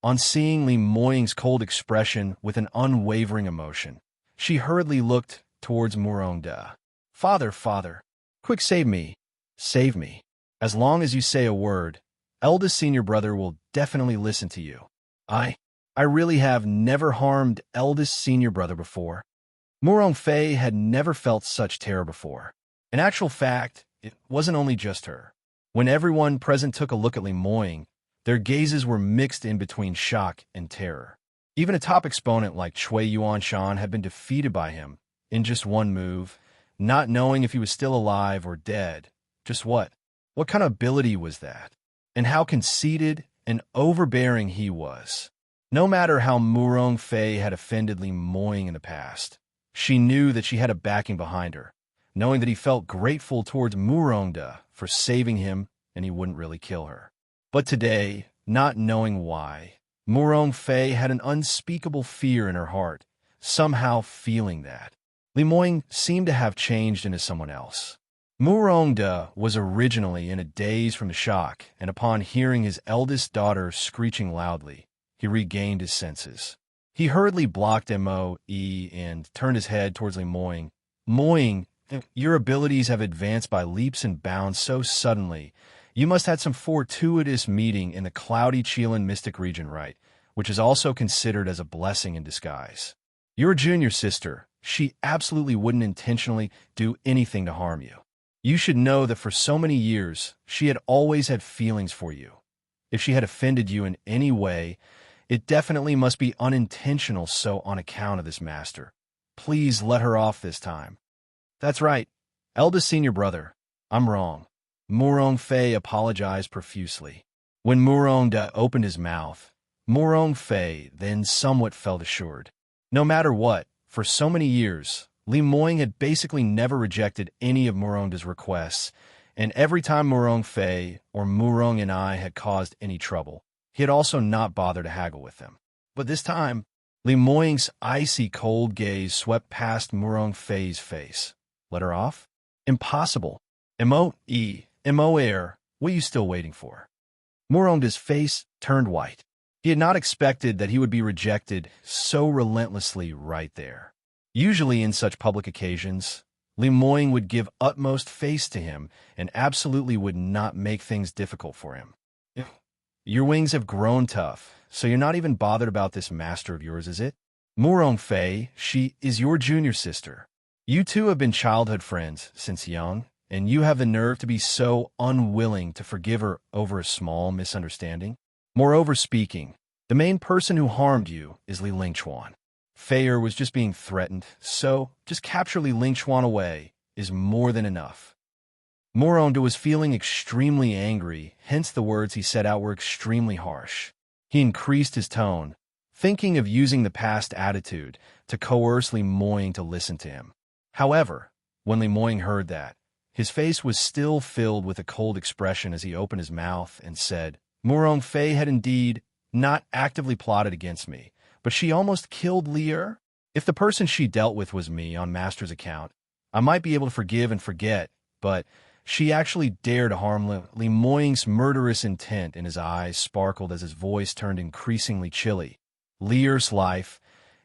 On seeing Li Moying's cold expression with an unwavering emotion, she hurriedly looked towards Murongda. Father, father, quick save me, save me. As long as you say a word, eldest senior brother will definitely listen to you. I really have never harmed eldest senior brother before. Murong Fei had never felt such terror before. In actual fact, it wasn't only just her. When everyone present took a look at Li Moying, their gazes were mixed in between shock and terror. Even a top exponent like Cui Yuanshan had been defeated by him in just one move, not knowing if he was still alive or dead. Just what? What kind of ability was that? And how conceited and overbearing he was. No matter how Murong Fei had offended Li Moying in the past, she knew that she had a backing behind her, knowing that he felt grateful towards Murongda for saving him and he wouldn't really kill her. But today, not knowing why, Murong Fei had an unspeakable fear in her heart, somehow feeling that. Li Moying seemed to have changed into someone else. Murongda was originally in a daze from the shock, and upon hearing his eldest daughter screeching loudly, he regained his senses. He hurriedly blocked Moe and turned his head towards Li Moying. Moying, your abilities have advanced by leaps and bounds so suddenly. You must have had some fortuitous meeting in the cloudy Chilan mystic region, right? Which is also considered as a blessing in disguise. Your junior sister, she absolutely wouldn't intentionally do anything to harm you. You should know that for so many years, she had always had feelings for you. If she had offended you in any way, it definitely must be unintentional, so on account of this master. Please let her off this time. That's right. Eldest senior brother, I'm wrong. Murong Fei apologized profusely. When Murongda opened his mouth, Murong Fei then somewhat felt assured. No matter what, for so many years, Li Moying had basically never rejected any of Murongda's requests, and every time Murong Fei or Murong and I had caused any trouble, he had also not bothered to haggle with them. But this time, Li Moying's icy cold gaze swept past Murong Fei's face. Let her off? Impossible. Moe, what are you still waiting for? Murongda's face turned white. He had not expected that he would be rejected so relentlessly right there. Usually in such public occasions, Li Moying would give utmost face to him and absolutely would not make things difficult for him. Your wings have grown tough, so you're not even bothered about this master of yours, is it? Murong Fei, she is your junior sister. You two have been childhood friends since young, and you have the nerve to be so unwilling to forgive her over a small misunderstanding? Moreover speaking, the main person who harmed you is Li Lingchuan. Feier was just being threatened, so just capture Li Lingchuan away is more than enough. Murongda was feeling extremely angry, hence the words he set out were extremely harsh. He increased his tone, thinking of using the past attitude to coerce Li Moying to listen to him. However, when Li Moying heard that, his face was still filled with a cold expression as he opened his mouth and said, Murong Fei had indeed not actively plotted against me, but she almost killed Lier. If the person she dealt with was me on Master's account, I might be able to forgive and forget, but she actually dared to harm Li Moying's murderous intent in his eyes sparkled as his voice turned increasingly chilly. Lier's life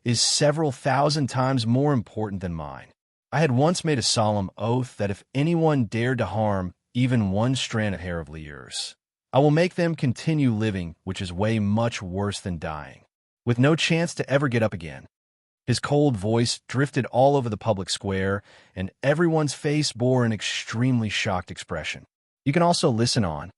is several thousand times more important than mine. I had once made a solemn oath that if anyone dared to harm even one strand of hair of Lier's, I will make them continue living, which is way much worse than dying, with no chance to ever get up again. His cold voice drifted all over the public square, and everyone's face bore an extremely shocked expression. You can also listen on.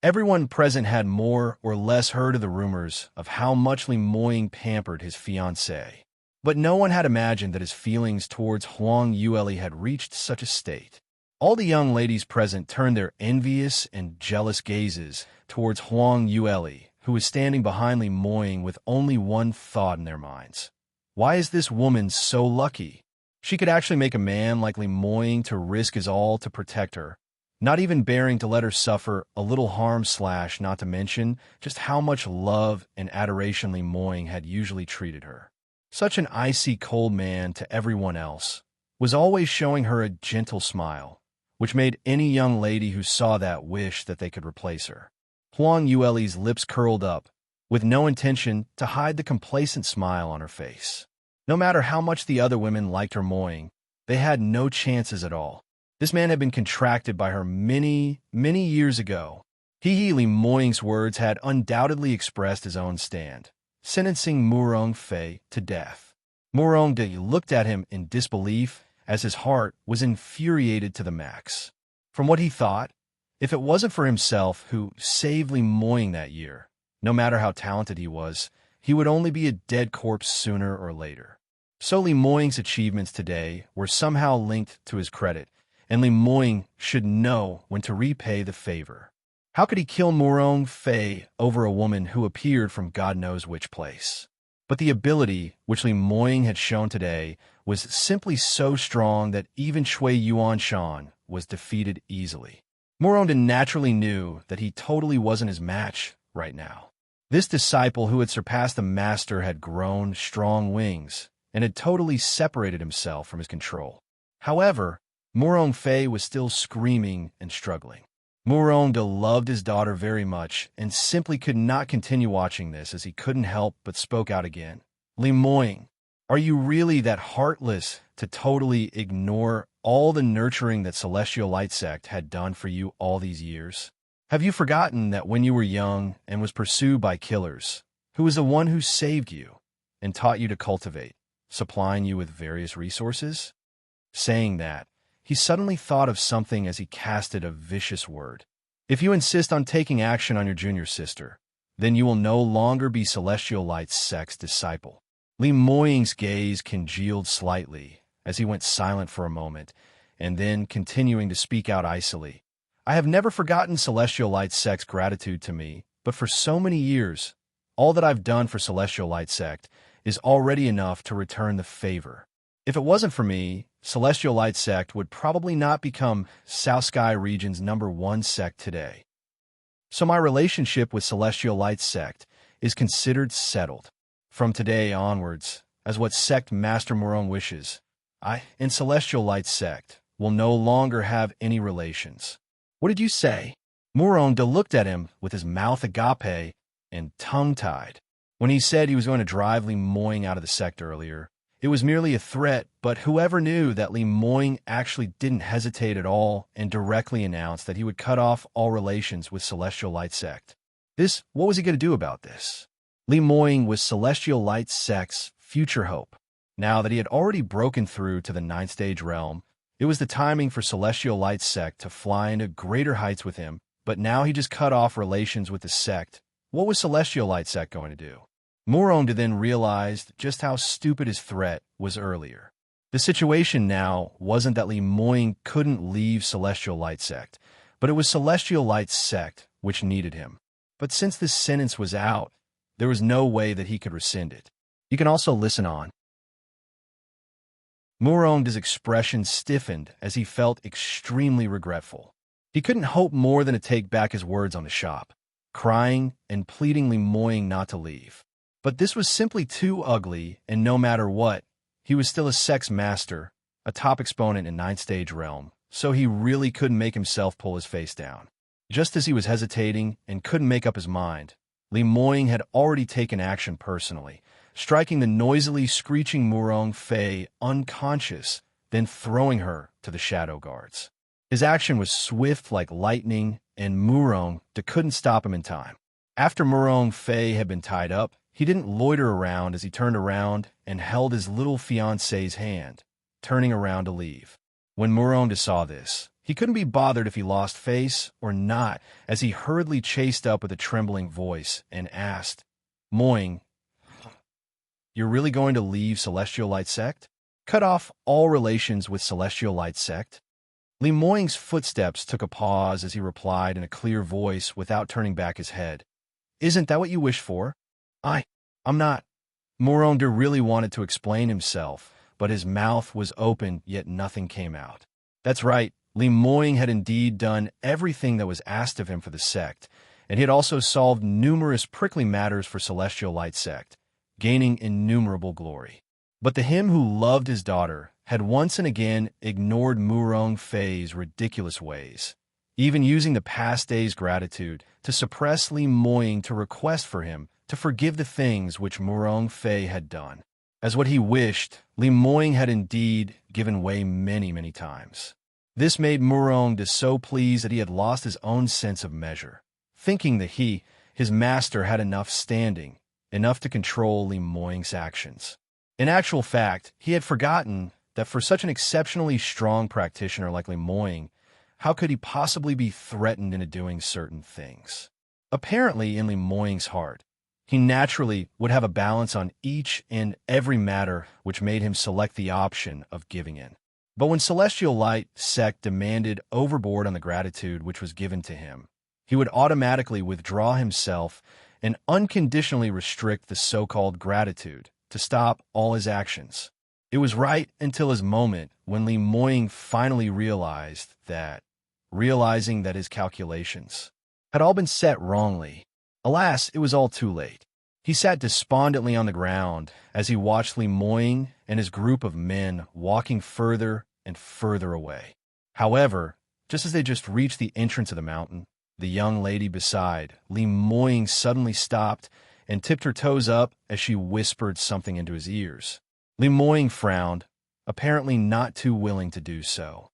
Everyone present had more or less heard of the rumors of how much Li Moying pampered his fiancée, but no one had imagined that his feelings towards Huang Yueli had reached such a state. All the young ladies present turned their envious and jealous gazes towards Huang Yueli, who was standing behind Li Moying with only one thought in their minds. Why is this woman so lucky? She could actually make a man like Li Moying to risk his all to protect her, not even bearing to let her suffer a little harm / not to mention just how much love and adoration Li Moying had usually treated her. Such an icy cold man to everyone else, was always showing her a gentle smile, which made any young lady who saw that wish that they could replace her. Huang Yueli's lips curled up, with no intention to hide the complacent smile on her face. No matter how much the other women liked her Moying, they had no chances at all. This man had been contracted by her many, many years ago. Li Moying's words had undoubtedly expressed his own stand, sentencing Murong Fei to death. Murong De looked at him in disbelief, as his heart was infuriated to the max. From what he thought, if it wasn't for himself who saved Li Moying that year, no matter how talented he would only be a dead corpse sooner or later. So Li Moying's achievements today were somehow linked to his credit, and Li Moying should know when to repay the favor. How could he kill Murong Fei over a woman who appeared from God knows which place? But the ability which Li Moying had shown today was simply so strong that even Shui Yuanshan was defeated easily. Murong naturally knew that he totally wasn't his match right now. This disciple who had surpassed the master had grown strong wings and had totally separated himself from his control. However, Murong Fei was still screaming and struggling. Murong De loved his daughter very much and simply could not continue watching this as he couldn't help but spoke out again. Li Moying, are you really that heartless to totally ignore all the nurturing that Celestial Light Sect had done for you all these years? Have you forgotten that when you were young and was pursued by killers, who was the one who saved you and taught you to cultivate, supplying you with various resources? Saying that, he suddenly thought of something as he casted a vicious word. If you insist on taking action on your junior sister, then you will no longer be Celestial Light Sect's disciple. Li Moying's gaze congealed slightly as he went silent for a moment, and then, continuing to speak out icily, I have never forgotten Celestial Light Sect's gratitude to me, but for so many years, all that I've done for Celestial Light Sect is already enough to return the favor. If it wasn't for me, Celestial Light Sect would probably not become South Sky Region's #1 sect today. So my relationship with Celestial Light Sect is considered settled. From today onwards, as what Sect Master Murong wishes, I and Celestial Light Sect will no longer have any relations. What did you say? Murong De looked at him with his mouth agape and tongue-tied. When he said he was going to drive Li Moying out of the sect earlier, it was merely a threat, but whoever knew that Li Moying actually didn't hesitate at all and directly announced that he would cut off all relations with Celestial Light Sect. What was he going to do about this? Li Moying was Celestial Light Sect's future hope. Now that he had already broken through to the 9th stage realm, it was the timing for Celestial Light Sect to fly into greater heights with him, but now he just cut off relations with the sect. What was Celestial Light Sect going to do? Murong then realized just how stupid his threat was earlier. The situation now wasn't that Li Moying couldn't leave Celestial Light Sect, but it was Celestial Light Sect which needed him. But since this sentence was out, there was no way that he could rescind it. You can also listen on. Murong's expression stiffened as he felt extremely regretful. He couldn't hope more than to take back his words on the shop, crying and pleading Li Moying not to leave. But this was simply too ugly, and no matter what, he was still a sect's master, a top exponent in 9th stage realm, so he really couldn't make himself pull his face down. Just as he was hesitating and couldn't make up his mind, Li Moying had already taken action personally, striking the noisily screeching Murong Fei unconscious, then throwing her to the shadow guards. His action was swift like lightning, and Murong couldn't stop him in time. After Murong Fei had been tied up, he didn't loiter around as he turned around and held his little fiancée's hand, turning around to leave. When Murong saw this, he couldn't be bothered if he lost face or not, as he hurriedly chased up with a trembling voice and asked, Moying, you're really going to leave Celestial Light Sect? Cut off all relations with Celestial Light Sect? Li Moying's footsteps took a pause as he replied in a clear voice without turning back his head. Isn't that what you wish for? I'm not. Murong really wanted to explain himself, but his mouth was open, yet nothing came out. That's right, Li Moying had indeed done everything that was asked of him for the sect, and he had also solved numerous prickly matters for Celestial Light Sect, gaining innumerable glory. But the him who loved his daughter had once and again ignored Murong Fei's ridiculous ways, even using the past day's gratitude to suppress Li Moying to request for him to forgive the things which Murong Fei had done. As what he wished, Li Moying had indeed given way many, many times. This made Murong so pleased that he had lost his own sense of measure, thinking that he, his master, had enough standing, enough to control Li Moying's actions. In actual fact, he had forgotten that for such an exceptionally strong practitioner like Li Moying, how could he possibly be threatened into doing certain things? Apparently, in Li Moying's heart, he naturally would have a balance on each and every matter which made him select the option of giving in. But when Celestial Light Sect demanded overboard on the gratitude which was given to him, he would automatically withdraw himself and unconditionally restrict the so-called gratitude to stop all his actions. It was right until his moment when Li Moying finally realizing that his calculations had all been set wrongly. Alas, it was all too late. He sat despondently on the ground as he watched Li Moying and his group of men walking further and further away. However, just as they just reached the entrance of the mountain, the young lady beside Li Moying suddenly stopped and tipped her toes up as she whispered something into his ears. Li Moying frowned, apparently not too willing to do so.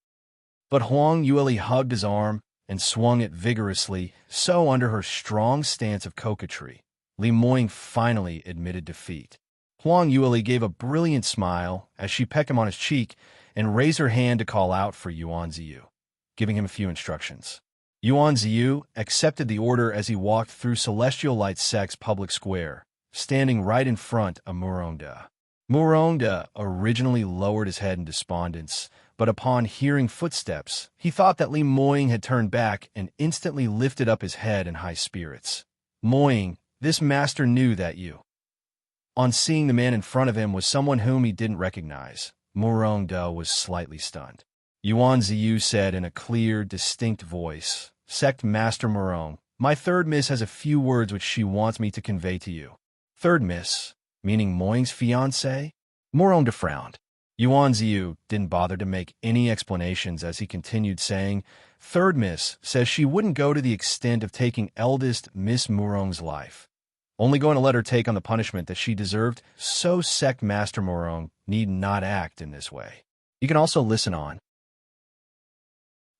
But Huang Yueli hugged his arm and swung it vigorously, so under her strong stance of coquetry, Li Moying finally admitted defeat. Huang Yueli gave a brilliant smile as she pecked him on his cheek and raised her hand to call out for Yuan Ziyu, giving him a few instructions. Yuan Ziyu accepted the order as he walked through Celestial Light Sect's public square, standing right in front of Murongda. Murongda originally lowered his head in despondence, but upon hearing footsteps, he thought that Li Moying had turned back and instantly lifted up his head in high spirits. Moying, this master knew that you. On seeing the man in front of him was someone whom he didn't recognize, Murongda was slightly stunned. Yuan Ziyu said in a clear, distinct voice, "Sect Master Murong, my third miss has a few words which she wants me to convey to you." Third miss, meaning Moying's fiancée? Murongda frowned. Yuan Ziyu didn't bother to make any explanations as he continued saying, "Third miss says she wouldn't go to the extent of taking eldest Miss Murong's life, only going to let her take on the punishment that she deserved, so Sect Master Murong need not act in this way." You can also listen on.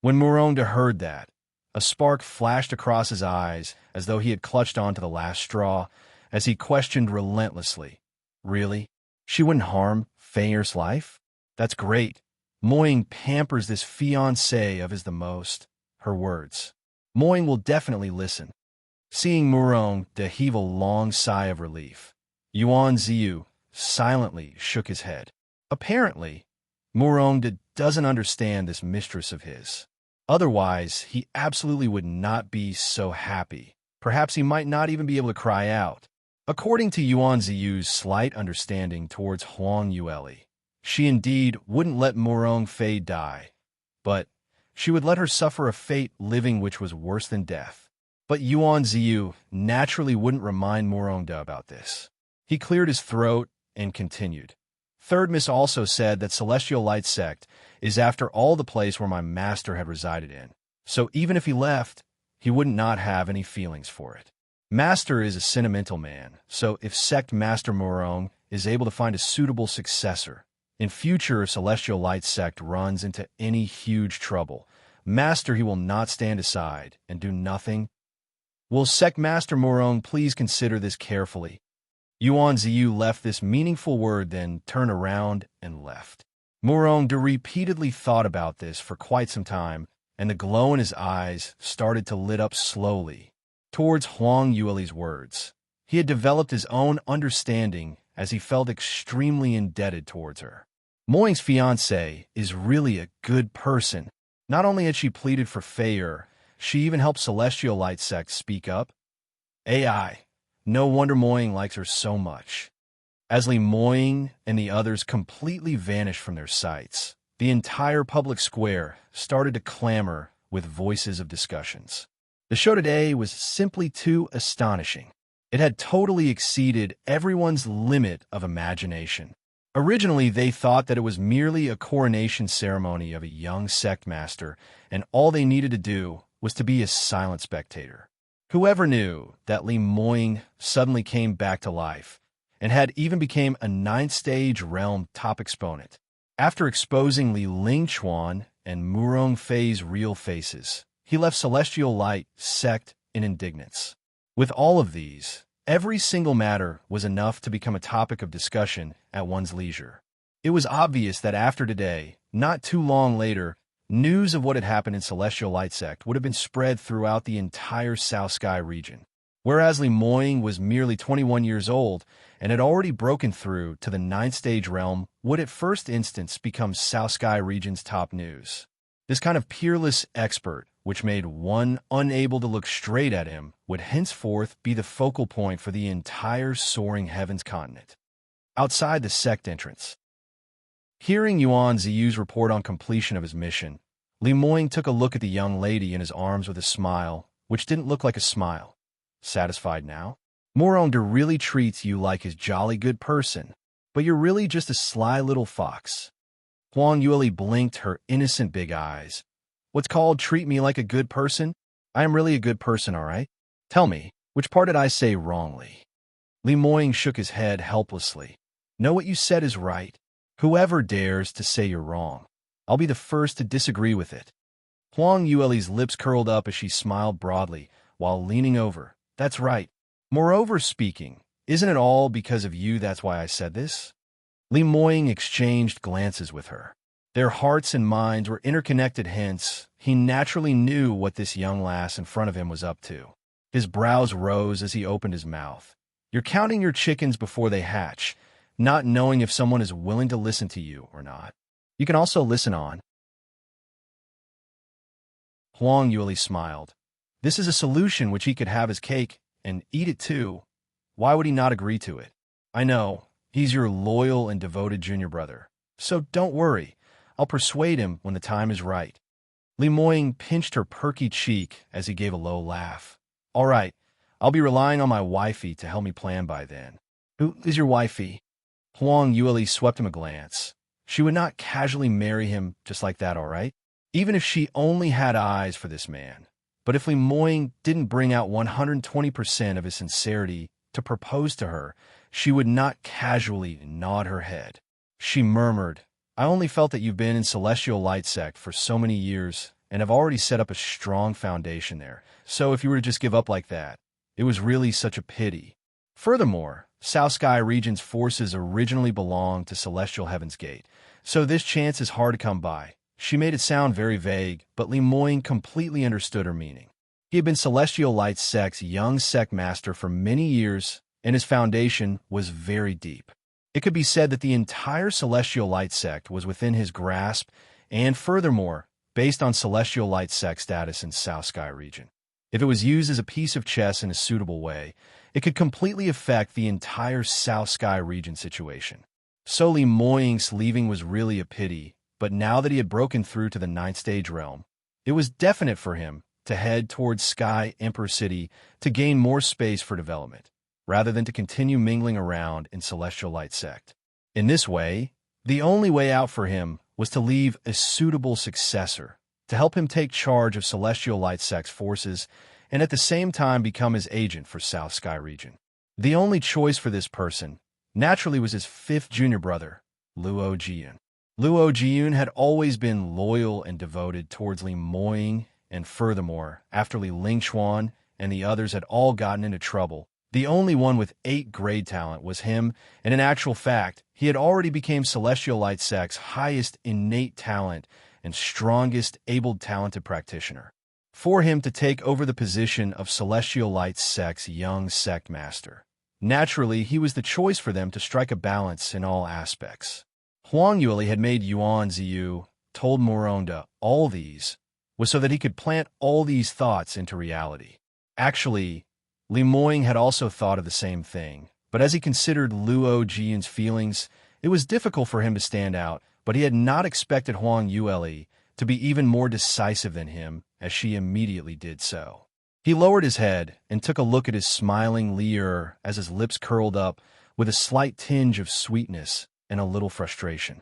When Murongda heard that, a spark flashed across his eyes as though he had clutched onto the last straw as he questioned relentlessly, "Really? She wouldn't harm Feier's life? That's great. Moying pampers this fiancé of his the most." Her words. Moying will definitely listen. Seeing Murongda heave a long sigh of relief, Yuan Ziyu silently shook his head. Apparently, Murongda doesn't understand this mistress of his. Otherwise, he absolutely would not be so happy. Perhaps he might not even be able to cry out. According to Yuan Ziyu's slight understanding towards Huang Yueli, she indeed wouldn't let Murong Fei die, but she would let her suffer a fate living which was worse than death. But Yuan Ziyu naturally wouldn't remind Murongda about this. He cleared his throat and continued. Third Miss also said that Celestial Light Sect is after all the place where my master had resided in, so even if he left, he would not have any feelings for it. Master is a sentimental man, so if Sect Master Murong is able to find a suitable successor, in future if Celestial Light Sect runs into any huge trouble, Master he will not stand aside and do nothing. Will Sect Master Murong please consider this carefully? Yuan Ziyu left this meaningful word, then turned around and left. Murongda repeatedly thought about this for quite some time, and the glow in his eyes started to lit up slowly towards Huang Yueli's words. He had developed his own understanding as he felt extremely indebted towards her. Moying's fiancée is really a good person. Not only had she pleaded for Feier, she even helped Celestial Light Sect speak up. AI. No wonder Moying likes her so much. As Li Moying and the others completely vanished from their sights, the entire public square started to clamor with voices of discussions. The show today was simply too astonishing. It had totally exceeded everyone's limit of imagination. Originally, they thought that it was merely a coronation ceremony of a young sect master, and all they needed to do was to be a silent spectator. Whoever knew that Li Moying suddenly came back to life and had even became a ninth-stage realm top exponent. After exposing Li Lingchuan and Murong Fei's real faces, he left Celestial Light sect in indignance. With all of these, every single matter was enough to become a topic of discussion at one's leisure. It was obvious that after today, not too long later, news of what had happened in Celestial Light Sect would have been spread throughout the entire South Sky region. Whereas Li Moying was merely 21 years old and had already broken through to the ninth stage realm, would at first instance become South Sky region's top news. This kind of peerless expert, which made one unable to look straight at him, would henceforth be the focal point for the entire soaring heavens continent. Outside the sect entrance, hearing Yuan Ziyu's report on completion of his mission, Li Moying took a look at the young lady in his arms with a smile, which didn't look like a smile. Satisfied now? Moronda really treats you like his jolly good person, but you're really just a sly little fox. Huang Yueli blinked her innocent big eyes. What's called treat me like a good person? I am really a good person, all right? Tell me, which part did I say wrongly? Li Moying shook his head helplessly. No, what you said is right. Whoever dares to say you're wrong, I'll be the first to disagree with it. Huang Yueli's lips curled up as she smiled broadly, while leaning over. That's right. Moreover speaking, isn't it all because of you that's why I said this? Li Moying exchanged glances with her. Their hearts and minds were interconnected, hence, he naturally knew what this young lass in front of him was up to. His brows rose as he opened his mouth. You're counting your chickens before they hatch, not knowing if someone is willing to listen to you or not. You can also listen on. Huang Yueli smiled. This is a solution which he could have his cake and eat it too. Why would he not agree to it? I know, he's your loyal and devoted junior brother. So don't worry, I'll persuade him when the time is right. Li Moying pinched her perky cheek as he gave a low laugh. All right, I'll be relying on my wifey to help me plan by then. Who is your wifey? Huang Yueli swept him a glance. She would not casually marry him just like that, all right? Even if she only had eyes for this man. But if Li Moying didn't bring out 120% of his sincerity to propose to her, she would not casually nod her head. She murmured, I only felt that you've been in Celestial Light Sect for so many years and have already set up a strong foundation there. So if you were to just give up like that, it was really such a pity. Furthermore, South Sky region's forces originally belonged to Celestial Heaven's Gate, so this chance is hard to come by. She made it sound very vague, but Li Moying completely understood her meaning. He had been Celestial Light Sect's young sect master for many years, and his foundation was very deep. It could be said that the entire Celestial Light Sect was within his grasp, and furthermore, based on Celestial Light Sect status in South Sky region. If it was used as a piece of chess in a suitable way, it could completely affect the entire South Sky region situation. So Li Moying's leaving was really a pity, but now that he had broken through to the ninth stage realm, it was definite for him to head towards Sky Emperor City to gain more space for development, rather than to continue mingling around in Celestial Light Sect. In this way, the only way out for him was to leave a suitable successor to help him take charge of Celestial Light Sect's forces and at the same time become his agent for South Sky region. The only choice for this person, naturally, was his fifth junior brother, Luo Jiyun. Luo Jiyun had always been loyal and devoted towards Li Moying, and furthermore, after Li Lingchuan and the others had all gotten into trouble, the only one with 8 grade talent was him, and in actual fact, he had already become Celestial Light Sect's highest innate talent and strongest abled talented practitioner. For him to take over the position of Celestial Light Sect's young sect master. Naturally, he was the choice for them to strike a balance in all aspects. Huang Yueli had made Yuan Ziyu, told Moronda all these, was so that he could plant all these thoughts into reality. Actually, Li Moying had also thought of the same thing, but as he considered Luo Jiyun's feelings, it was difficult for him to stand out, but he had not expected Huang Yueli to be even more decisive than him, as she immediately did so. He lowered his head and took a look at his smiling Li Er as his lips curled up with a slight tinge of sweetness and a little frustration.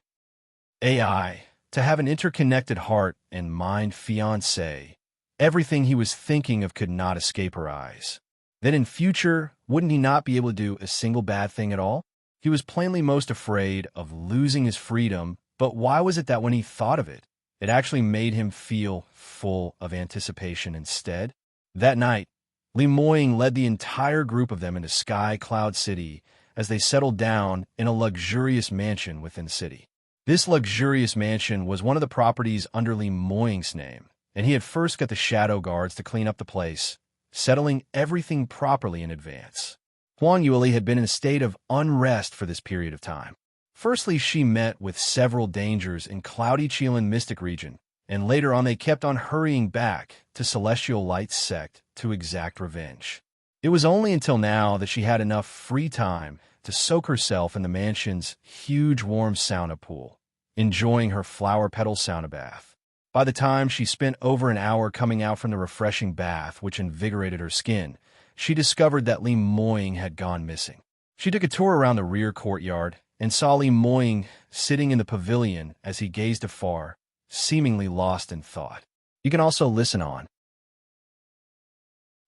AI, to have an interconnected heart and mind fiancé, Everything he was thinking of could not escape her eyes. Then in future, wouldn't he not be able to do a single bad thing at all? He was plainly most afraid of losing his freedom, but why was it that when he thought of it, it actually made him feel full of anticipation instead? That night, Li Moying led the entire group of them into Sky Cloud City as they settled down in a luxurious mansion within the city. This luxurious mansion was one of the properties under Li Moying's name, and he had first got the shadow guards to clean up the place, settling everything properly in advance. Huang Yueli had been in a state of unrest for this period of time. Firstly, she met with several dangers in Cloudy Qilin Mystic region, and later on they kept on hurrying back to Celestial Light's sect to exact revenge. It was only until now that she had enough free time to soak herself in the mansion's huge warm sauna pool, enjoying her flower petal sauna bath. By the time she spent over an hour coming out from the refreshing bath, which invigorated her skin, she discovered that Li Moying had gone missing. She took a tour around the rear courtyard and saw Li Moying sitting in the pavilion as he gazed afar, seemingly lost in thought. You can also listen on.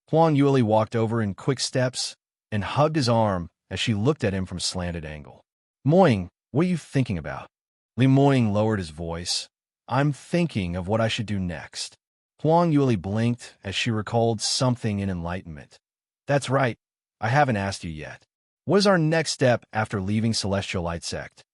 Huang Yueli walked over in quick steps and hugged his arm as she looked at him from a slanted angle. Moying, what are you thinking about? Li Moying lowered his voice. I'm thinking of what I should do next. Huang Yueli blinked as she recalled something in enlightenment. That's right, I haven't asked you yet. What is our next step after leaving Celestial Light Sect?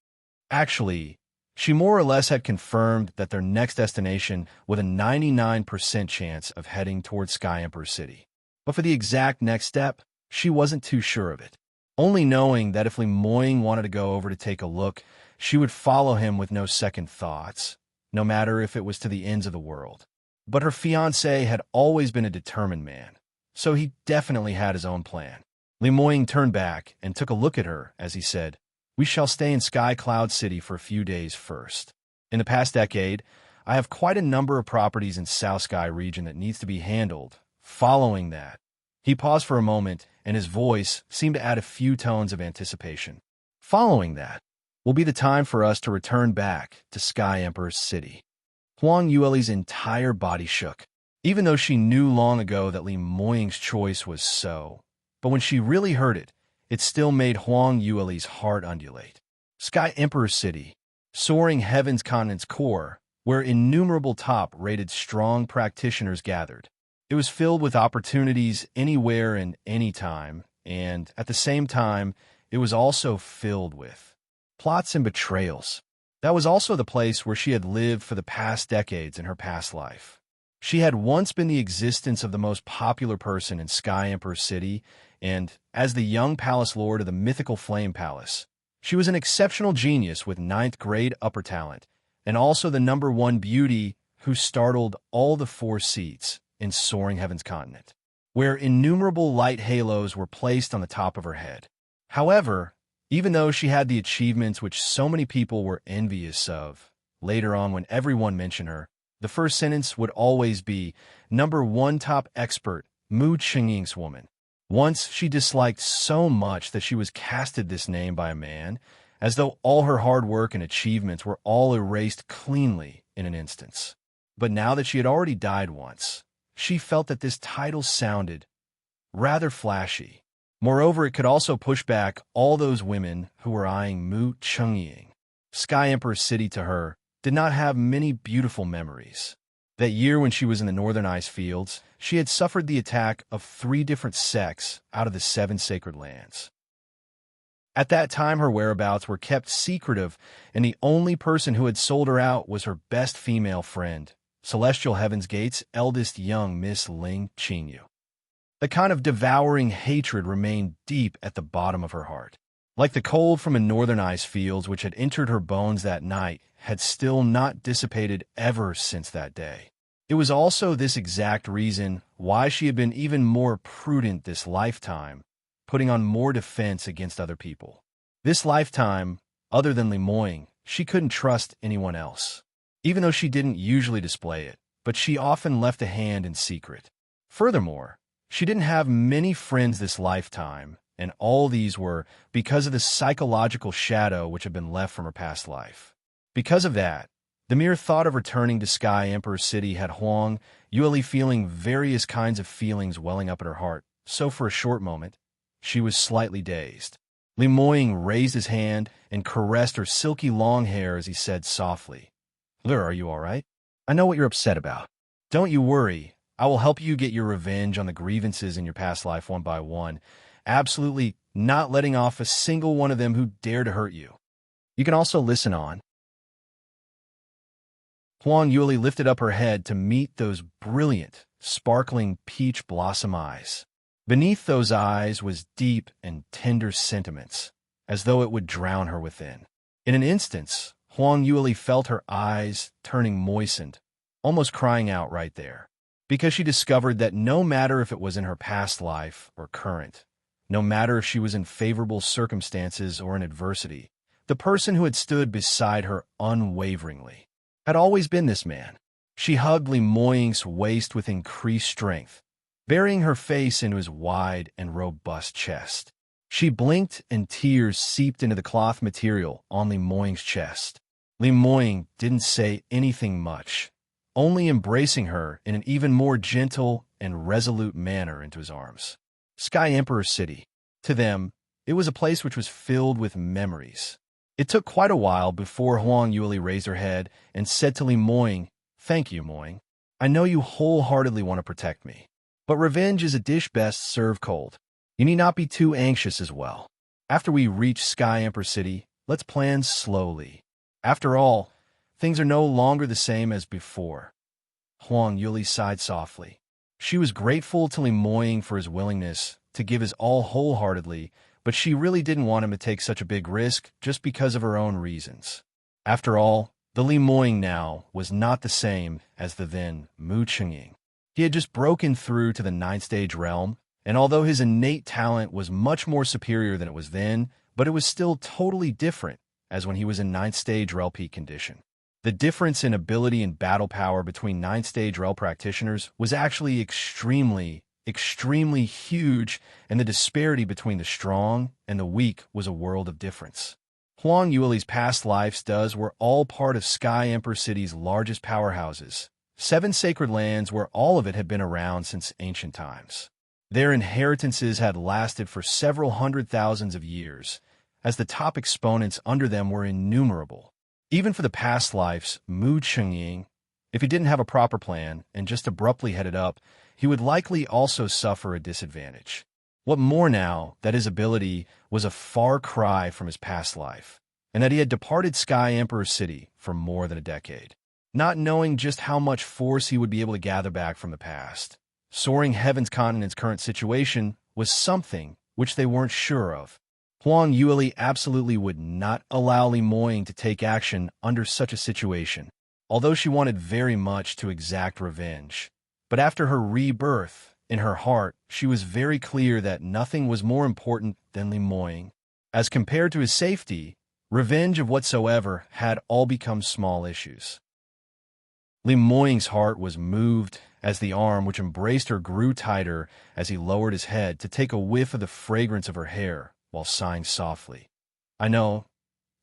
Actually, she more or less had confirmed that their next destination with a 99% chance of heading towards Sky Emperor City. But for the exact next step, she wasn't too sure of it, only knowing that if Li Moying wanted to go over to take a look, she would follow him with no second thoughts, no matter if it was to the ends of the world. But her fiancé had always been a determined man, so he definitely had his own plan. Li Moying turned back and took a look at her as he said, We shall stay in Sky Cloud City for a few days first. In the past decade, I have quite a number of properties in South Sky region that needs to be handled. Following that, he paused for a moment, and his voice seemed to add a few tones of anticipation. Following that will be the time for us to return back to Sky Emperor City. Huang Yueli's entire body shook, even though she knew long ago that Li Moying's choice was so. But when she really heard it, it still made Huang Yueli's heart undulate. Sky Emperor City, soaring heaven's continent's core, where innumerable top-rated strong practitioners gathered. It was filled with opportunities anywhere and anytime, and at the same time, it was also filled with plots and betrayals. That was also the place where she had lived for the past decades in her past life. She had once been the existence of the most popular person in Sky Emperor City, and as the young palace lord of the mythical Flame Palace, she was an exceptional genius with 9th grade upper talent, and also the #1 beauty who startled all the 4 seats in Soaring Heaven's Continent, where innumerable light halos were placed on the top of her head. However, even though she had the achievements which so many people were envious of, later on when everyone mentioned her, the first sentence would always be, #1 top expert, Mu Qingying's woman. Once she disliked so much that she was casted this name by a man, as though all her hard work and achievements were all erased cleanly in an instance. But now that she had already died once, she felt that this title sounded rather flashy. Moreover, it could also push back all those women who were eyeing Mu Qingying. Sky Emperor City to her did not have many beautiful memories. That year when she was in the Northern Ice Fields, she had suffered the attack of 3 different sects out of the 7 sacred lands. At that time, her whereabouts were kept secretive, and the only person who had sold her out was her best female friend, Celestial Heaven's Gate's eldest young Miss Ling Qingyu. The kind of devouring hatred remained deep at the bottom of her heart. Like the cold from a northern ice fields which had entered her bones that night, had still not dissipated ever since that day. It was also this exact reason why she had been even more prudent this lifetime, putting on more defense against other people. This lifetime, other than Li Moying, she couldn't trust anyone else. Even though she didn't usually display it, but she often left a hand in secret. Furthermore, she didn't have many friends this lifetime, and all these were because of the psychological shadow which had been left from her past life. Because of that, The mere thought of returning to Sky Emperor City had Huang Yueli feeling various kinds of feelings welling up at her heart, so for a short moment, she was slightly dazed. Li Moying raised his hand and caressed her silky long hair as he said softly, "Lure, are you all right? I know what you're upset about. Don't you worry. I will help you get your revenge on the grievances in your past life one by one, absolutely not letting off a single one of them who dare to hurt you. You can also listen on." Huang Yueli lifted up her head to meet those brilliant, sparkling peach blossom eyes. Beneath those eyes was deep and tender sentiments, as though it would drown her within. In an instant, Huang Yueli felt her eyes turning moistened, almost crying out right there, because she discovered that no matter if it was in her past life or current, no matter if she was in favorable circumstances or in adversity, the person who had stood beside her unwaveringly had always been this man. She hugged Li Moying's waist with increased strength, burying her face into his wide and robust chest. She blinked and tears seeped into the cloth material on Li Moying's chest. Li Moying didn't say anything much, only embracing her in an even more gentle and resolute manner into his arms. Sky Emperor City. To them, it was a place which was filled with memories. It took quite a while before Huang Yueli raised her head and said to Li Moying, "Thank you, Moying. I know you wholeheartedly want to protect me. But revenge is a dish best served cold. You need not be too anxious as well. After we reach Sky Emperor City, let's plan slowly. After all, things are no longer the same as before." Huang Yueli sighed softly. She was grateful to Li Moying for his willingness to give his all wholeheartedly, but she really didn't want him to take such a big risk just because of her own reasons. After all, the Li Moying now was not the same as the then Mu Chengying. He had just broken through to the 9th stage realm, and although his innate talent was much more superior than it was then, but it was still totally different as when he was in 9th stage Rel peak condition. The difference in ability and battle power between 9th stage Rel practitioners was actually extremely huge, and the disparity between the strong and the weak was a world of difference. Huang Yueli's past lives were all part of Sky Emperor City's largest powerhouses, 7 sacred lands where all of it had been around since ancient times. Their inheritances had lasted for several hundred thousands of years, as the top exponents under them were innumerable. Even for the past lives, Mu Chengying, if he didn't have a proper plan and just abruptly headed up, he would likely also suffer a disadvantage. What more now that his ability was a far cry from his past life, and that he had departed Sky Emperor City for more than a decade, not knowing just how much force he would be able to gather back from the past. Soaring Heaven's continent's current situation was something which they weren't sure of. Huang Yueli absolutely would not allow Li Moying to take action under such a situation, although she wanted very much to exact revenge. But after her rebirth, in her heart, she was very clear that nothing was more important than Li Moying. As compared to his safety, revenge of whatsoever had all become small issues. Li Moying's heart was moved as the arm which embraced her grew tighter as he lowered his head to take a whiff of the fragrance of her hair while sighing softly. "I know.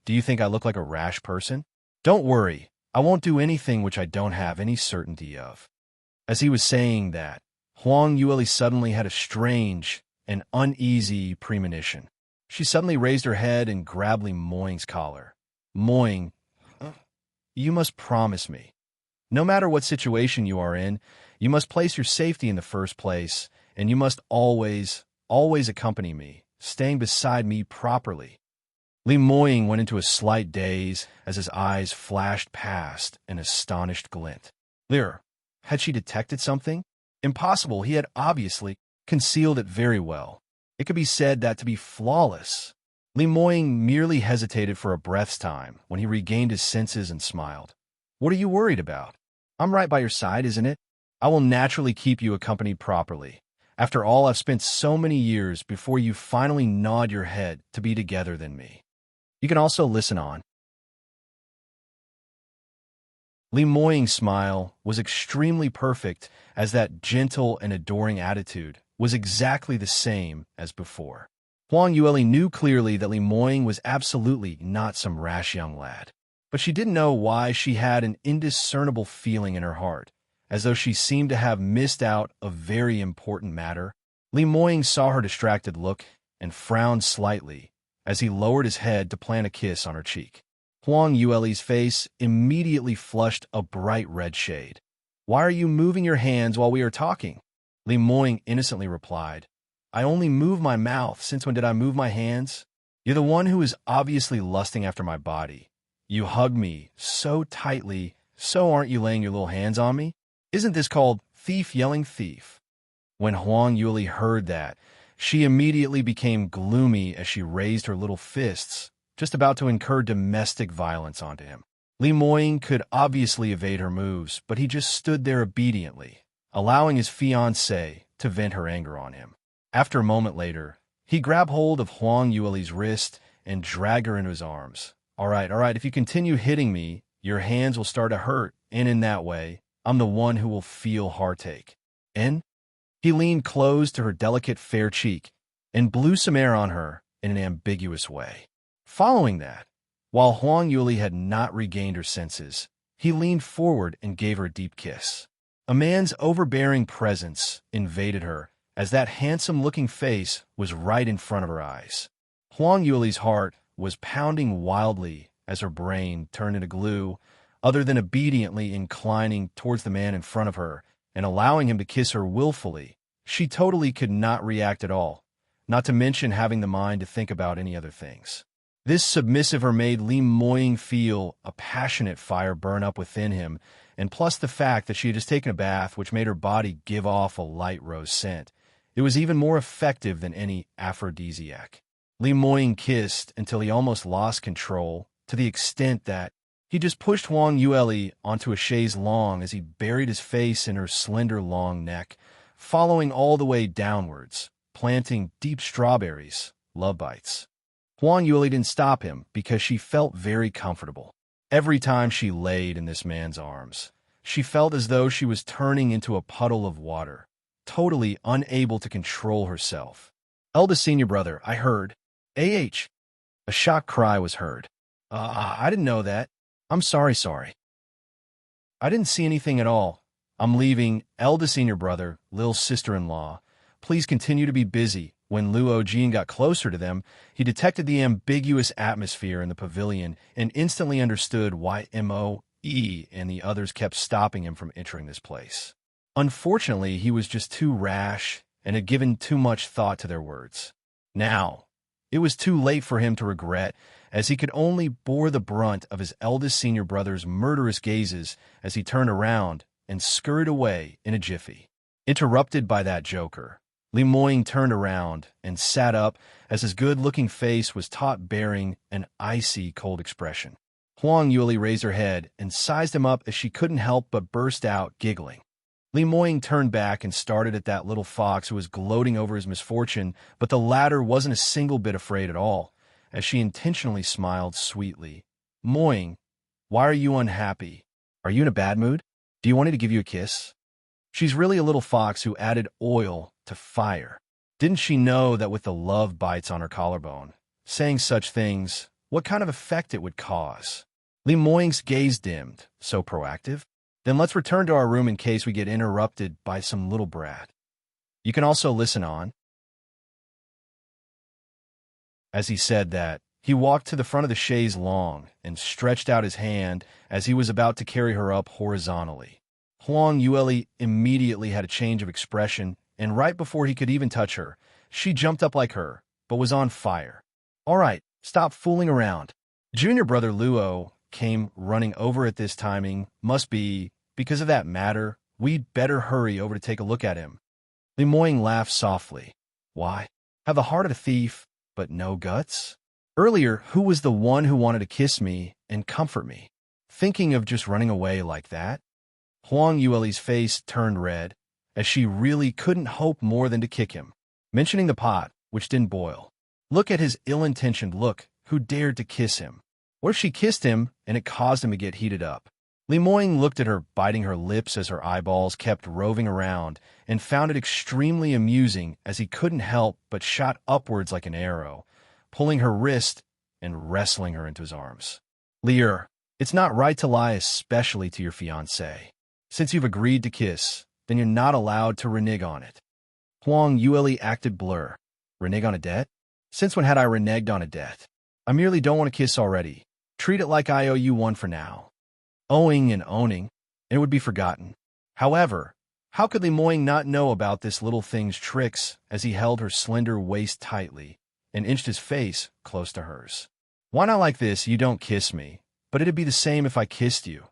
Do you think I look like a rash person? Don't worry. I won't do anything which I don't have any certainty of." As he was saying that, Huang Yueli suddenly had a strange and uneasy premonition. She suddenly raised her head and grabbed Li Moying's collar. "Moying, you must promise me. No matter what situation you are in, you must place your safety in the first place, and you must always accompany me, staying beside me properly." Li Moying went into a slight daze as his eyes flashed past an astonished glint. Lear, had she detected something? Impossible, he had obviously concealed it very well. It could be said that to be flawless. Li Moying merely hesitated for a breath's time when he regained his senses and smiled. "What are you worried about? I'm right by your side, isn't it? I will naturally keep you accompanied properly. After all, I've spent so many years before you finally nod your head to be together than me. You can also listen on." Li Moying's smile was extremely perfect, as that gentle and adoring attitude was exactly the same as before. Huang Yueli knew clearly that Li Moying was absolutely not some rash young lad. but she didn't know why she had an indiscernible feeling in her heart, as though she seemed to have missed out a very important matter. Li Moying saw her distracted look and frowned slightly as he lowered his head to plant a kiss on her cheek. Huang Yueli's face immediately flushed a bright red shade. "Why are you moving your hands while we are talking?" Li Moying innocently replied. "I only move my mouth. Since when did I move my hands? You're the one who is obviously lusting after my body. You hug me so tightly, so aren't you laying your little hands on me? Isn't this called thief yelling thief?" When Huang Yueli heard that, she immediately became gloomy as she raised her little fists, just about to incur domestic violence onto him. Li Moying could obviously evade her moves, but he just stood there obediently, allowing his fiancée to vent her anger on him. After a moment later, he grabbed hold of Huang Yueli's wrist and dragged her into his arms. All right, if you continue hitting me, your hands will start to hurt, and in that way, I'm the one who will feel heartache." And he leaned close to her delicate fair cheek and blew some air on her in an ambiguous way. Following that, while Huang Yueli had not regained her senses, he leaned forward and gave her a deep kiss. A man's overbearing presence invaded her as that handsome-looking face was right in front of her eyes. Huang Yueli's heart was pounding wildly as her brain turned into glue, other than obediently inclining towards the man in front of her and allowing him to kiss her willfully. She totally could not react at all, not to mention having the mind to think about any other things. This submissive made Li Moying feel a passionate fire burn up within him, and plus the fact that she had just taken a bath, which made her body give off a light rose scent. It was even more effective than any aphrodisiac. Li Moying kissed until he almost lost control, to the extent that he just pushed Huang Yueli onto a chaise longue as he buried his face in her slender long neck, following all the way downwards, planting deep strawberries, love bites. Huang Yueli didn't stop him because she felt very comfortable. Every time she laid in this man's arms, she felt as though she was turning into a puddle of water, totally unable to control herself. "Eldest senior brother, I heard. A.H." A shocked cry was heard. I didn't know that. I'm sorry. I didn't see anything at all. I'm leaving. Eldest senior brother, Lil's sister-in-law. Please continue to be busy." When Luo Jin got closer to them, he detected the ambiguous atmosphere in the pavilion and instantly understood why Moe and the others kept stopping him from entering this place. Unfortunately, he was just too rash and had given too much thought to their words. Now, it was too late for him to regret, as he could only bore the brunt of his eldest senior brother's murderous gazes as he turned around and scurried away in a jiffy. Interrupted by that joker, Li Moying turned around and sat up as his good-looking face was taut, bearing an icy, cold expression. Huang Yueli raised her head and sized him up as she couldn't help but burst out giggling. Li Moying turned back and started at that little fox who was gloating over his misfortune, but the latter wasn't a single bit afraid at all, as she intentionally smiled sweetly. "Moying, why are you unhappy? Are you in a bad mood? Do you want me to give you a kiss?" She's really a little fox who added oil to fire. Didn't she know that with the love bites on her collarbone, saying such things, what kind of effect it would cause? Li Moying's gaze dimmed. So proactive? Then let's return to our room in case we get interrupted by some little brat. You can also listen on. As he said that, he walked to the front of the chaise longue and stretched out his hand as he was about to carry her up horizontally. Huang Yueli immediately had a change of expression, and right before he could even touch her, she jumped up like her, but was on fire. "All right, stop fooling around." Junior brother Luo came running over at this timing. "Must be because of that matter. We'd better hurry over to take a look at him." Li Moying laughed softly. "Why? Have the heart of a thief, but no guts? Earlier, who was the one who wanted to kiss me and comfort me? Thinking of just running away like that?" Huang Yueli's face turned red, as she really couldn't hope more than to kick him. Mentioning the pot, which didn't boil. Look at his ill-intentioned look. Who dared to kiss him? What if she kissed him and it caused him to get heated up? Li Moying looked at her, biting her lips as her eyeballs kept roving around, and found it extremely amusing as he couldn't help but shot upwards like an arrow, pulling her wrist and wrestling her into his arms. "Lear, It's not right to lie, especially to your fiancé. Since you've agreed to kiss, then you're not allowed to renege on it. Huang Yueli acted blur. Renege on a debt? Since when had I reneged on a debt? I merely don't want to kiss already. Treat it like I owe you one for now. Owing and owning, and it would be forgotten. However, how could Li Moying not know about this little thing's tricks as he held her slender waist tightly and inched his face close to hers? Why not like this? You don't kiss me, but it'd be the same if I kissed you.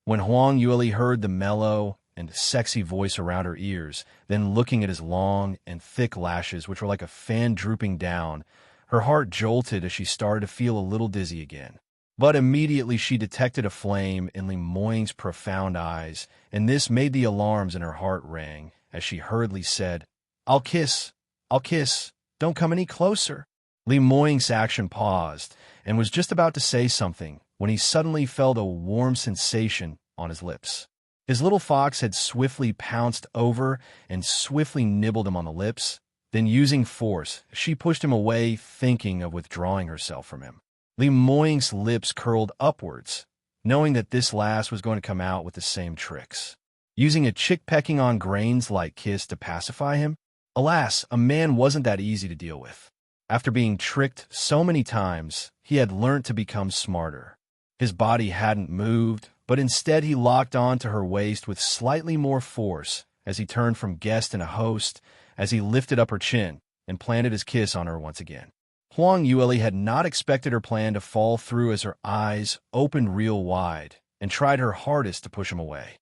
When Huang Yueli heard the mellow and sexy voice around her ears, then looking at his long and thick lashes, which were like a fan drooping down, her heart jolted as she started to feel a little dizzy again. But immediately she detected a flame in Li Moying's profound eyes, and this made the alarms in her heart ring as she hurriedly said, I'll kiss, don't come any closer. Li Moying's action paused and was just about to say something when he suddenly felt a warm sensation on his lips. His little fox had swiftly pounced over and swiftly nibbled him on the lips. Then, using force, she pushed him away, thinking of withdrawing herself from him. Li Moying's lips curled upwards, knowing that this last was going to come out with the same tricks. Using a chick-pecking-on-grains-like kiss to pacify him? Alas, a man wasn't that easy to deal with. After being tricked so many times, he had learnt to become smarter. His body hadn't moved, but instead he locked on to her waist with slightly more force as he turned from guest and a host, as he lifted up her chin and planted his kiss on her once again. Huang Yueli had not expected her plan to fall through as her eyes opened real wide and tried her hardest to push him away.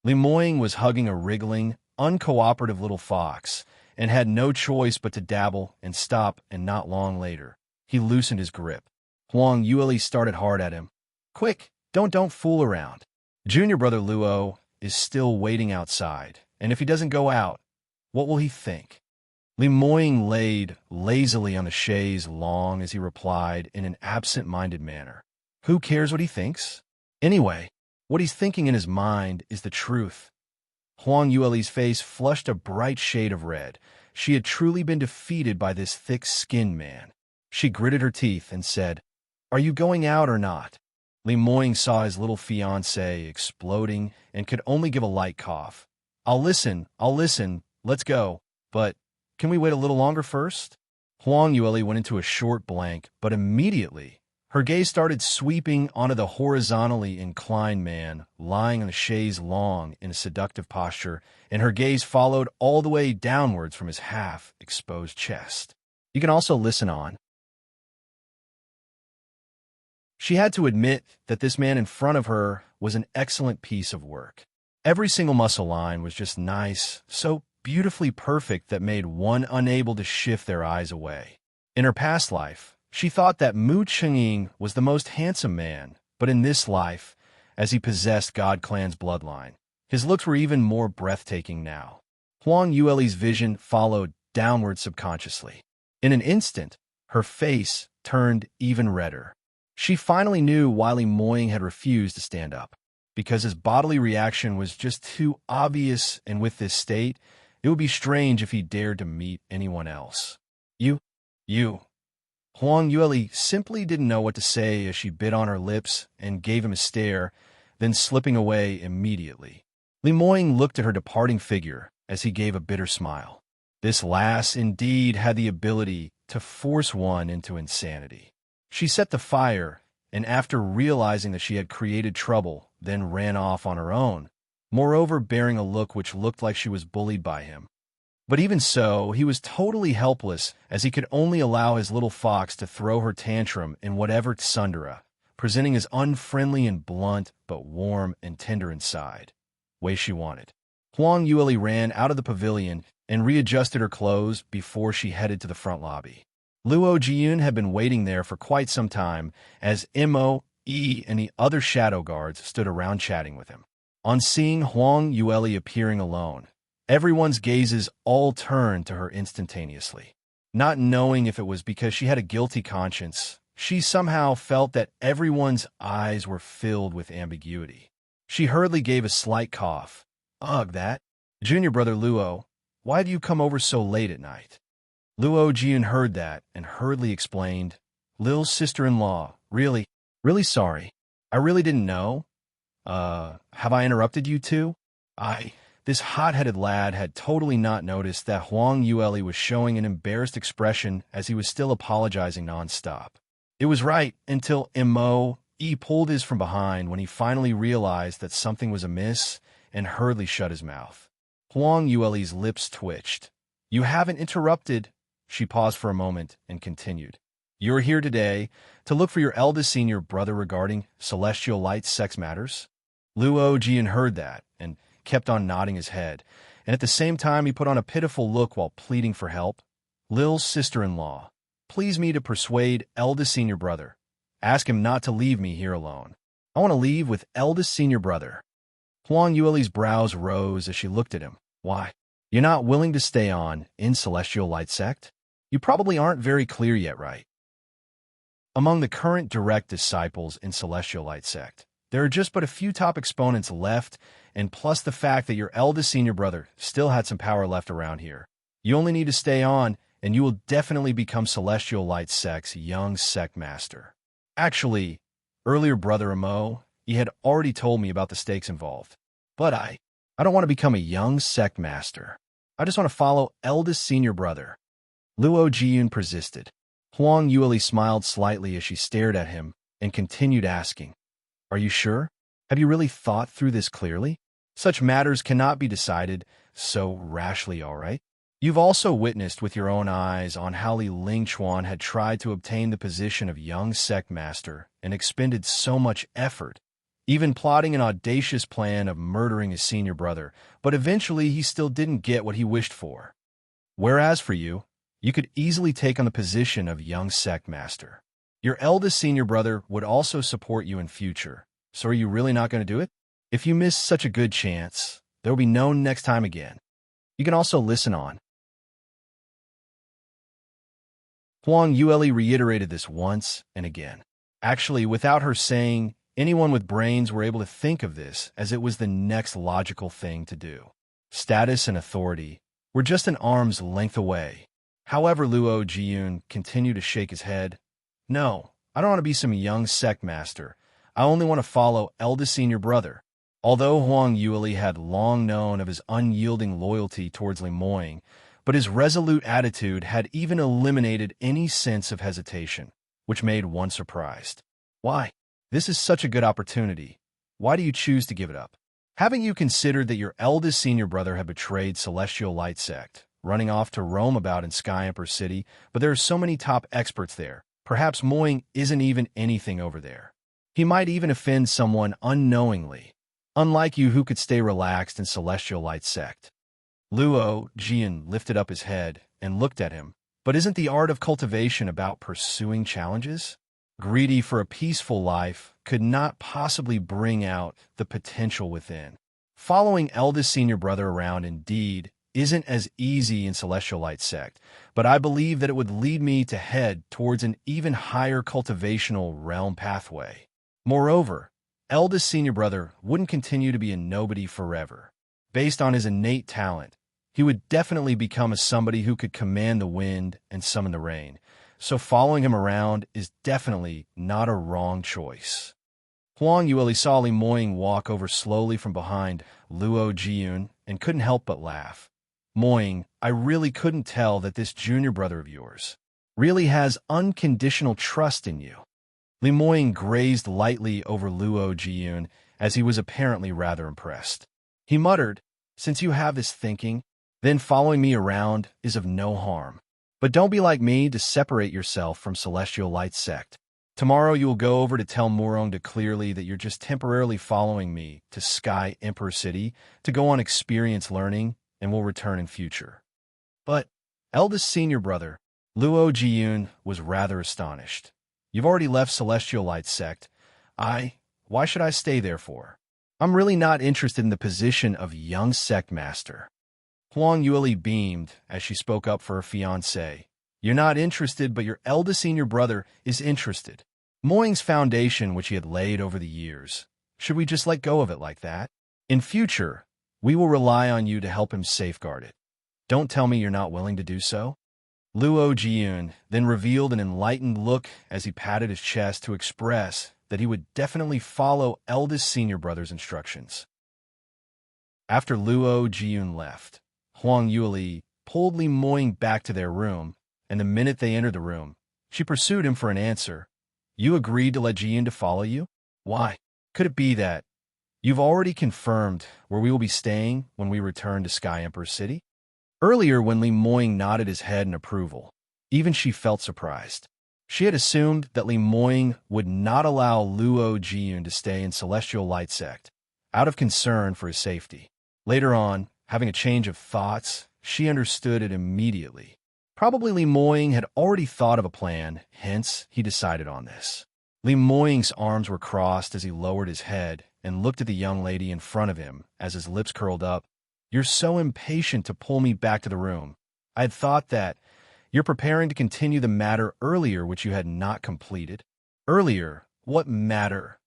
Li Moying was hugging a wriggling, uncooperative little fox and had no choice but to dabble and stop, and not long later, he loosened his grip. Huang Yueli started hard at him. Quick, don't fool around. Junior brother Luo is still waiting outside, and if he doesn't go out, what will he think? Li Moying laid lazily on the chaise longue as he replied in an absent-minded manner. Who cares what he thinks? Anyway, what he's thinking in his mind is the truth. Huang Yueli's face flushed a bright shade of red. She had truly been defeated by this thick-skinned man. She gritted her teeth and said, Are you going out or not? Li Moying saw his little fiancé exploding and could only give a light cough. I'll listen, let's go, but can we wait a little longer first? Huang Yueli went into a short blank, but immediately her gaze started sweeping onto the horizontally inclined man lying on the chaise longue in a seductive posture, and her gaze followed all the way downwards from his half-exposed chest. You can also listen on. She had to admit that this man in front of her was an excellent piece of work. Every single muscle line was just nice, so beautifully perfect that made one unable to shift their eyes away. In her past life, she thought that Mu Chengying was the most handsome man, but in this life, as he possessed God Clan's bloodline, his looks were even more breathtaking now. Huang Yueli's vision followed downward subconsciously. In an instant, her face turned even redder. She finally knew why Li Moying had refused to stand up, because his bodily reaction was just too obvious, and with this state, it would be strange if he dared to meet anyone else. You. Huang Yueli simply didn't know what to say as she bit on her lips and gave him a stare, then slipping away immediately. Li Moying looked at her departing figure as he gave a bitter smile. This lass indeed had the ability to force one into insanity. She set the fire, and after realizing that she had created trouble, then ran off on her own, moreover bearing a look which looked like she was bullied by him. But even so, he was totally helpless, as he could only allow his little fox to throw her tantrum in whatever tsundere, presenting as unfriendly and blunt, but warm and tender inside, way she wanted. Huang Yueli ran out of the pavilion and readjusted her clothes before she headed to the front lobby. Luo Jiyun had been waiting there for quite some time, as Mo, Yi, and the other shadow guards stood around chatting with him. On seeing Huang Yueli appearing alone, everyone's gazes all turned to her instantaneously. Not knowing if it was because she had a guilty conscience, she somehow felt that everyone's eyes were filled with ambiguity. She hurriedly gave a slight cough. Ugh, that. Junior brother Luo, why do you come over so late at night? Luo Jiyun heard that and hurriedly explained, Lil's sister-in-law, really sorry. I really didn't know. Have I interrupted you two? This hot-headed lad had totally not noticed that Huang Yueli was showing an embarrassed expression as he was still apologizing nonstop. It was right until He pulled his from behind when he finally realized that something was amiss and hurriedly shut his mouth. Huang Yueli's lips twitched. You haven't interrupted. She paused for a moment and continued. You're here today to look for your eldest senior brother regarding celestial light sex matters? Luo Jian heard that and kept on nodding his head, and at the same time he put on a pitiful look while pleading for help. Lil's sister-in-law, please me to persuade eldest senior brother. Ask him not to leave me here alone. I want to leave with eldest senior brother. Huang Yueli's brows rose as she looked at him. Why? You're not willing to stay on in Celestial Light Sect? You probably aren't very clear yet, right? Among the current direct disciples in Celestial Light Sect, there are just but a few top exponents left, and plus the fact that your eldest senior brother still had some power left around here. You only need to stay on, and you will definitely become Celestial Light Sect's young sect master. Actually, earlier Brother Amo, he had already told me about the stakes involved. But I don't want to become a young sect master. I just want to follow eldest senior brother. Luo Jiyun persisted. Huang Yueli smiled slightly as she stared at him and continued asking, Are you sure? Have you really thought through this clearly? Such matters cannot be decided so rashly, all right? You've also witnessed with your own eyes on how Li Lingchuan had tried to obtain the position of young sect master and expended so much effort, even plotting an audacious plan of murdering his senior brother, but eventually he still didn't get what he wished for. Whereas for you, you could easily take on the position of young sect master. Your eldest senior brother would also support you in future, so are you really not going to do it? If you miss such a good chance, there will be no next time again. You can also listen on. Huang Yueli reiterated this once and again. Actually, without her saying, anyone with brains were able to think of this as it was the next logical thing to do. Status and authority were just an arm's length away. However, Luo Jiyun continued to shake his head. No, I don't want to be some young sect master. I only want to follow eldest senior brother. Although Huang Yueli had long known of his unyielding loyalty towards Li Moying, but his resolute attitude had even eliminated any sense of hesitation, which made one surprised. Why? This is such a good opportunity. Why do you choose to give it up? Haven't you considered that your eldest senior brother had betrayed Celestial Light Sect, running off to roam about in Sky Emperor City, but there are so many top experts there. Perhaps Moying isn't even anything over there. He might even offend someone unknowingly, unlike you who could stay relaxed in Celestial Light Sect. Luo Jian lifted up his head and looked at him. But isn't the art of cultivation about pursuing challenges? Greedy for a peaceful life could not possibly bring out the potential within. Following eldest senior brother around indeed isn't as easy in Celestial Light Sect, but I believe that it would lead me to head towards an even higher cultivational realm pathway. Moreover, eldest senior brother wouldn't continue to be a nobody forever. Based on his innate talent, he would definitely become somebody who could command the wind and summon the rain, so following him around is definitely not a wrong choice. Huang Yueli saw Li Moying walk over slowly from behind Luo Jiyun and couldn't help but laugh. Moying, I really couldn't tell that this junior brother of yours really has unconditional trust in you. Li Moying grazed lightly over Luo Jiyun as he was apparently rather impressed. He muttered, Since you have this thinking, then following me around is of no harm. But don't be like me to separate yourself from Celestial Light Sect. Tomorrow you will go over to tell Murong clearly that you're just temporarily following me to Sky Emperor City to go on experience learning and will return in future. But, eldest senior brother, Luo Jiyun was rather astonished. You've already left Celestial Light Sect. Why should I stay there for? I'm really not interested in the position of young sect master. Huang Yueli beamed as she spoke up for her fiancé. You're not interested, but your eldest senior brother is interested. Moying's foundation, which he had laid over the years, should we just let go of it like that? In future, we will rely on you to help him safeguard it. Don't tell me you're not willing to do so. Luo Jiyun then revealed an enlightened look as he patted his chest to express that he would definitely follow eldest senior brother's instructions. After Luo Jiyun left, Huang Yueli pulled Li Moying back to their room, and the minute they entered the room, she pursued him for an answer. You agreed to let Jiyun to follow you? Why? Could it be that you've already confirmed where we will be staying when we return to Sky Emperor City? Earlier, when Li Moying nodded his head in approval, even she felt surprised. She had assumed that Li Moying would not allow Luo Jiyun to stay in Celestial Light Sect, out of concern for his safety. Later on, having a change of thoughts, she understood it immediately. Probably Li Moying had already thought of a plan, hence he decided on this. Li Moying's arms were crossed as he lowered his head and looked at the young lady in front of him as his lips curled up. You're so impatient to pull me back to the room. I had thought that you're preparing to continue the matter earlier which you had not completed. Earlier? What matter?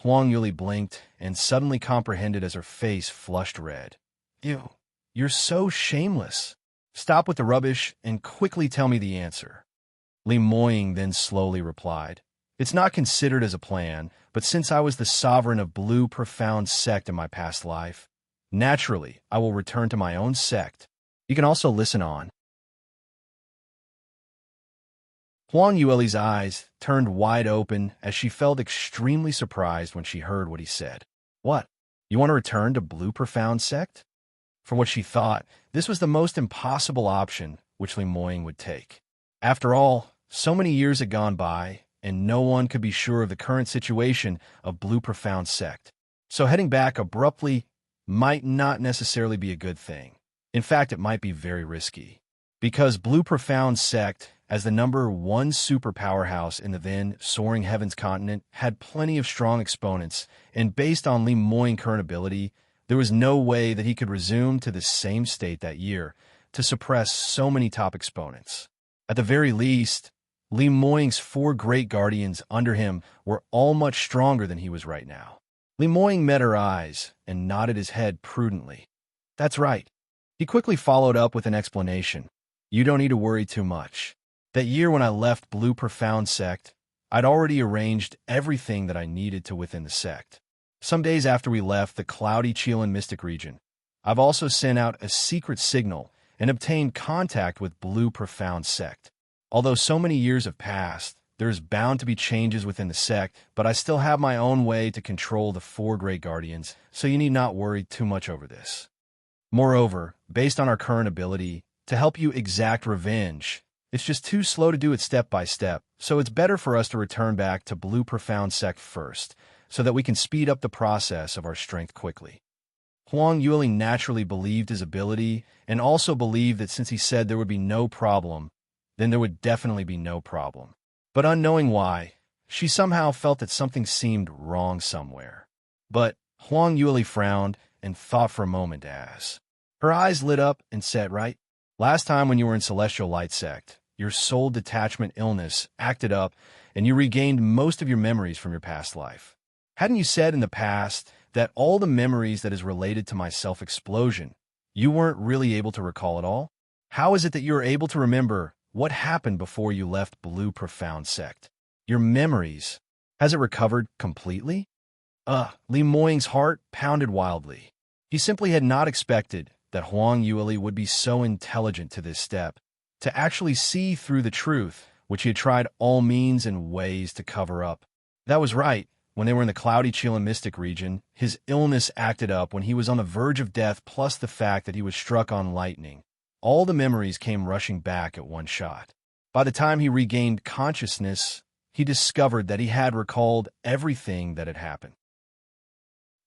Huang Yueli blinked and suddenly comprehended as her face flushed red. You're so shameless. Stop with the rubbish and quickly tell me the answer. Li Moying then slowly replied. It's not considered as a plan, but since I was the sovereign of Blue Profound Sect in my past life, naturally, I will return to my own sect. You can also listen on. Huang Yueli's eyes turned wide open as she felt extremely surprised when she heard what he said. What? You want to return to Blue Profound Sect? From what she thought, this was the most impossible option which Li Moying would take. After all, so many years had gone by, and no one could be sure of the current situation of Blue Profound Sect. So heading back abruptly might not necessarily be a good thing. In fact, it might be very risky. Because Blue Profound Sect, as the #1 super powerhouse in the then Soaring Heavens continent, had plenty of strong exponents, and based on Li Moying's current ability, there was no way that he could resume to the same state that year to suppress so many top exponents. At the very least, Li Moying's 4 great guardians under him were all much stronger than he was right now. Li Moying met her eyes and nodded his head prudently. That's right. He quickly followed up with an explanation. You don't need to worry too much. That year when I left Blue Profound Sect, I'd already arranged everything that I needed to within the sect. Some days after we left the cloudy Chilan Mystic region, I've also sent out a secret signal and obtained contact with Blue Profound Sect. Although so many years have passed, there is bound to be changes within the sect, but I still have my own way to control the 4 great guardians, so you need not worry too much over this. Moreover, based on our current ability to help you exact revenge, it's just too slow to do it step by step, so it's better for us to return back to Blue Profound Sect first, so that we can speed up the process of our strength quickly. Huang Yueli naturally believed his ability, and also believed that since he said there would be no problem, then there would definitely be no problem. But unknowing why, she somehow felt that something seemed wrong somewhere. But Huang Yueli frowned and thought for a moment as her eyes lit up and said, right? Last time when you were in Celestial Light Sect, your soul detachment illness acted up and you regained most of your memories from your past life. Hadn't you said in the past that all the memories that is related to my self-explosion, you weren't really able to recall at all? How is it that you are able to remember what happened before you left Blue Profound Sect? Your memories, has it recovered completely? Li Moying's heart pounded wildly. He simply had not expected that Huang Yueli would be so intelligent to this step, to actually see through the truth, which he had tried all means and ways to cover up. That was right. When they were in the cloudy Chilan Mystic region, his illness acted up when he was on the verge of death, plus the fact that he was struck on lightning. All the memories came rushing back at one shot. By the time he regained consciousness, he discovered that he had recalled everything that had happened.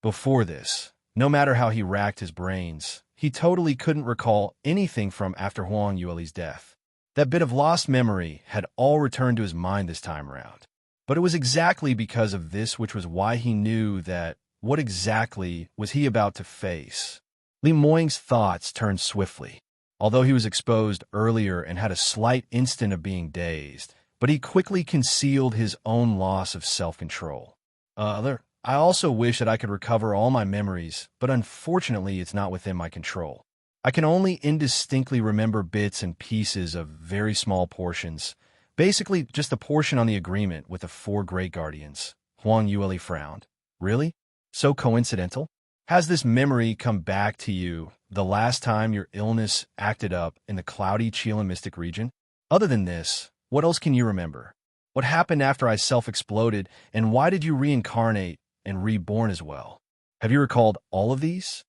Before this, no matter how he racked his brains, he totally couldn't recall anything from after Huang Yueli's death. That bit of lost memory had all returned to his mind this time around. But it was exactly because of this which was why he knew that what exactly was he about to face. Li Moying's thoughts turned swiftly. Although he was exposed earlier and had a slight instant of being dazed, but he quickly concealed his own loss of self-control. I also wish that I could recover all my memories, but unfortunately it's not within my control. I can only indistinctly remember bits and pieces of very small portions, basically just the portion on the agreement with the 4 great guardians. Huang Yueli frowned. Really? So coincidental? Has this memory come back to you the last time your illness acted up in the cloudy Qilin Mystic region? Other than this, what else can you remember? What happened after I self-exploded, and why did you reincarnate and reborn as well? Have you recalled all of these?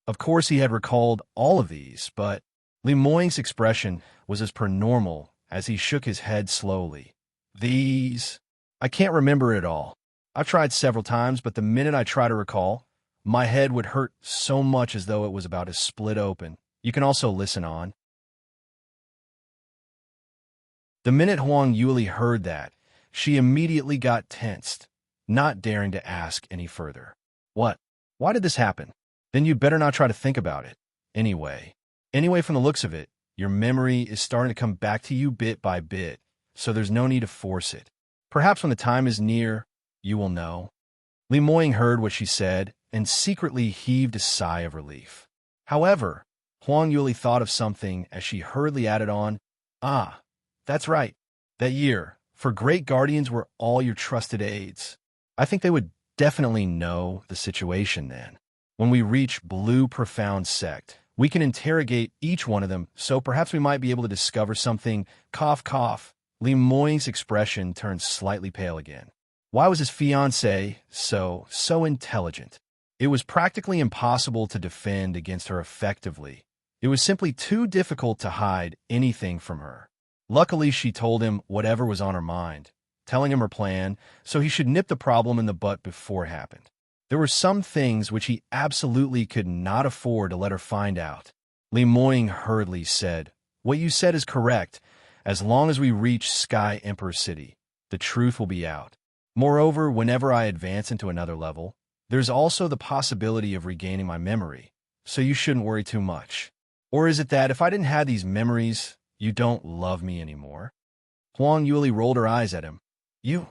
Of course he had recalled all of these, but Li Moying's expression was as per normal as he shook his head slowly. These? I can't remember it all. I've tried several times, but the minute I try to recall, my head would hurt so much as though it was about to split open. You can also listen on. The minute Huang Yueli heard that, she immediately got tensed, not daring to ask any further. What? Why did this happen? Then you'd better not try to think about it. Anyway, from the looks of it, your memory is starting to come back to you bit by bit, so there's no need to force it. Perhaps when the time is near, you will know. Li Moying heard what she said and secretly heaved a sigh of relief. However, Huang Yueli thought of something as she hurriedly added on, that's right. That year, for great guardians were all your trusted aides. I think they would definitely know the situation then. When we reach Blue Profound Sect, we can interrogate each one of them, so perhaps we might be able to discover something. Cough, cough. Li Moying's expression turned slightly pale again. Why was his fiancée so intelligent? It was practically impossible to defend against her effectively. It was simply too difficult to hide anything from her. Luckily, she told him whatever was on her mind, telling him her plan, so he should nip the problem in the butt before it happened. There were some things which he absolutely could not afford to let her find out. Li Moying hurriedly said, "What you said is correct. As long as we reach Sky Emperor City, the truth will be out. Moreover, whenever I advance into another level, there's also the possibility of regaining my memory, so you shouldn't worry too much. Or is it that if I didn't have these memories, you don't love me anymore?" Huang Yueli rolled her eyes at him. "You?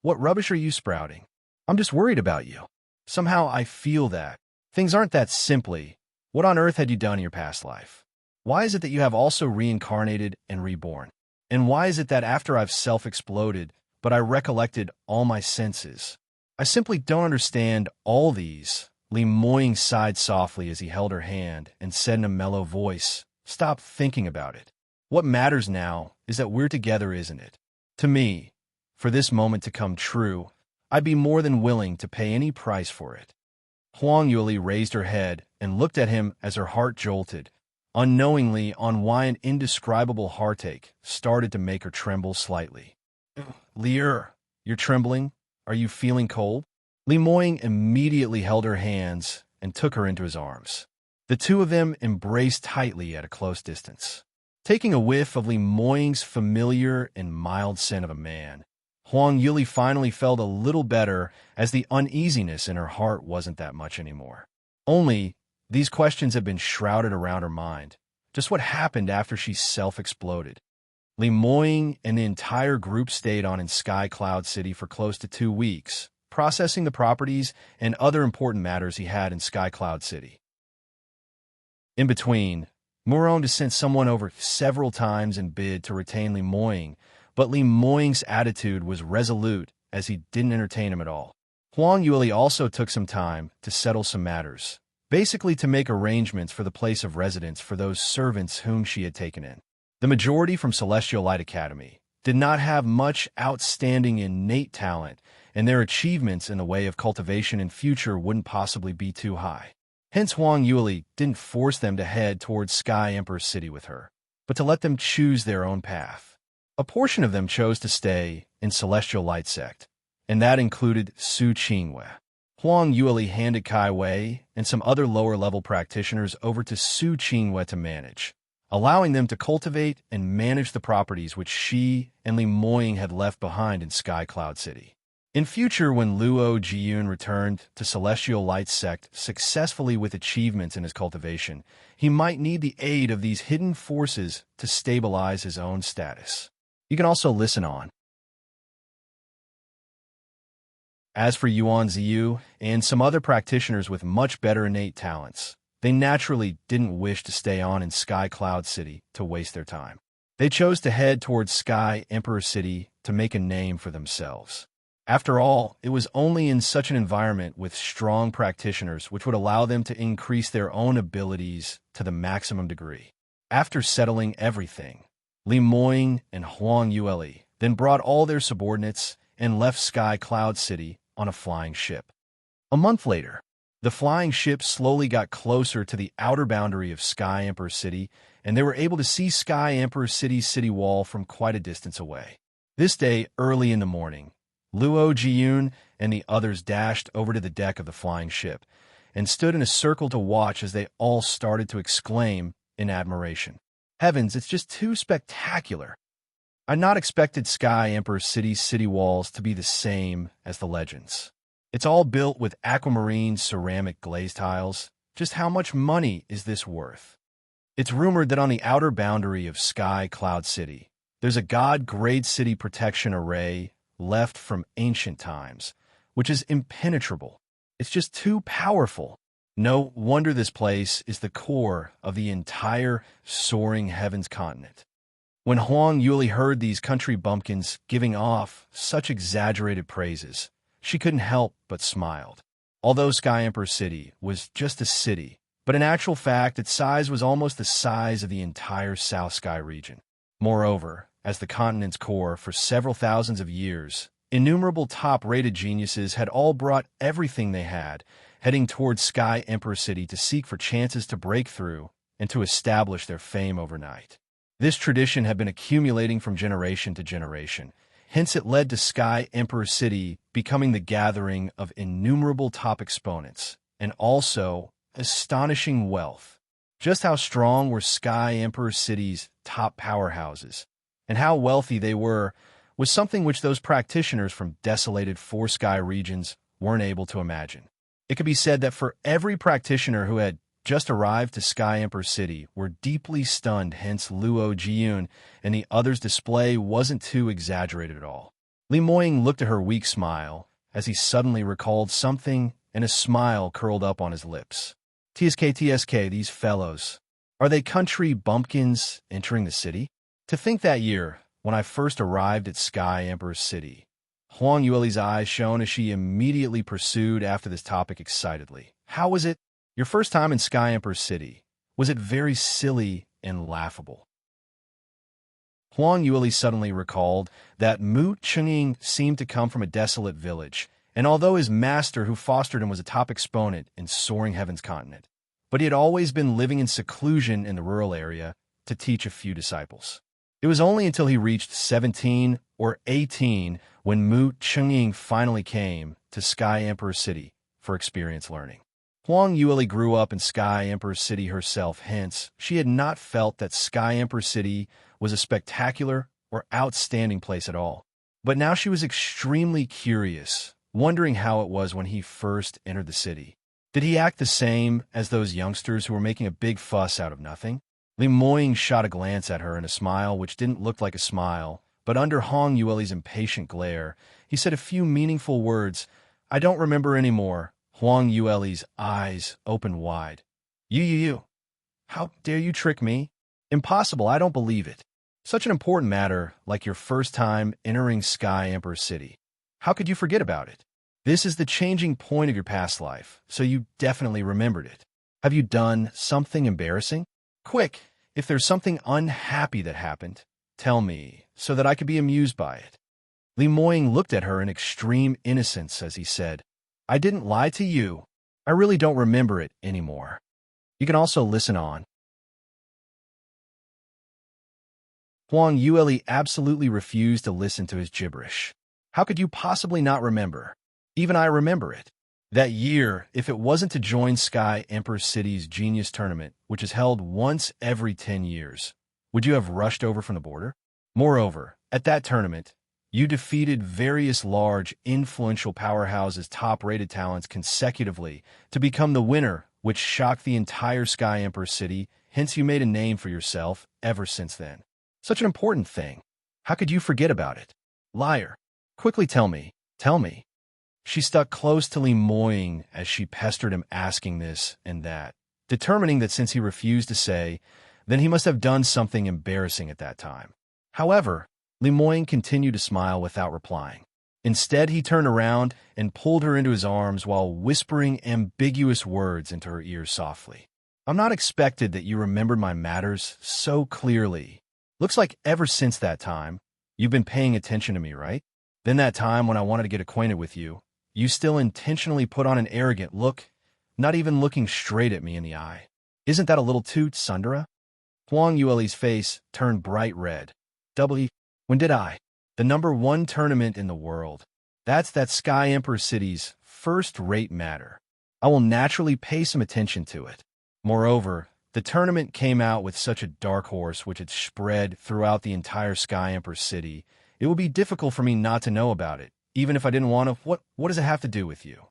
What rubbish are you sprouting? I'm just worried about you. Somehow I feel that. Things aren't that simply. What on earth had you done in your past life? Why is it that you have also reincarnated and reborn? And why is it that after I've self-exploded, but I recollected all my senses? I simply don't understand all these." Li Moying sighed softly as he held her hand and said in a mellow voice, "Stop thinking about it. What matters now is that we're together, isn't it? To me, for this moment to come true, I'd be more than willing to pay any price for it." Huang Yueli raised her head and looked at him as her heart jolted, unknowingly on why an indescribable heartache started to make her tremble slightly. "Lier, you're trembling? Are you feeling cold?" Li Moying immediately held her hands and took her into his arms. The two of them embraced tightly at a close distance. Taking a whiff of Li Moying's familiar and mild scent of a man, Huang Yueli finally felt a little better, as the uneasiness in her heart wasn't that much anymore. Only, these questions had been shrouded around her mind. Just what happened after she self-exploded? Li Moying and the entire group stayed on in Sky Cloud City for close to 2 weeks, processing the properties and other important matters he had in Sky Cloud City. In between, Muronde sent someone over several times and bid to retain Li Moying, but Li Moying's attitude was resolute as he didn't entertain him at all. Huang Yueli also took some time to settle some matters, basically to make arrangements for the place of residence for those servants whom she had taken in. The majority from Celestial Light Academy did not have much outstanding innate talent, and their achievements in the way of cultivation in future wouldn't possibly be too high. Hence Huang Yueli didn't force them to head towards Sky Emperor City with her, but to let them choose their own path. A portion of them chose to stay in Celestial Light Sect, and that included Su Qingwei. Huang Yueli handed Kai Wei and some other lower-level practitioners over to Su Qingwei to manage, allowing them to cultivate and manage the properties which she and Li Moying had left behind in Sky Cloud City. In future, when Luo Jiyun returned to Celestial Light Sect successfully with achievements in his cultivation, he might need the aid of these hidden forces to stabilize his own status. You can also listen on. As for Yuan Ziyu and some other practitioners with much better innate talents, they naturally didn't wish to stay on in Sky Cloud City to waste their time. They chose to head towards Sky Emperor City to make a name for themselves. After all, it was only in such an environment with strong practitioners which would allow them to increase their own abilities to the maximum degree. After settling everything, Li Moying and Huang Yue then brought all their subordinates and left Sky Cloud City on a flying ship. A month later, the flying ship slowly got closer to the outer boundary of Sky Emperor City, and they were able to see Sky Emperor City's city wall from quite a distance away. This day, early in the morning, Luo Jiyun and the others dashed over to the deck of the flying ship and stood in a circle to watch as they all started to exclaim in admiration. Heavens, it's just too spectacular! I'd not expected Sky Emperor City's city walls to be the same as the legends. It's all built with aquamarine ceramic glaze tiles. Just how much money is this worth? It's rumored that on the outer boundary of Sky Cloud City, there's a god-grade city protection array left from ancient times, which is impenetrable. It's just too powerful. No wonder this place is the core of the entire soaring heavens continent. When Huang Yuli heard these country bumpkins giving off such exaggerated praises, she couldn't help but smiled. Although Sky Emperor City was just a city, but in actual fact its size was almost the size of the entire South Sky region. Moreover, as the continent's core for several thousands of years, innumerable top-rated geniuses had all brought everything they had, heading towards Sky Emperor City to seek for chances to break through and to establish their fame overnight. This tradition had been accumulating from generation to generation. Hence, it led to Sky Emperor City becoming the gathering of innumerable top exponents, and also astonishing wealth. Just how strong were Sky Emperor City's top powerhouses, and how wealthy they were, was something which those practitioners from desolated four-sky regions weren't able to imagine. It could be said that for every practitioner who had just arrived to Sky Emperor City were deeply stunned, hence Luo Jiyun and the others' display wasn't too exaggerated at all. Li Moying looked at her weak smile as he suddenly recalled something, and a smile curled up on his lips. TSK, these fellows. Are they country bumpkins entering the city? To think that year, when I first arrived at Sky Emperor City, Huang Yueli's eyes shone as she immediately pursued after this topic excitedly. How was it? Your first time in Sky Emperor City, was it very silly and laughable? Huang Yueli suddenly recalled that Mu Chungying seemed to come from a desolate village, and although his master who fostered him was a top exponent in soaring heavens continent, but he had always been living in seclusion in the rural area to teach a few disciples. It was only until he reached 17 or 18 when Mu Chungying finally came to Sky Emperor City for experience learning. Huang Yueli grew up in Sky Emperor City herself, hence, she had not felt that Sky Emperor City was a spectacular or outstanding place at all. But now she was extremely curious, wondering how it was when he first entered the city. Did he act the same as those youngsters who were making a big fuss out of nothing? Li Moying shot a glance at her and a smile which didn't look like a smile, but under Huang Yueli's impatient glare, he said a few meaningful words. I don't remember anymore. Huang Yueli's eyes opened wide. You. How dare you trick me? Impossible, I don't believe it. Such an important matter like your first time entering Sky Emperor City. How could you forget about it? This is the changing point of your past life, so you definitely remembered it. Have you done something embarrassing? Quick, if there's something unhappy that happened, tell me, so that I could be amused by it. Li Moying looked at her in extreme innocence as he said, I didn't lie to you. I really don't remember it anymore. You can also listen on. Huang Yueli absolutely refused to listen to his gibberish. How could you possibly not remember? Even I remember it. That year, if it wasn't to join Sky Emperor City's Genius Tournament, which is held once every 10 years, would you have rushed over from the border? Moreover, at that tournament, you defeated various large, influential powerhouses' top-rated talents consecutively to become the winner, which shocked the entire Sky Emperor City, hence you made a name for yourself ever since then. Such an important thing. How could you forget about it? Liar. Quickly tell me. She stuck close to Li Moying as she pestered him asking this and that, determining that since he refused to say, then he must have done something embarrassing at that time. However, Li Moying continued to smile without replying. Instead, he turned around and pulled her into his arms while whispering ambiguous words into her ears softly. I'm not expected that you remembered my matters so clearly. Looks like ever since that time, you've been paying attention to me, right? Then that time when I wanted to get acquainted with you, you still intentionally put on an arrogant look, not even looking straight at me in the eye. Isn't that a little too tsundere? Huang Yueli's face turned bright red. W, when did I? The #1 tournament in the world. That's that Sky Emperor City's first-rate matter. I will naturally pay some attention to it. Moreover, the tournament came out with such a dark horse which had spread throughout the entire Sky Emperor City. It would be difficult for me not to know about it, even if I didn't want to. What does it have to do with you?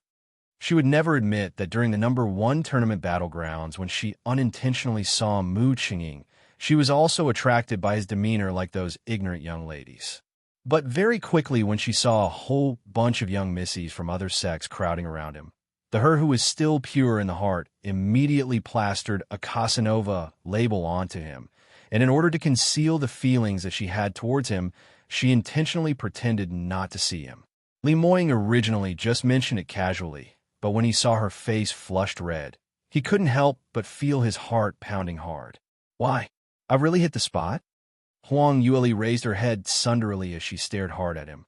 She would never admit that during the #1 tournament battlegrounds, when she unintentionally saw Mu Qingying, she was also attracted by his demeanor like those ignorant young ladies. But very quickly, when she saw a whole bunch of young missies from other sects crowding around him, the her who was still pure in the heart immediately plastered a Casanova label onto him, and in order to conceal the feelings that she had towards him, she intentionally pretended not to see him. Li Moying originally just mentioned it casually, but when he saw her face flushed red, he couldn't help but feel his heart pounding hard. Why? I really hit the spot? Huang Yueli raised her head sunderily as she stared hard at him.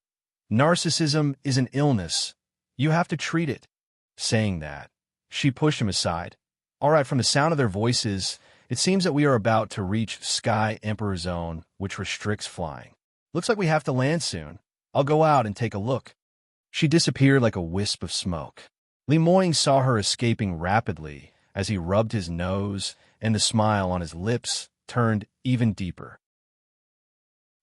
Narcissism is an illness. You have to treat it. Saying that, she pushed him aside. All right, from the sound of their voices, it seems that we are about to reach Sky Emperor Zone, which restricts flying. Looks like we have to land soon. I'll go out and take a look. She disappeared like a wisp of smoke. Li Moying saw her escaping rapidly as he rubbed his nose, and the smile on his lips turned even deeper.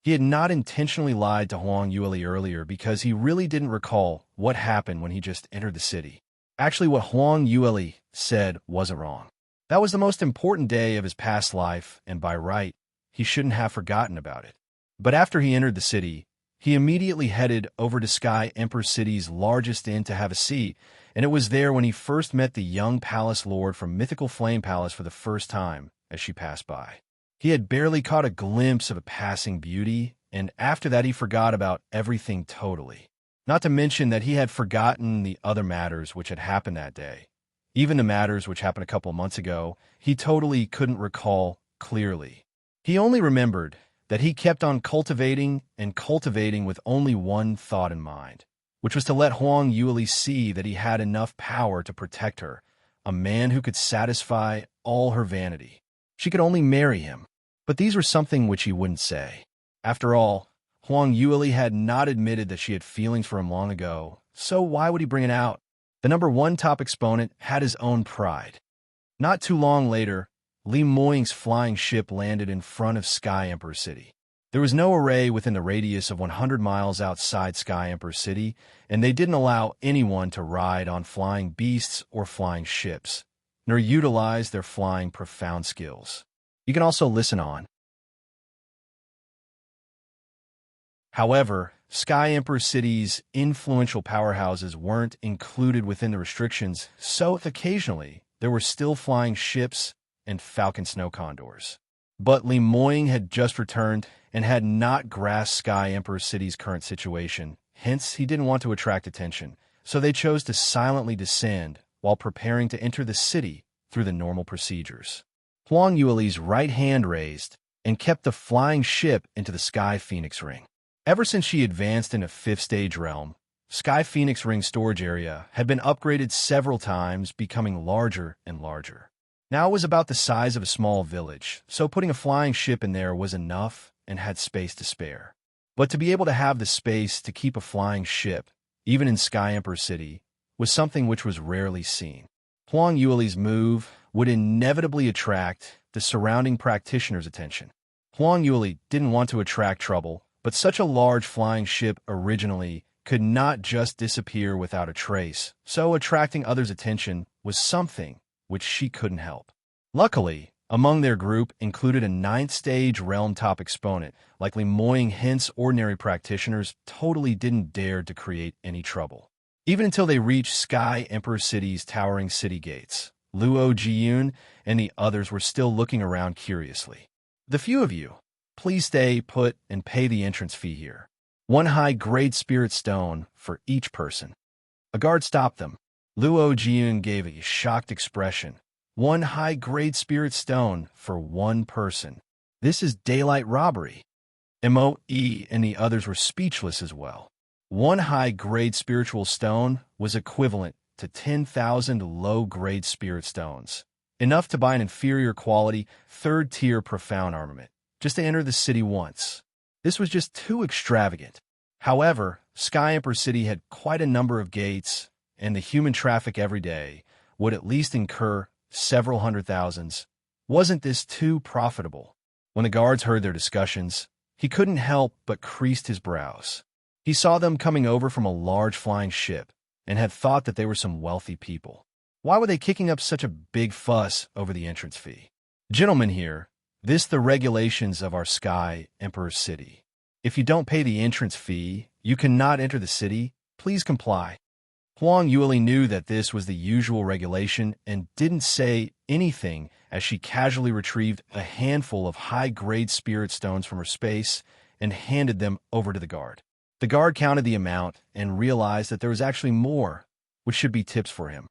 He had not intentionally lied to Huang Yueli earlier because he really didn't recall what happened when he just entered the city. Actually, what Huang Yueli said wasn't wrong. That was the most important day of his past life, and by right, he shouldn't have forgotten about it. But after he entered the city, he immediately headed over to Sky Emperor City's largest inn to have a seat, and it was there when he first met the young palace lord from Mythical Flame Palace for the first time as she passed by. He had barely caught a glimpse of a passing beauty, and after that he forgot about everything totally. Not to mention that he had forgotten the other matters which had happened that day. Even the matters which happened a couple of months ago, he totally couldn't recall clearly. He only remembered that he kept on cultivating and cultivating with only one thought in mind, which was to let Huang Yueli see that he had enough power to protect her, a man who could satisfy all her vanity. She could only marry him, but these were something which he wouldn't say. After all, Huang Yueli had not admitted that she had feelings for him long ago, so why would he bring it out? The #1 top exponent had his own pride. Not too long later, Li Moying's flying ship landed in front of Sky Emperor City. There was no array within the radius of 100 miles outside Sky Emperor City, and they didn't allow anyone to ride on flying beasts or flying ships, nor utilize their flying profound skills. You can also listen on. However, Sky Emperor City's influential powerhouses weren't included within the restrictions, so occasionally there were still flying ships and Falcon Snow Condors. But Li Moying had just returned and had not grasped Sky Emperor City's current situation, hence he didn't want to attract attention, so they chose to silently descend while preparing to enter the city through the normal procedures. Huang Yueli's right hand raised and kept the flying ship into the Sky Phoenix Ring. Ever since she advanced into 5th Stage Realm, Sky Phoenix Ring storage area had been upgraded several times, becoming larger and larger. Now it was about the size of a small village, so putting a flying ship in there was enough and had space to spare. But to be able to have the space to keep a flying ship, even in Sky Emperor City, was something which was rarely seen. Huang Yueli's move would inevitably attract the surrounding practitioners' attention. Huang Yueli didn't want to attract trouble, but such a large flying ship originally could not just disappear without a trace, so attracting others' attention was something which she couldn't help. Luckily, among their group included a 9th Stage Realm top exponent, like Li Moying, hence ordinary practitioners totally didn't dare to create any trouble. Even until they reached Sky Emperor City's towering city gates, Luo Jiyun and the others were still looking around curiously. The few of you, please stay put and pay the entrance fee here. One high-grade spirit stone for each person. A guard stopped them. Luo Jian gave a shocked expression. One high-grade spirit stone for one person. This is daylight robbery. Moe and the others were speechless as well. One high-grade spiritual stone was equivalent to 10,000 low-grade spirit stones, enough to buy an inferior quality, third-tier profound armament, just to enter the city once. This was just too extravagant. However, Sky Emperor City had quite a number of gates, and the human traffic every day would at least incur several hundred thousands. Wasn't this too profitable? When the guards heard their discussions, he couldn't help but creased his brows. He saw them coming over from a large flying ship, and had thought that they were some wealthy people. Why were they kicking up such a big fuss over the entrance fee? Gentlemen here, this the regulations of our Sky Emperor City. If you don't pay the entrance fee, you cannot enter the city. Please comply. Huang Yueli knew that this was the usual regulation and didn't say anything as she casually retrieved a handful of high-grade spirit stones from her space and handed them over to the guard. The guard counted the amount and realized that there was actually more, which should be tips for him.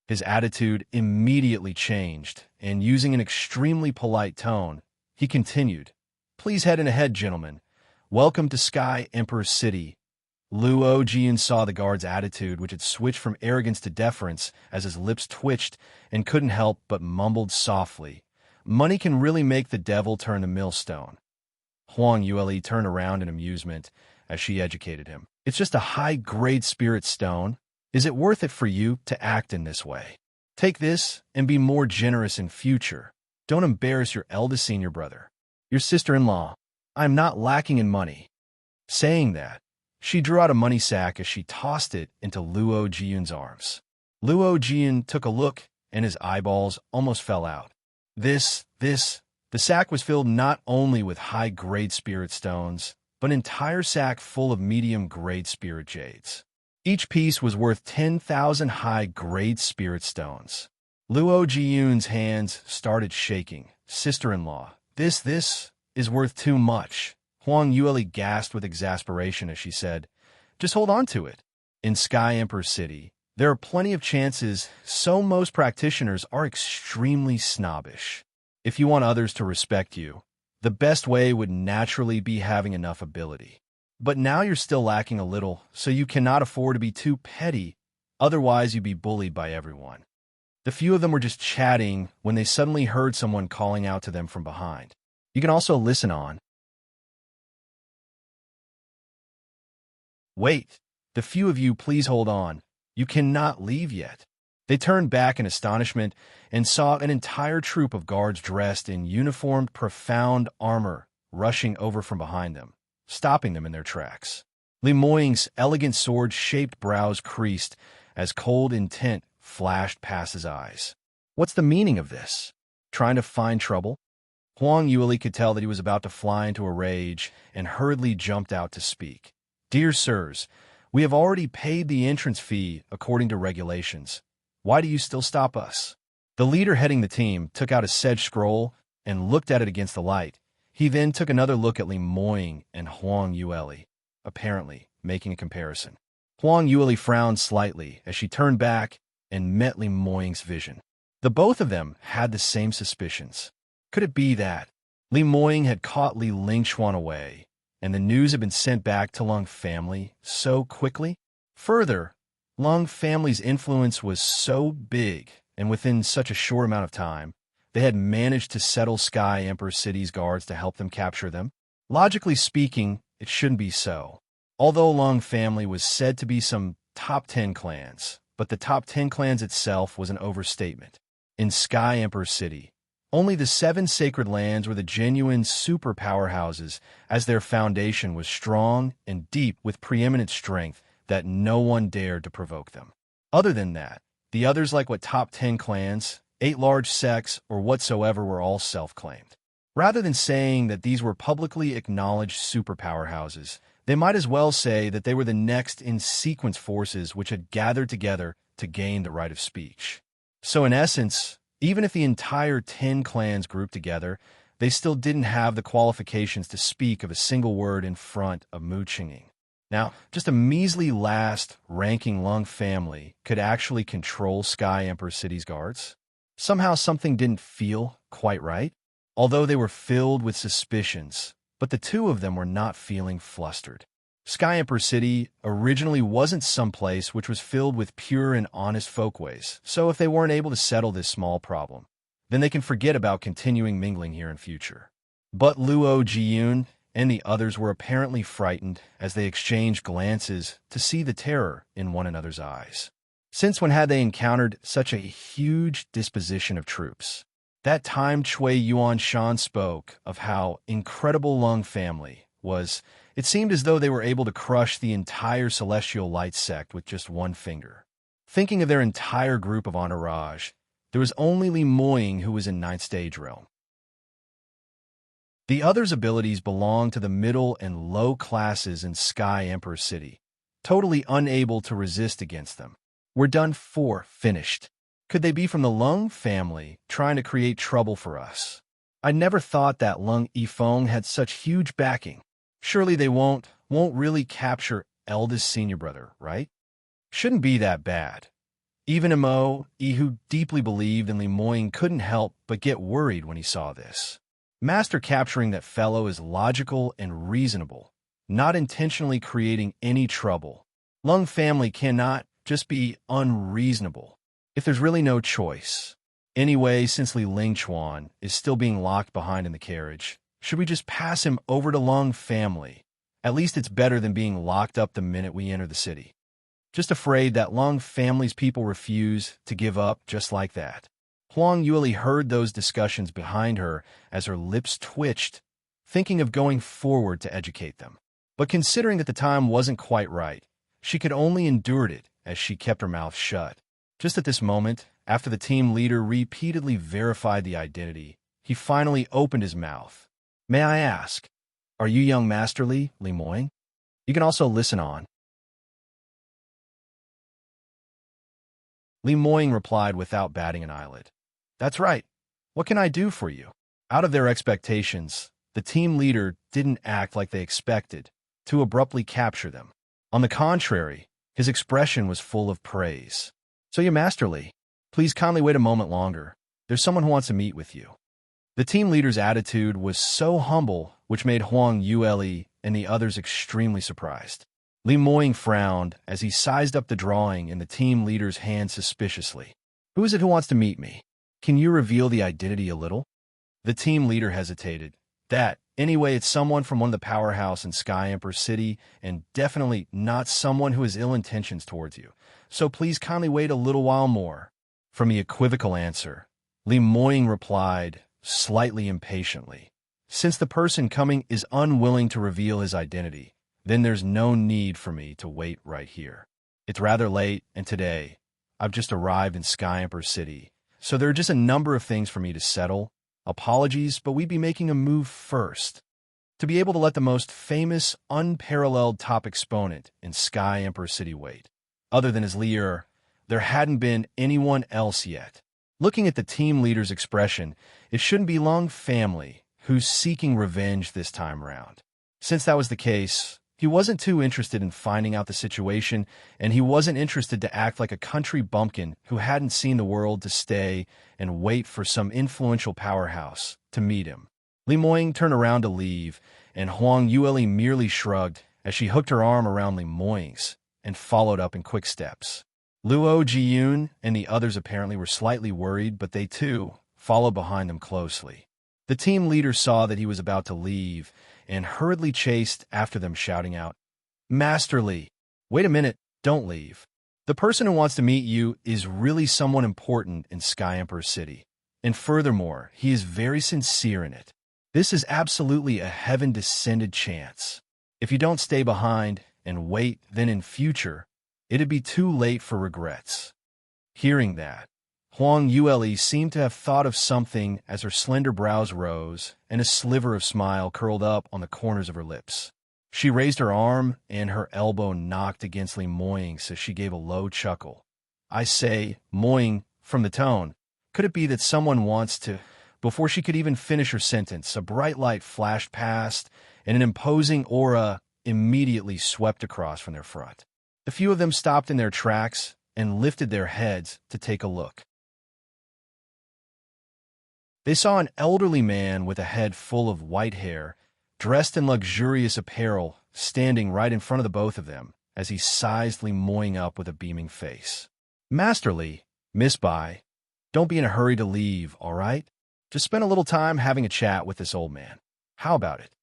His attitude immediately changed, and using an extremely polite tone, he continued, "Please head in ahead, gentlemen. Welcome to Sky Emperor City." Luo Jian saw the guard's attitude, which had switched from arrogance to deference as his lips twitched and couldn't help but mumbled softly, "Money can really make the devil turn to millstone." Huang Yueli turned around in amusement as she educated him. "It's just a high-grade spirit stone. Is it worth it for you to act in this way? Take this and be more generous in future. Don't embarrass your eldest senior brother, your sister-in-law. I'm not lacking in money." Saying that, she drew out a money sack as she tossed it into Luo Jian's arms. Luo Jian took a look, and his eyeballs almost fell out. The sack was filled not only with high-grade spirit stones, but an entire sack full of medium-grade spirit jades. Each piece was worth 10,000 high-grade spirit stones. Luo Jian's hands started shaking. "Sister-in-law, this is worth too much." Huang Yueli gasped with exasperation as she said, "Just hold on to it. In Sky Emperor City, there are plenty of chances, so most practitioners are extremely snobbish. If you want others to respect you, the best way would naturally be having enough ability. But now you're still lacking a little, so you cannot afford to be too petty, otherwise you'd be bullied by everyone." The few of them were just chatting when they suddenly heard someone calling out to them from behind. You can also listen on. "Wait, the few of you, please hold on. You cannot leave yet." They turned back in astonishment and saw an entire troop of guards dressed in uniformed, profound armor rushing over from behind them, stopping them in their tracks. Li Moying's elegant sword-shaped brows creased as cold intent flashed past his eyes. What's the meaning of this? Trying to find trouble? Huang Yueli could tell that he was about to fly into a rage and hurriedly jumped out to speak. "Dear sirs, we have already paid the entrance fee according to regulations. Why do you still stop us?" The leader heading the team took out a sedge scroll and looked at it against the light. He then took another look at Li Moying and Huang Yueli, apparently making a comparison. Huang Yueli frowned slightly as she turned back and met Li Moying's vision. The both of them had the same suspicions. Could it be that Li Moying had caught Li Lingxuan away, and the news had been sent back to Lung family so quickly? Further, Lung family's influence was so big, and within such a short amount of time, they had managed to settle Sky Emperor City's guards to help them capture them. Logically speaking, it shouldn't be so. Although Lung family was said to be some top 10 clans, but the top 10 clans itself was an overstatement. In Sky Emperor City, only the 7 sacred lands were the genuine super powerhouses, as their foundation was strong and deep with preeminent strength that no one dared to provoke them. Other than that, the others, like what top 10 clans, 8 large sects, or whatsoever, were all self-claimed. Rather than saying that these were publicly acknowledged super powerhouses, they might as well say that they were the next in sequence forces which had gathered together to gain the right of speech. So in essence, even if the entire 10 clans grouped together, they still didn't have the qualifications to speak of a single word in front of Mu Qinging. Now, just a measly last-ranking Lung family could actually control Sky Emperor City's guards? Somehow something didn't feel quite right, although they were filled with suspicions, but the two of them were not feeling flustered. Sky Emperor City originally wasn't someplace which was filled with pure and honest folkways, so if they weren't able to settle this small problem, then they can forget about continuing mingling here in future. But Luo Jiyun and the others were apparently frightened as they exchanged glances to see the terror in one another's eyes. Since when had they encountered such a huge disposition of troops? That time Cui Yuan Shan spoke of how incredible Lung family was, it seemed as though they were able to crush the entire Celestial Light sect with just one finger. Thinking of their entire group of entourage, there was only Li Moying who was in Ninth Stage Realm. The others' abilities belonged to the middle and low classes in Sky Emperor City, totally unable to resist against them. We're done for, finished. Could they be from the Lung family, trying to create trouble for us? I never thought that Lung Yifeng had such huge backing. Surely they won't really capture eldest senior brother, right? Shouldn't be that bad. Even Mo, who deeply believed in Li Moying, couldn't help but get worried when he saw this. Master capturing that fellow is logical and reasonable, not intentionally creating any trouble. Lung family cannot just be unreasonable if there's really no choice. Anyway, since Li Lingchuan is still being locked behind in the carriage, should we just pass him over to Lung family? At least it's better than being locked up the minute we enter the city. Just afraid that Lung family's people refuse to give up just like that. Huang Yueli heard those discussions behind her as her lips twitched, thinking of going forward to educate them. But considering that the time wasn't quite right, she could only endure it as she kept her mouth shut. Just at this moment, after the team leader repeatedly verified the identity, he finally opened his mouth. May I ask, are you young Master Li Moying? You can also listen on. Li Moying replied without batting an eyelid. That's right. What can I do for you? Out of their expectations, the team leader didn't act like they expected to abruptly capture them. On the contrary, his expression was full of praise. So you Master Li, please kindly wait a moment longer. There's someone who wants to meet with you. The team leader's attitude was so humble, which made Huang Yueli and the others extremely surprised. Li Moying frowned as he sized up the drawing in the team leader's hand suspiciously. Who is it who wants to meet me? Can you reveal the identity a little? The team leader hesitated. Anyway, it's someone from one of the powerhouse in Sky Emperor City, and definitely not someone who has ill intentions towards you. So please kindly wait a little while more. From the equivocal answer, Li Moying replied, slightly impatiently. Since the person coming is unwilling to reveal his identity, then there's no need for me to wait right here. It's rather late, and today, I've just arrived in Sky Emperor City, so there are just a number of things for me to settle. Apologies, but we'd be making a move first. To be able to let the most famous, unparalleled top exponent in Sky Emperor City wait. Other than his leader, there hadn't been anyone else yet. Looking at the team leader's expression, it shouldn't be Lung family who's seeking revenge this time around. Since that was the case, he wasn't too interested in finding out the situation, and he wasn't interested to act like a country bumpkin who hadn't seen the world to stay and wait for some influential powerhouse to meet him. Li Moying turned around to leave, and Huang Yueli merely shrugged as she hooked her arm around Li Moying's and followed up in quick steps. Luo Jiyun and the others apparently were slightly worried, but they too followed behind them closely. The team leader saw that he was about to leave and hurriedly chased after them, shouting out, Master Li, wait a minute, don't leave. The person who wants to meet you is really someone important in Sky Emperor City, and furthermore, he is very sincere in it. This is absolutely a heaven-descended chance. If you don't stay behind and wait, then in future, it'd be too late for regrets. Hearing that, Huang Yueli seemed to have thought of something as her slender brows rose and a sliver of smile curled up on the corners of her lips. She raised her arm and her elbow knocked against Li Moying's as she gave a low chuckle. I say, Moying, from the tone, could it be that someone wants to Before she could even finish her sentence, a bright light flashed past, and an imposing aura immediately swept across from their front. A few of them stopped in their tracks and lifted their heads to take a look. They saw an elderly man with a head full of white hair, dressed in luxurious apparel, standing right in front of the both of them as he sized Li Moying up with a beaming face. "Master Li, Miss Bai, don't be in a hurry to leave, all right? Just spend a little time having a chat with this old man. How about it?"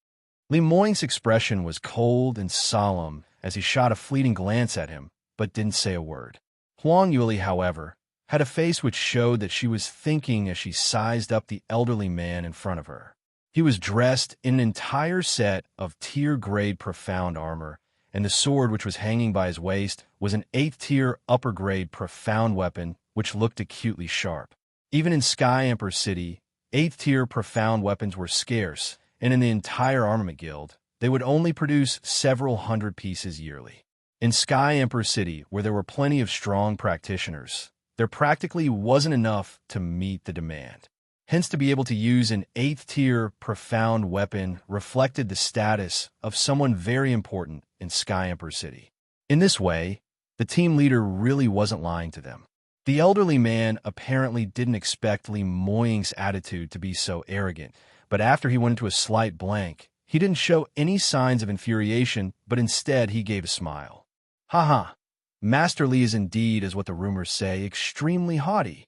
Li Moying's expression was cold and solemn as he shot a fleeting glance at him, but didn't say a word. Huang Yuli, however, had a face which showed that she was thinking as she sized up the elderly man in front of her. He was dressed in an entire set of tier-grade profound armor, and the sword which was hanging by his waist was an 8th-tier upper-grade profound weapon which looked acutely sharp. Even in Sky Emperor City, 8th-tier profound weapons were scarce, and in the entire armament guild, they would only produce several hundred pieces yearly. In Sky Emperor City, where there were plenty of strong practitioners, there practically wasn't enough to meet the demand. Hence, to be able to use an 8th-tier profound weapon reflected the status of someone very important in Sky Emperor City. In this way, the team leader really wasn't lying to them. The elderly man apparently didn't expect Li Moying's attitude to be so arrogant, but after he went into a slight blank, he didn't show any signs of infuriation, but instead he gave a smile. "Haha, Master Li is indeed, as what the rumors say, extremely haughty.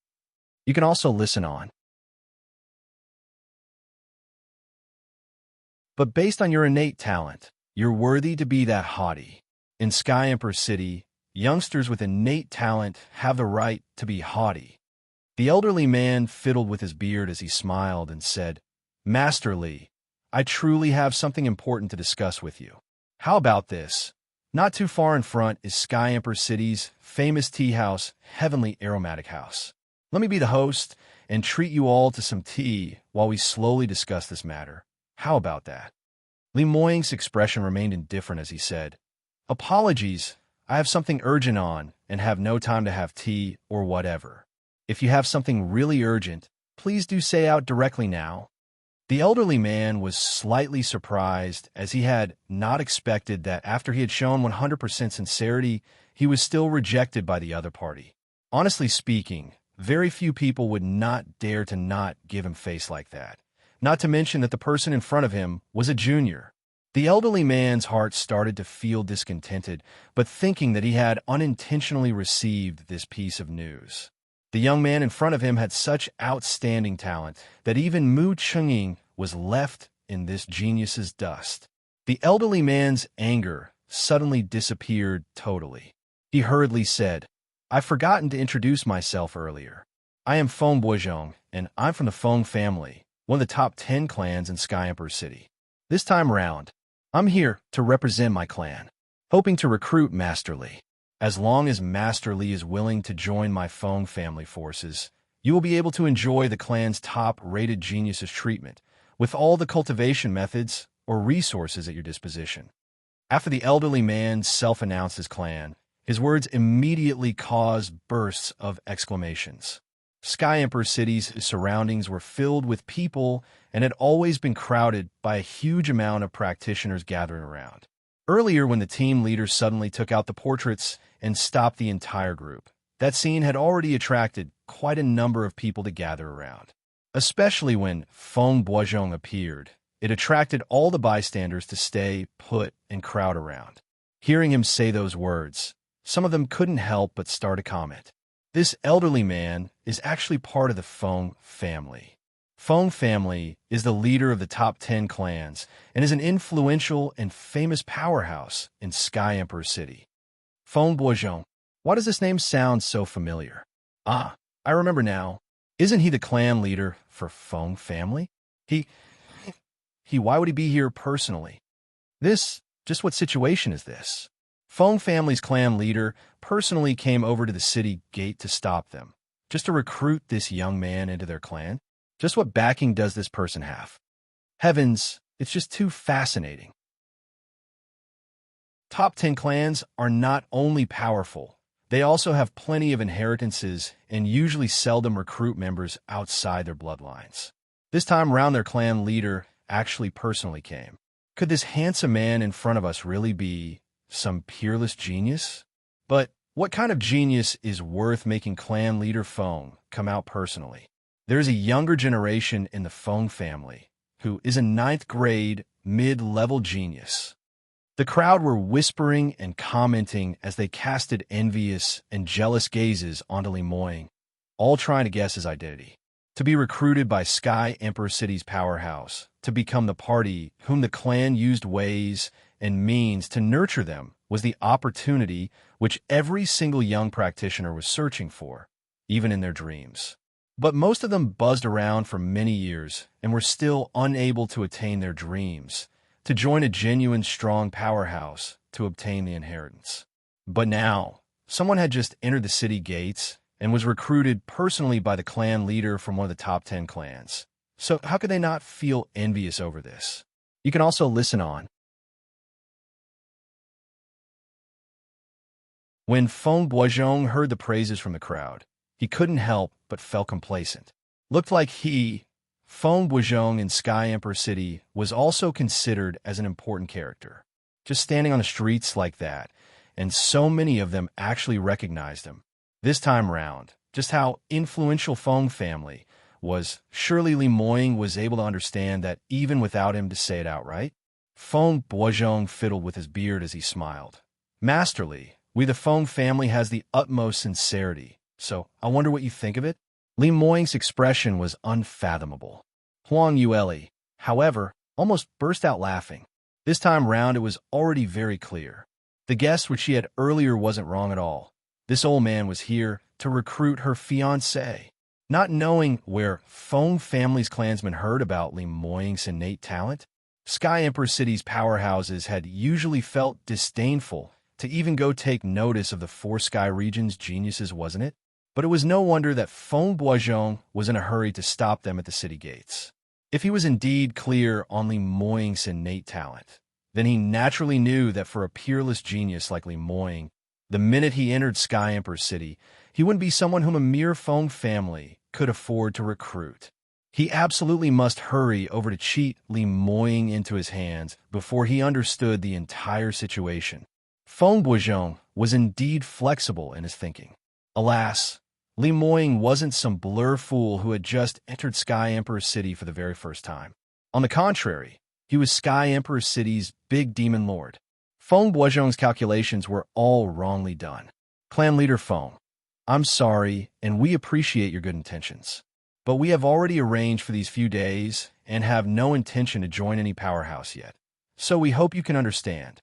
You can also listen on. But based on your innate talent, you're worthy to be that haughty. In Sky Emperor City, youngsters with innate talent have the right to be haughty." The elderly man fiddled with his beard as he smiled and said, "Master Li, I truly have something important to discuss with you. How about this? Not too far in front is Sky Emperor City's famous tea house, Heavenly Aromatic House. Let me be the host and treat you all to some tea while we slowly discuss this matter. How about that?" Li Moying's expression remained indifferent as he said, "Apologies, I have something urgent on and have no time to have tea or whatever. If you have something really urgent, please do say out directly now." The elderly man was slightly surprised as he had not expected that after he had shown 100% sincerity, he was still rejected by the other party. Honestly speaking, very few people would not dare to not give him face like that. Not to mention that the person in front of him was a junior. The elderly man's heart started to feel discontented, but thinking that he had unintentionally received this piece of news. The young man in front of him had such outstanding talent that even Mu Chungying was left in this genius's dust. The elderly man's anger suddenly disappeared totally. He hurriedly said, "I've forgotten to introduce myself earlier. I am Feng Boizhong, and I'm from the Feng family, one of the top 10 clans in Sky Emperor City. This time around, I'm here to represent my clan, hoping to recruit Master Li. As long as Master Li is willing to join my Feng family forces, you will be able to enjoy the clan's top-rated geniuses treatment, with all the cultivation methods or resources at your disposition." After the elderly man self-announced his clan, his words immediately caused bursts of exclamations. Sky Emperor City's surroundings were filled with people and had always been crowded by a huge amount of practitioners gathering around. Earlier, when the team leader suddenly took out the portraits and stopped the entire group, that scene had already attracted quite a number of people to gather around. Especially when Feng Boizhong appeared, it attracted all the bystanders to stay put and crowd around. Hearing him say those words, some of them couldn't help but start a comment. This elderly man is actually part of the Feng family. Feng family is the leader of the top 10 clans and is an influential and famous powerhouse in Sky Emperor City. Feng Boizhong. Why does this name sound so familiar? Ah, I remember now. Isn't he the clan leader for Feng family? Why would he be here personally? Just what situation is this? Feng family's clan leader personally came over to the city gate to stop them, just to recruit this young man into their clan. Just what backing does this person have? Heavens, it's just too fascinating. Top 10 clans are not only powerful, they also have plenty of inheritances and usually seldom recruit members outside their bloodlines. This time round their clan leader actually personally came. Could this handsome man in front of us really be some peerless genius? But what kind of genius is worth making clan leader Feng come out personally? There's a younger generation in the Feng family who is a ninth grade, mid-level genius. The crowd were whispering and commenting as they casted envious and jealous gazes onto Li Moying, all trying to guess his identity. To be recruited by Sky Emperor City's powerhouse, to become the party whom the clan used ways and means to nurture them was the opportunity which every single young practitioner was searching for, even in their dreams. But most of them buzzed around for many years and were still unable to attain their dreams, to join a genuine strong powerhouse to obtain the inheritance. But now, someone had just entered the city gates and was recruited personally by the clan leader from one of the top 10 clans. So how could they not feel envious over this? You can also listen on. When Feng Boizhong heard the praises from the crowd, he couldn't help but felt complacent. Looked like Feng Boizhong in Sky Emperor City, was also considered as an important character. Just standing on the streets like that, and so many of them actually recognized him. This time round, just how influential Feng family was, surely Li Moying was able to understand that even without him to say it outright. Feng Boizhong fiddled with his beard as he smiled. Masterly, we the Feng family has the utmost sincerity, so I wonder what you think of it? Li Moying's expression was unfathomable. Huang Yueli, however, almost burst out laughing. This time round it was already very clear. The guess which she had earlier wasn't wrong at all. This old man was here to recruit her fiancé. Not knowing where Feng family's clansmen heard about Li Moying's innate talent, Sky Emperor City's powerhouses had usually felt disdainful to even go take notice of the Four Sky region's geniuses, wasn't it? But it was no wonder that Feng Boizhong was in a hurry to stop them at the city gates. If he was indeed clear on Li Moying's innate talent, then he naturally knew that for a peerless genius like Li Moying, the minute he entered Sky Emperor City, he wouldn't be someone whom a mere Feng family could afford to recruit. He absolutely must hurry over to cheat Li Moying into his hands before he understood the entire situation. Feng Boizhong was indeed flexible in his thinking. Alas, Li Moying wasn't some blur fool who had just entered Sky Emperor City for the very first time. On the contrary, he was Sky Emperor City's big demon lord. Feng Boizhong's calculations were all wrongly done. Clan leader Feng, I'm sorry, and we appreciate your good intentions. But we have already arranged for these few days and have no intention to join any powerhouse yet. So we hope you can understand.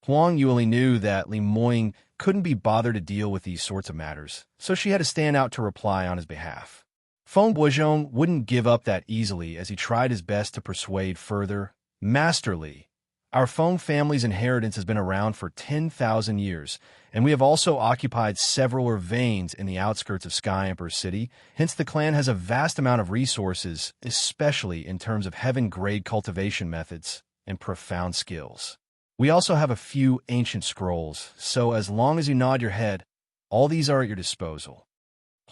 Huang Yueli knew that Li Moying couldn't be bothered to deal with these sorts of matters, so she had to stand out to reply on his behalf. Feng Boizhong wouldn't give up that easily as he tried his best to persuade further. Masterly, our Feng family's inheritance has been around for 10,000 years, and we have also occupied several veins in the outskirts of Sky Emperor City, hence the clan has a vast amount of resources, especially in terms of heaven-grade cultivation methods and profound skills. We also have a few ancient scrolls, so as long as you nod your head, all these are at your disposal.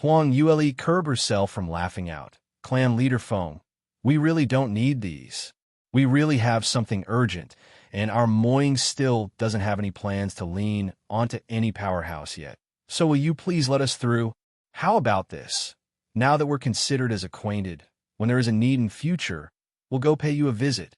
Huang Yueli curbed herself from laughing out. Clan leader Feng, we really don't need these. We really have something urgent, and our Moying still doesn't have any plans to lean onto any powerhouse yet. So will you please let us through? How about this? Now that we're considered as acquainted, when there is a need in future, we'll go pay you a visit.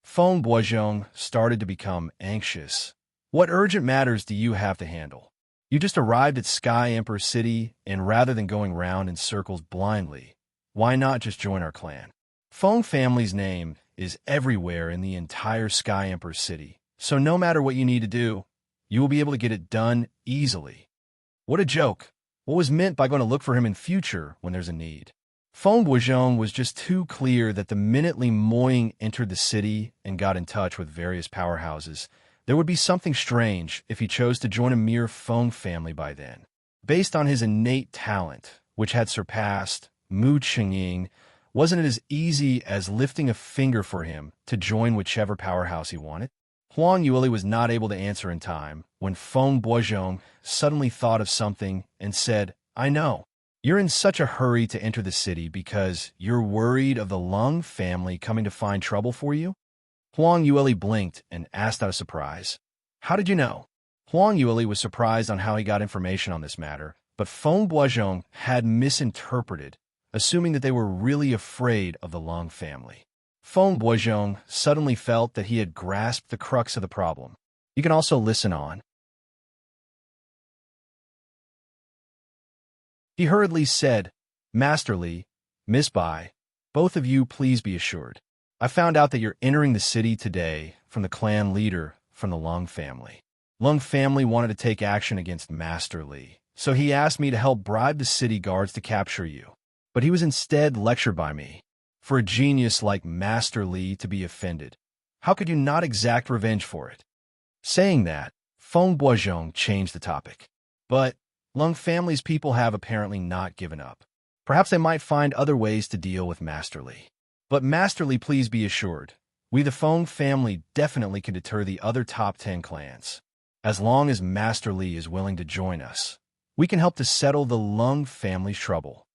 Feng Boizhong started to become anxious. What urgent matters do you have to handle? You just arrived at Sky Emperor City, and rather than going round in circles blindly, why not just join our clan? Feng family's name is everywhere in the entire Sky Emperor City, so no matter what you need to do, you will be able to get it done easily. What a joke! What was meant by going to look for him in future when there's a need? Feng Boizhong was just too clear that the minute Li Moying entered the city and got in touch with various powerhouses, there would be something strange if he chose to join a mere Feng family by then. Based on his innate talent, which had surpassed Mu Qingying, wasn't it as easy as lifting a finger for him to join whichever powerhouse he wanted? Huang Yueli was not able to answer in time when Feng Boizhong suddenly thought of something and said, I know. You're in such a hurry to enter the city because you're worried of the Lung family coming to find trouble for you? Huang Yueli blinked and asked out of surprise. How did you know? Huang Yueli was surprised on how he got information on this matter, but Feng Boizhong had misinterpreted, assuming that they were really afraid of the Lung family. Feng Boizhong suddenly felt that he had grasped the crux of the problem. You can also listen on. He hurriedly said, Master Li, Miss Bai, both of you please be assured. I found out that you're entering the city today from the clan leader from the Lung family. Lung family wanted to take action against Master Li, so he asked me to help bribe the city guards to capture you. But he was instead lectured by me. For a genius like Master Li to be offended, how could you not exact revenge for it? Saying that, Feng Boizhong changed the topic. But Lung family's people have apparently not given up. Perhaps they might find other ways to deal with Master Li. But Master Li, please be assured, we the Feng family definitely can deter the other top 10 clans. As long as Master Li is willing to join us, we can help to settle the Lung family's trouble.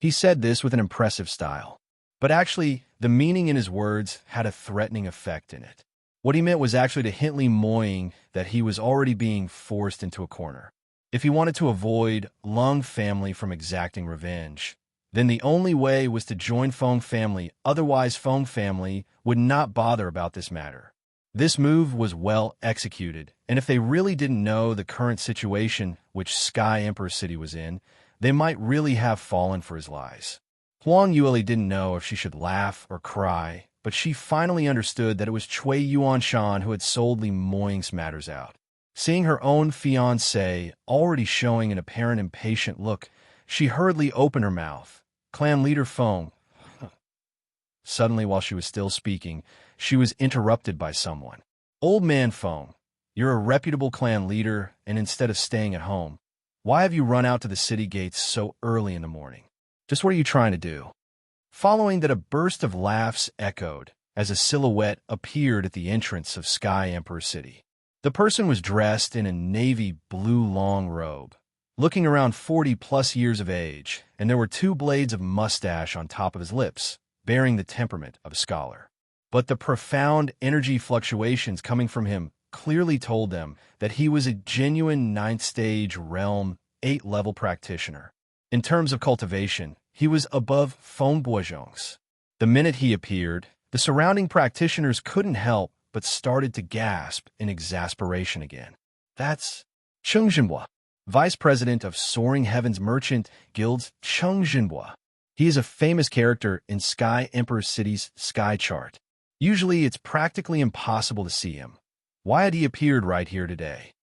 He said this with an impressive style. But actually, the meaning in his words had a threatening effect in it. What he meant was actually to hint Li Moying that he was already being forced into a corner. If he wanted to avoid Lung family from exacting revenge, then the only way was to join Feng family, otherwise Feng family would not bother about this matter. This move was well executed, and if they really didn't know the current situation which Sky Emperor City was in, they might really have fallen for his lies. Huang Yueli didn't know if she should laugh or cry, but she finally understood that it was Cui Yuanshan who had sold Li Moying's matters out. Seeing her own fiancé already showing an apparent impatient look, she hurriedly opened her mouth. Clan leader Feng. Suddenly, while she was still speaking, she was interrupted by someone. Old man Feng, you're a reputable clan leader, and instead of staying at home, why have you run out to the city gates so early in the morning? Just what are you trying to do? Following that, a burst of laughs echoed as a silhouette appeared at the entrance of Sky Emperor City. The person was dressed in a navy blue long robe, looking around 40-plus years of age, and there were 2 blades of mustache on top of his lips, bearing the temperament of a scholar. But the profound energy fluctuations coming from him clearly told them that he was a genuine 9th-stage realm, 8th-level practitioner. In terms of cultivation, he was above Feng Boizhong's. The minute he appeared, the surrounding practitioners couldn't help but started to gasp in exasperation again. That's Cheng Jinhua, Vice President of Soaring Heavens Merchant Guild's Cheng Jinhua. He is a famous character in Sky Emperor City's sky chart. Usually, it's practically impossible to see him. Why had he appeared right here today?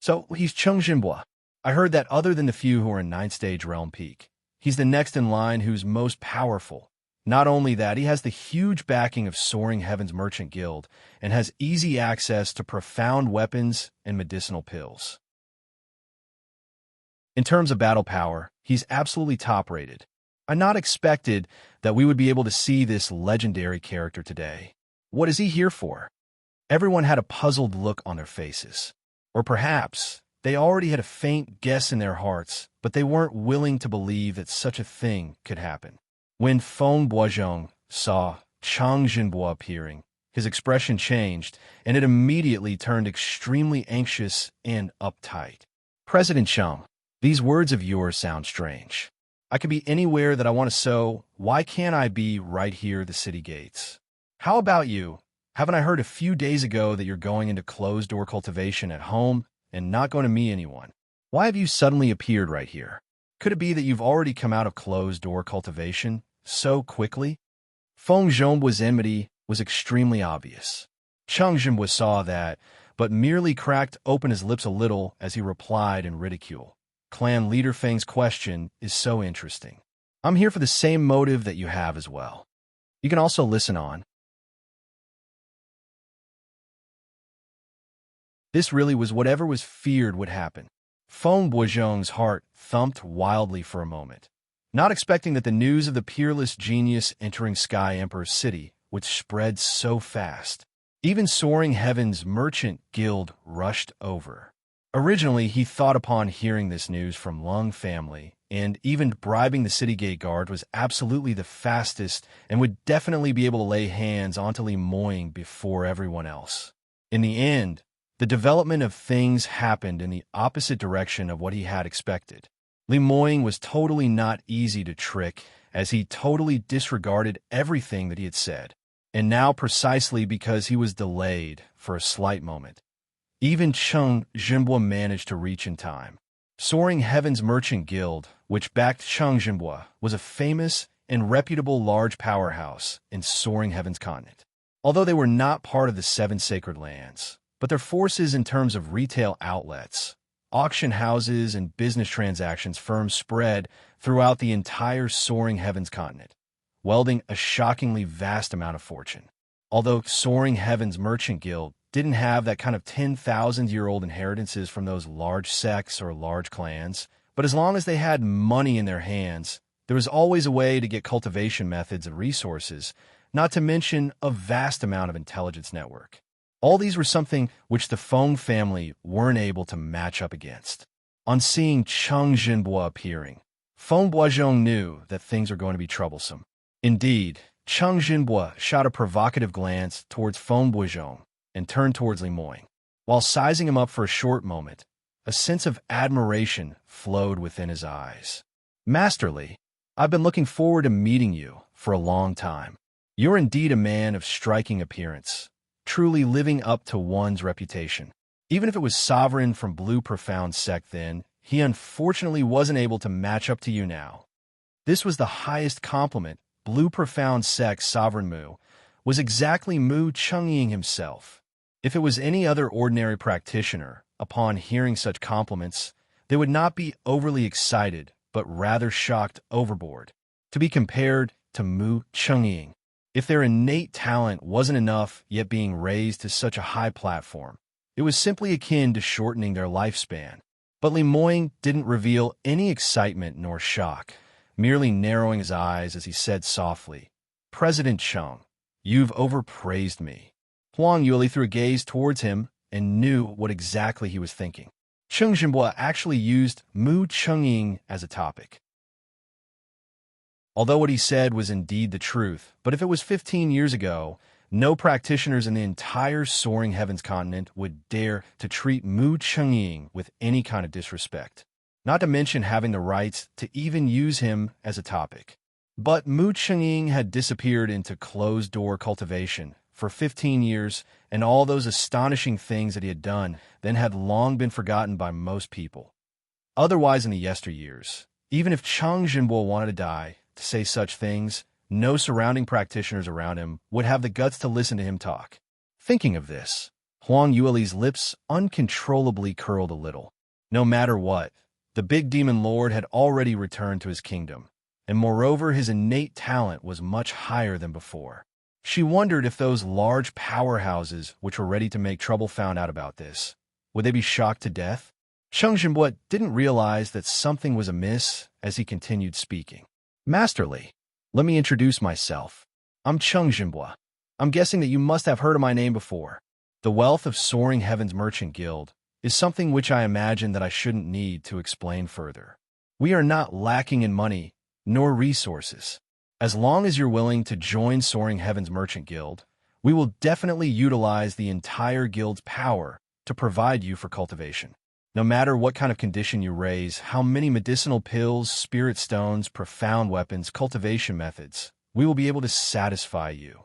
So, he's Cheng Jinhua. I heard that other than the few who are in 9th stage realm peak, he's the next in line who's most powerful. Not only that, he has the huge backing of Soaring Heavens Merchant Guild and has easy access to profound weapons and medicinal pills. In terms of battle power, he's absolutely top-rated. I not expected that we would be able to see this legendary character today. What is he here for? Everyone had a puzzled look on their faces. Or perhaps they already had a faint guess in their hearts, but they weren't willing to believe that such a thing could happen. When Feng Boizhong saw Cheng Jinhua appearing, his expression changed, and it immediately turned extremely anxious and uptight. President Cheng, these words of yours sound strange. I could be anywhere that I want to, so why can't I be right here at the city gates? How about you? Haven't I heard a few days ago that you're going into closed-door cultivation at home and not going to meet anyone? Why have you suddenly appeared right here? Could it be that you've already come out of closed-door cultivation so quickly? Feng Zhonghua's enmity was extremely obvious. Cheng Jinhua saw that, but merely cracked open his lips a little as he replied in ridicule. Clan leader Feng's question is so interesting. I'm here for the same motive that you have as well. You can also listen on. This really was whatever was feared would happen. Feng Boizhong's heart thumped wildly for a moment, not expecting that the news of the peerless genius entering Sky Emperor City would spread so fast. Even Soaring Heavens Merchant Guild rushed over. Originally, he thought upon hearing this news from Lung family and even bribing the city gate guard was absolutely the fastest and would definitely be able to lay hands onto Li Moying before everyone else. In the end, the development of things happened in the opposite direction of what he had expected. Li Moying was totally not easy to trick, as he totally disregarded everything that he had said. And now, precisely because he was delayed for a slight moment, even Cheng Jinbo managed to reach in time. Soaring Heaven's Merchant Guild, which backed Cheng Jinbo, was a famous and reputable large powerhouse in Soaring Heaven's continent. Although they were not part of the Seven Sacred Lands, but their forces in terms of retail outlets, auction houses, and business transactions firms spread throughout the entire Soaring Heaven's continent, wielding a shockingly vast amount of fortune. Although Soaring Heaven's Merchant Guild didn't have that kind of 10,000-year-old inheritances from those large sects or large clans, but as long as they had money in their hands, there was always a way to get cultivation methods and resources, not to mention a vast amount of intelligence network. All these were something which the Feng family weren't able to match up against. On seeing Cheng Jinbo appearing, Feng Boizhong knew that things were going to be troublesome. Indeed, Cheng Jinbo shot a provocative glance towards Feng Boizhong and turned towards Li Moying. While sizing him up for a short moment, a sense of admiration flowed within his eyes. "Master Li, I've been looking forward to meeting you for a long time. You're indeed a man of striking appearance, truly living up to one's reputation." Even if it was Sovereign from Blue Profound Sect then, he unfortunately wasn't able to match up to you now. This was the highest compliment Blue Profound Sect Sovereign Mu was exactly Mu Chungying himself. If it was any other ordinary practitioner, upon hearing such compliments, they would not be overly excited, but rather shocked overboard. To be compared to Mu Chungying, if their innate talent wasn't enough yet being raised to such a high platform, it was simply akin to shortening their lifespan. But Li Moying didn't reveal any excitement nor shock, merely narrowing his eyes as he said softly, "President Cheng, you've overpraised me." Huang Yueli threw a gaze towards him and knew what exactly he was thinking. Cheng Jinbo actually used Mu Chungying as a topic. Although what he said was indeed the truth, but if it was 15 years ago, no practitioners in the entire Soaring Heavens continent would dare to treat Mu Chungying with any kind of disrespect, not to mention having the rights to even use him as a topic. But Mu Chungying had disappeared into closed-door cultivation for 15 years, and all those astonishing things that he had done then had long been forgotten by most people. Otherwise, in the yesteryears, even if Cheng Jinbo wanted to die to say such things, no surrounding practitioners around him would have the guts to listen to him talk. Thinking of this, Huang Yueli's lips uncontrollably curled a little. No matter what, the big demon lord had already returned to his kingdom, and moreover his innate talent was much higher than before. She wondered if those large powerhouses which were ready to make trouble found out about this. Would they be shocked to death? Cheng Jinbo didn't realize that something was amiss as he continued speaking. "Master Li, let me introduce myself. I'm Cheng Jinbo. I'm guessing that you must have heard of my name before. The wealth of Soaring Heaven's Merchant Guild is something which I imagine that I shouldn't need to explain further. We are not lacking in money nor resources. As long as you're willing to join Soaring Heaven's Merchant Guild, we will definitely utilize the entire guild's power to provide you for cultivation. No matter what kind of condition you raise, how many medicinal pills, spirit stones, profound weapons, cultivation methods, we will be able to satisfy you."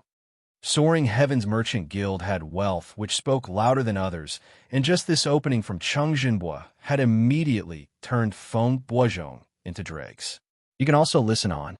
Soaring Heaven's Merchant Guild had wealth which spoke louder than others, and just this opening from Cheng Jinbo had immediately turned Feng Boizhong into dregs. You can also listen on.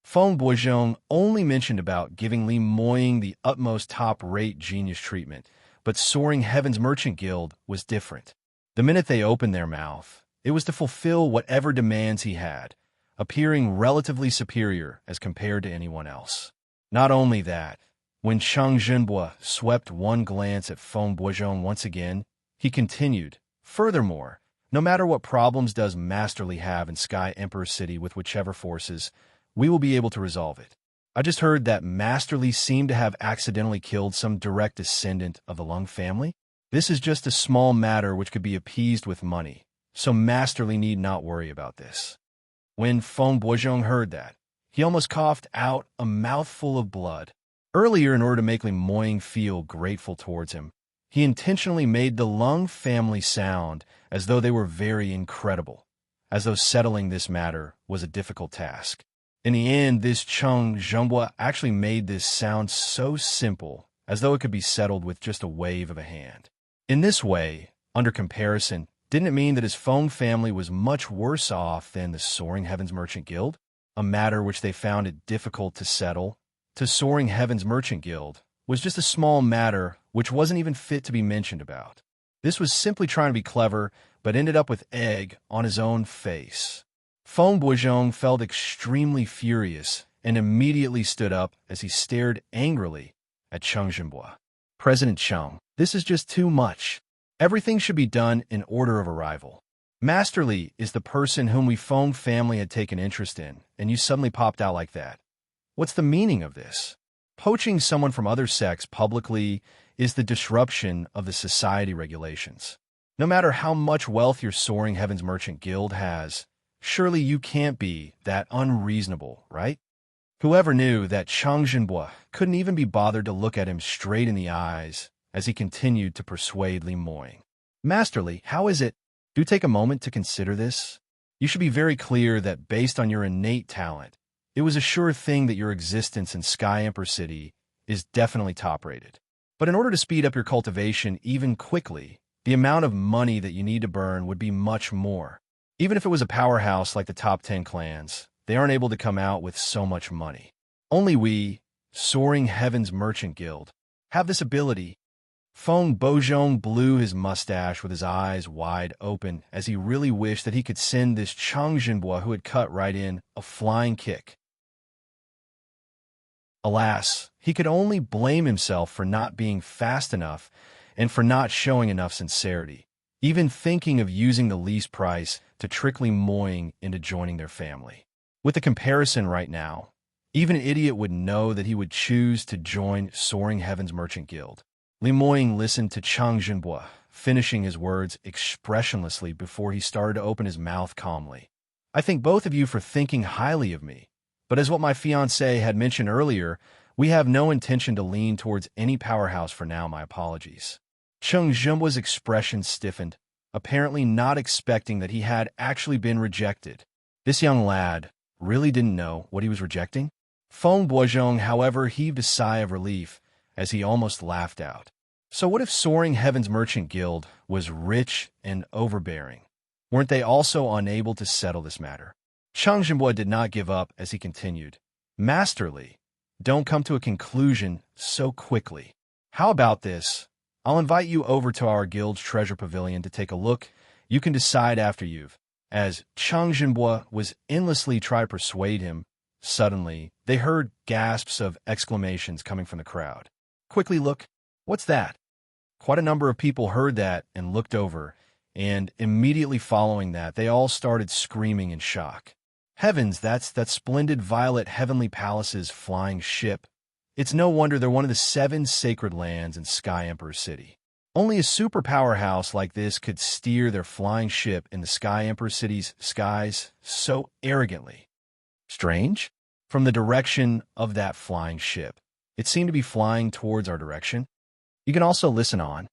Feng Boizhong only mentioned about giving Li Moying the utmost top-rate genius treatment, but Soaring Heaven's Merchant Guild was different. The minute they opened their mouth, it was to fulfill whatever demands he had, appearing relatively superior as compared to anyone else. Not only that, when Cheng Jinbo swept one glance at Feng Boizhong once again, he continued, "Furthermore, no matter what problems does Master Li have in Sky Emperor City with whichever forces, we will be able to resolve it. I just heard that Master Li seemed to have accidentally killed some direct descendant of the Lung family. This is just a small matter which could be appeased with money, so Masterly need not worry about this. When Feng Boizhong heard that, he almost coughed out a mouthful of blood. Earlier, in order to make Li Moying feel grateful towards him, he intentionally made the Lung family sound as though they were very incredible, as though settling this matter was a difficult task. In the end, this Cheng Zhenghua actually made this sound so simple, as though it could be settled with just a wave of a hand. In this way, under comparison, didn't it mean that his Feng family was much worse off than the Soaring Heavens Merchant Guild? A matter which they found it difficult to settle, to Soaring Heavens Merchant Guild, was just a small matter which wasn't even fit to be mentioned about. This was simply trying to be clever, but ended up with egg on his own face. Feng Boizhong felt extremely furious and immediately stood up as he stared angrily at Cheng Zhenghua. President Cheng, this is just too much. Everything should be done in order of arrival. Master Li is the person whom we Feng family had taken interest in, and you suddenly popped out like that. What's the meaning of this? Poaching someone from other sects publicly is the disruption of the society regulations. No matter how much wealth your Soaring Heavens Merchant Guild has, surely you can't be that unreasonable, right? Whoever knew that Cheng Zhenghua couldn't even be bothered to look at him straight in the eyes as he continued to persuade Li Moying. Master Li, how is it? Do take a moment to consider this. You should be very clear that based on your innate talent, it was a sure thing that your existence in Sky Emperor City is definitely top-rated. But in order to speed up your cultivation even quickly, the amount of money that you need to burn would be much more. Even if it was a powerhouse like the top 10 clans, they aren't able to come out with so much money. Only we, Soaring Heavens Merchant Guild, have this ability. Feng Boizhong blew his mustache with his eyes wide open as he really wished that he could send this Cheng Zhenghua who had cut right in a flying kick. Alas, he could only blame himself for not being fast enough and for not showing enough sincerity, even thinking of using the least price to trick Li Moying into joining their family. With the comparison right now, even an idiot would know that he would choose to join Soaring Heavens Merchant Guild. Li Moying listened to Cheng Zhenghua, finishing his words expressionlessly before he started to open his mouth calmly. I thank both of you for thinking highly of me, but as what my fiancé had mentioned earlier, we have no intention to lean towards any powerhouse for now. My apologies. Cheng Zhenhua's expression stiffened, apparently not expecting that he had actually been rejected. This young lad really didn't know what he was rejecting. Feng Boizhong, however, heaved a sigh of relief as he almost laughed out. So what if Soaring Heavens Merchant Guild was rich and overbearing? Weren't they also unable to settle this matter? Cheng Zhenghua did not give up as he continued. Master Li, don't come to a conclusion so quickly. How about this? I'll invite you over to our guild's treasure pavilion to take a look. You can decide after you've. As Cheng Zhenghua was endlessly trying to persuade him, suddenly they heard gasps of exclamations coming from the crowd. Quickly look. What's that? Quite a number of people heard that and looked over, and immediately following that, they all started screaming in shock. Heavens, that's that splendid Violet Heavenly Palace's flying ship. It's no wonder they're one of the 7 sacred lands in Sky Emperor City. Only a super powerhouse like this could steer their flying ship in the Sky Emperor City's skies so arrogantly. Strange? From the direction of that flying ship, it seemed to be flying towards our direction. You can also listen on.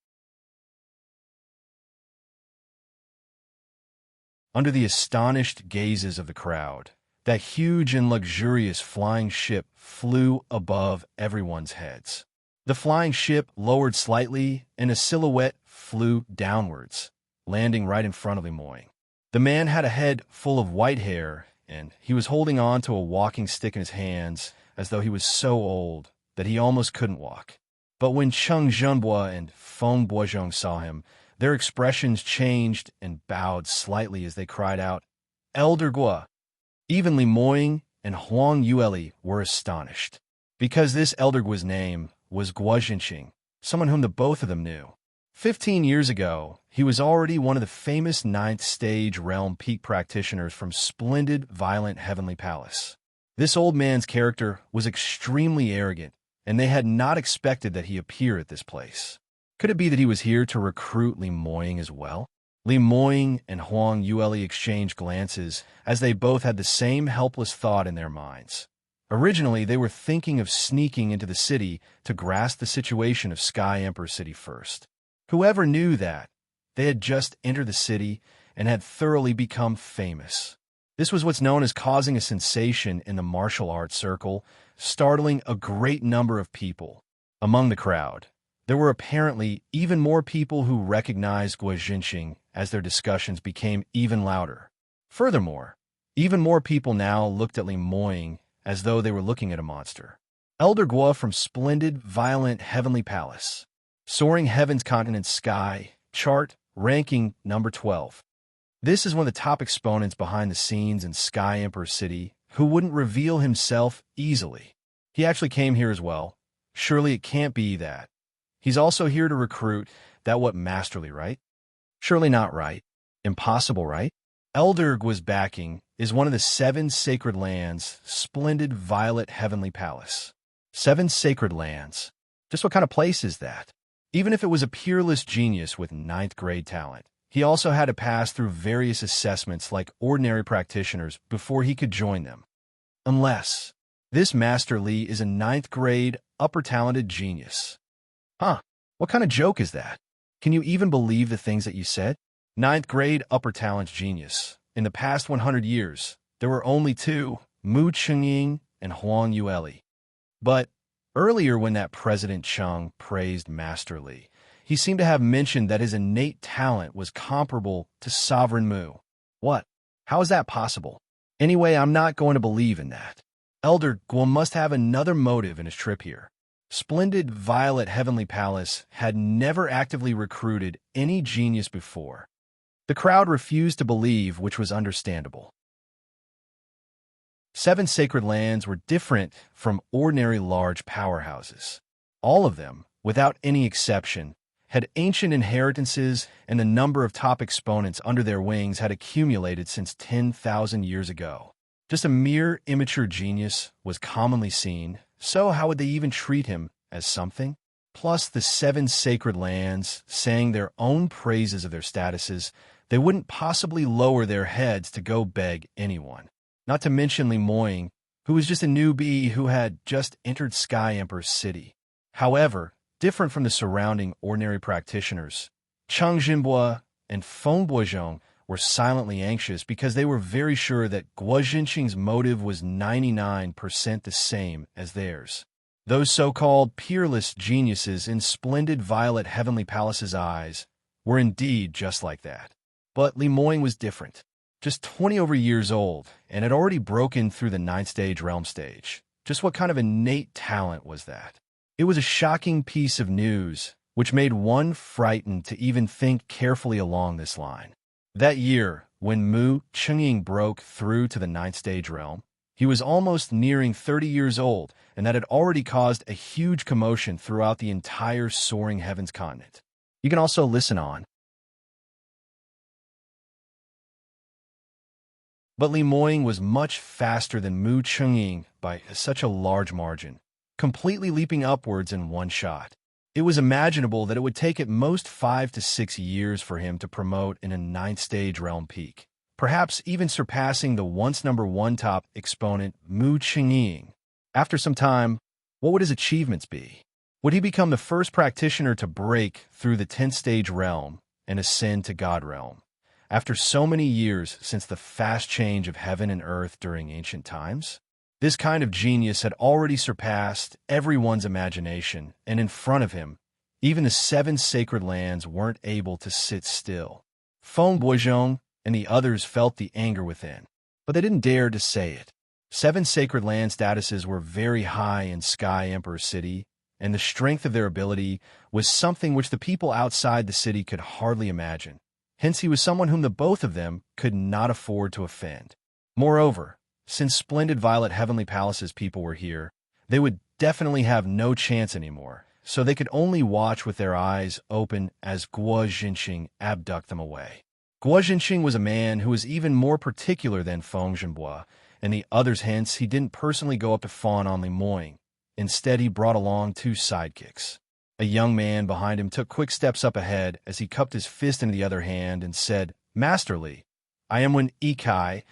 Under the astonished gazes of the crowd, that huge and luxurious flying ship flew above everyone's heads. The flying ship lowered slightly, and a silhouette flew downwards, landing right in front of Li Moying. The man had a head full of white hair, and he was holding on to a walking stick in his hands as though he was so old that he almost couldn't walk. But when Cheng Zhenghua and Feng Boizhong saw him, their expressions changed and bowed slightly as they cried out, Elder Gua. Even Li Moying and Huang Yueli were astonished, because this Elder Gua's name was Gua Zhenxing, someone whom the both of them knew. 15 years ago, he was already one of the famous 9th Stage Realm peak practitioners from splendid Violent Heavenly Palace. This old man's character was extremely arrogant, and they had not expected that he appear at this place. Could it be that he was here to recruit Li Moying as well? Li Moying and Huang Yue exchanged glances as they both had the same helpless thought in their minds. Originally, they were thinking of sneaking into the city to grasp the situation of Sky Emperor City first. Whoever knew that? They had just entered the city and had thoroughly become famous. This was what's known as causing a sensation in the martial arts circle, startling a great number of people. Among the crowd, there were apparently even more people who recognized Guo Jinxing as their discussions became even louder. Furthermore, even more people now looked at Li Moying as though they were looking at a monster. Elder Guo from splendid, violent Heavenly Palace. Soaring Heaven's Continent Sky, chart, ranking number 12. This is one of the top exponents behind the scenes in Sky Emperor City who wouldn't reveal himself easily. He actually came here as well. Surely it can't be that. He's also here to recruit. That what masterly, right? Surely not right. Impossible, right? Elder Guo's backing is one of the 7 sacred lands, splendid violet heavenly palace. 7 sacred lands. Just what kind of place is that? Even if it was a peerless genius with 9th grade talent, he also had to pass through various assessments like ordinary practitioners before he could join them. Unless this Master Li is a 9th grade, upper talented genius. Huh, what kind of joke is that? Can you even believe the things that you said? 9th grade, upper talent genius. In the past 100 years, there were only 2, Mu Chengying and Huang Yue. But earlier when that President Cheng praised Master Li, he seemed to have mentioned that his innate talent was comparable to Sovereign Mu. What? How is that possible? Anyway, I'm not going to believe in that. Elder Guo must have another motive in his trip here. Splendid Violet Heavenly Palace had never actively recruited any genius before. The crowd refused to believe, which was understandable. 7 sacred lands were different from ordinary large powerhouses. All of them, without any exception, had ancient inheritances, and the number of top exponents under their wings had accumulated since 10,000 years ago. Just a mere immature genius was commonly seen, so how would they even treat him as something? Plus, the 7 sacred lands sang their own praises of their statuses. They wouldn't possibly lower their heads to go beg anyone. Not to mention Li Moying, who was just a newbie who had just entered Sky Emperor City. However, different from the surrounding ordinary practitioners, Cheng Jinbua and Feng Boizhong were silently anxious because they were very sure that Guo Jinxing's motive was 99% the same as theirs. Those so-called peerless geniuses in splendid violet heavenly palace's eyes were indeed just like that. But Li Moying was different. Just 20 over years old, and had already broken through the 9th stage realm stage. Just what kind of innate talent was that? It was a shocking piece of news, which made one frightened to even think carefully along this line. That year, when Mu Chengying broke through to the 9th stage realm, he was almost nearing 30 years old, and that had already caused a huge commotion throughout the entire soaring heavens continent. You can also listen on. But Li Moying was much faster than Mu Chengying by such a large margin, completely leaping upwards in one shot. It was imaginable that it would take at most 5 to 6 years for him to promote in a 9th stage realm peak, perhaps even surpassing the once number 1 top exponent Mu Chengying. After some time, what would his achievements be? Would he become the first practitioner to break through the 10th stage realm and ascend to God realm? After so many years since the fast change of heaven and earth during ancient times? This kind of genius had already surpassed everyone's imagination, and in front of him, even the 7 sacred lands weren't able to sit still. Feng Boizhong and the others felt the anger within, but they didn't dare to say it. 7 sacred land statuses were very high in Sky Emperor City, and the strength of their ability was something which the people outside the city could hardly imagine. Hence, he was someone whom the both of them could not afford to offend. Moreover, since splendid violet heavenly palaces people were here, they would definitely have no chance anymore, so they could only watch with their eyes open as Guo Jinxing abduct them away. Guo Jinxing was a man who was even more particular than Feng Jinbua and the others, hence he didn't personally go up to fawn on Li Moying. Instead, he brought along 2 sidekicks. A young man behind him took quick steps up ahead as he cupped his fist into the other hand and said, "Masterly, I am Wen Ikai,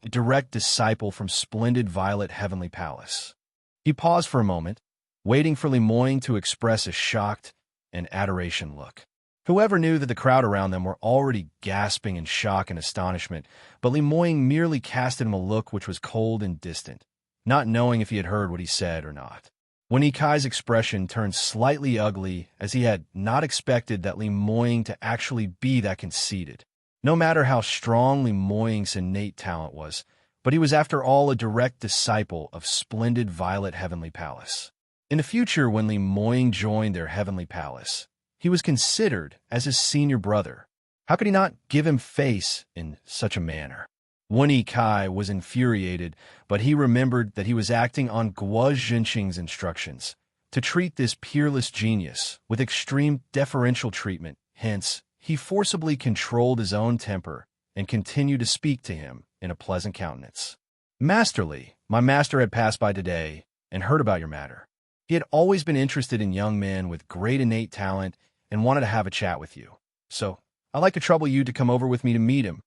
a direct disciple from splendid Violet Heavenly Palace." He paused for a moment, waiting for Moying to express a shocked and adoration look. Whoever knew that the crowd around them were already gasping in shock and astonishment, but Moying merely casted him a look which was cold and distant, not knowing if he had heard what he said or not. Wen Ikai's expression turned slightly ugly as he had not expected that Moying to actually be that conceited. No matter how strong Moying's innate talent was, but he was after all a direct disciple of splendid Violet Heavenly Palace. In the future, when Moying joined their Heavenly Palace, he was considered as his senior brother. How could he not give him face in such a manner? Wen Ikai was infuriated, but he remembered that he was acting on Guo Jinxing's instructions to treat this peerless genius with extreme deferential treatment. Hence, he forcibly controlled his own temper and continued to speak to him in a pleasant countenance. "Masterly, my master had passed by today and heard about your matter. He had always been interested in young men with great innate talent and wanted to have a chat with you. So, I'd like to trouble you to come over with me to meet him."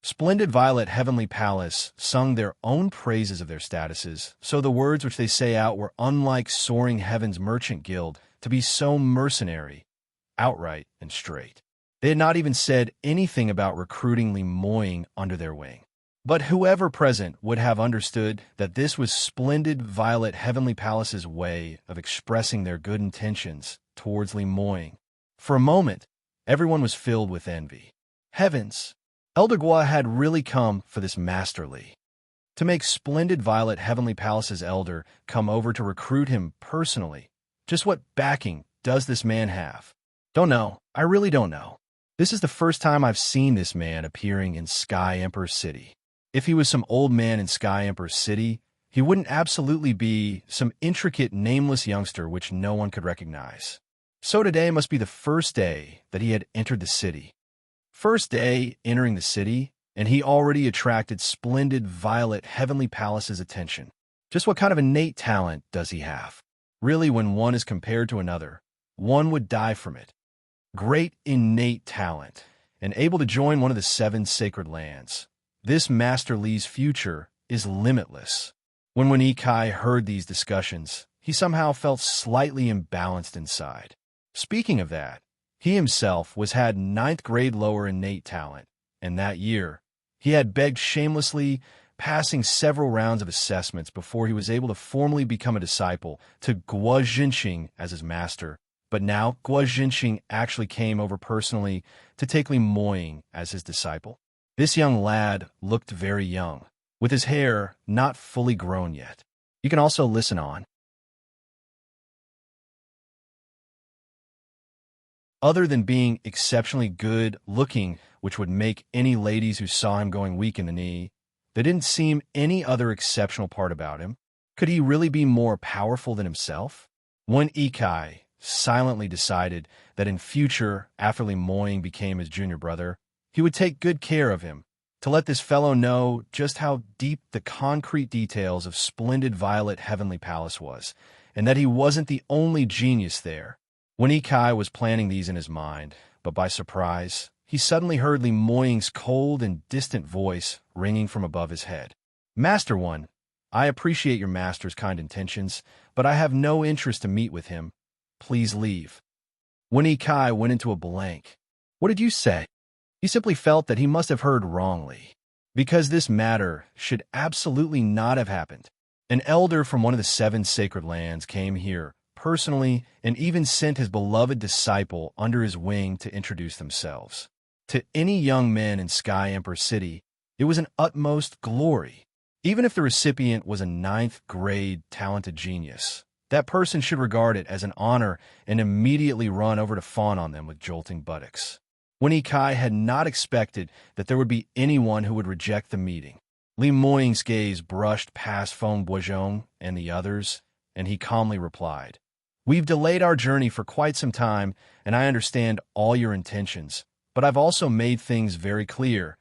Splendid Violet Heavenly Palace sung their own praises of their statuses, so the words which they say out were unlike Soaring Heaven's Merchant Guild to be so mercenary, outright, and straight. They had not even said anything about recruiting Moying under their wing. But whoever present would have understood that this was Splendid Violet Heavenly Palace's way of expressing their good intentions towards Moying. For a moment, everyone was filled with envy. Heavens! Elder Guo had really come for this Masterly. To make Splendid Violet Heavenly Palace's elder come over to recruit him personally. Just what backing does this man have? Don't know. I really don't know. This is the first time I've seen this man appearing in Sky Emperor City. If he was some old man in Sky Emperor City, he wouldn't absolutely be some intricate, nameless youngster which no one could recognize. So today must be the first day that he had entered the city. First day entering the city, and he already attracted Splendid Violet Heavenly Palace's attention. Just what kind of innate talent does he have? Really, when one is compared to another, one would die from it. Great innate talent, and able to join one of the 7 sacred lands. This Master Li's future is limitless. When Wen Ikai heard these discussions, he somehow felt slightly imbalanced inside. Speaking of that, he himself had 9th grade lower innate talent, and that year, he had begged shamelessly, passing several rounds of assessments before he was able to formally become a disciple to Guo Jinxing as his master. But now, Guo Jinxing actually came over personally to take Moying as his disciple. This young lad looked very young, with his hair not fully grown yet. You can also listen on. Other than being exceptionally good-looking, which would make any ladies who saw him going weak in the knee, there didn't seem any other exceptional part about him. Could he really be more powerful than himself? Wen Ikai silently decided that in future, after Moying became his junior brother, he would take good care of him, to let this fellow know just how deep the concrete details of Splendid Violet Heavenly Palace was, and that he wasn't the only genius there. Wen Ikai was planning these in his mind, but by surprise, he suddenly heard Moying's cold and distant voice ringing from above his head. "Master One, I appreciate your master's kind intentions, but I have no interest to meet with him. Please leave." Wen Ikai went into a blank. What did you say? He simply felt that he must have heard wrongly, because this matter should absolutely not have happened. An elder from one of the 7 sacred lands came here personally, and even sent his beloved disciple under his wing to introduce themselves. To any young men in Sky Emperor City, it was an utmost glory. Even if the recipient was a 9th grade talented genius, that person should regard it as an honor and immediately run over to fawn on them with jolting buttocks. Wen Ikai had not expected that there would be anyone who would reject the meeting. Moying's gaze brushed past Feng Boizhong and the others, and he calmly replied, "We've delayed our journey for quite some time, and I understand all your intentions, but I've also made things very clear.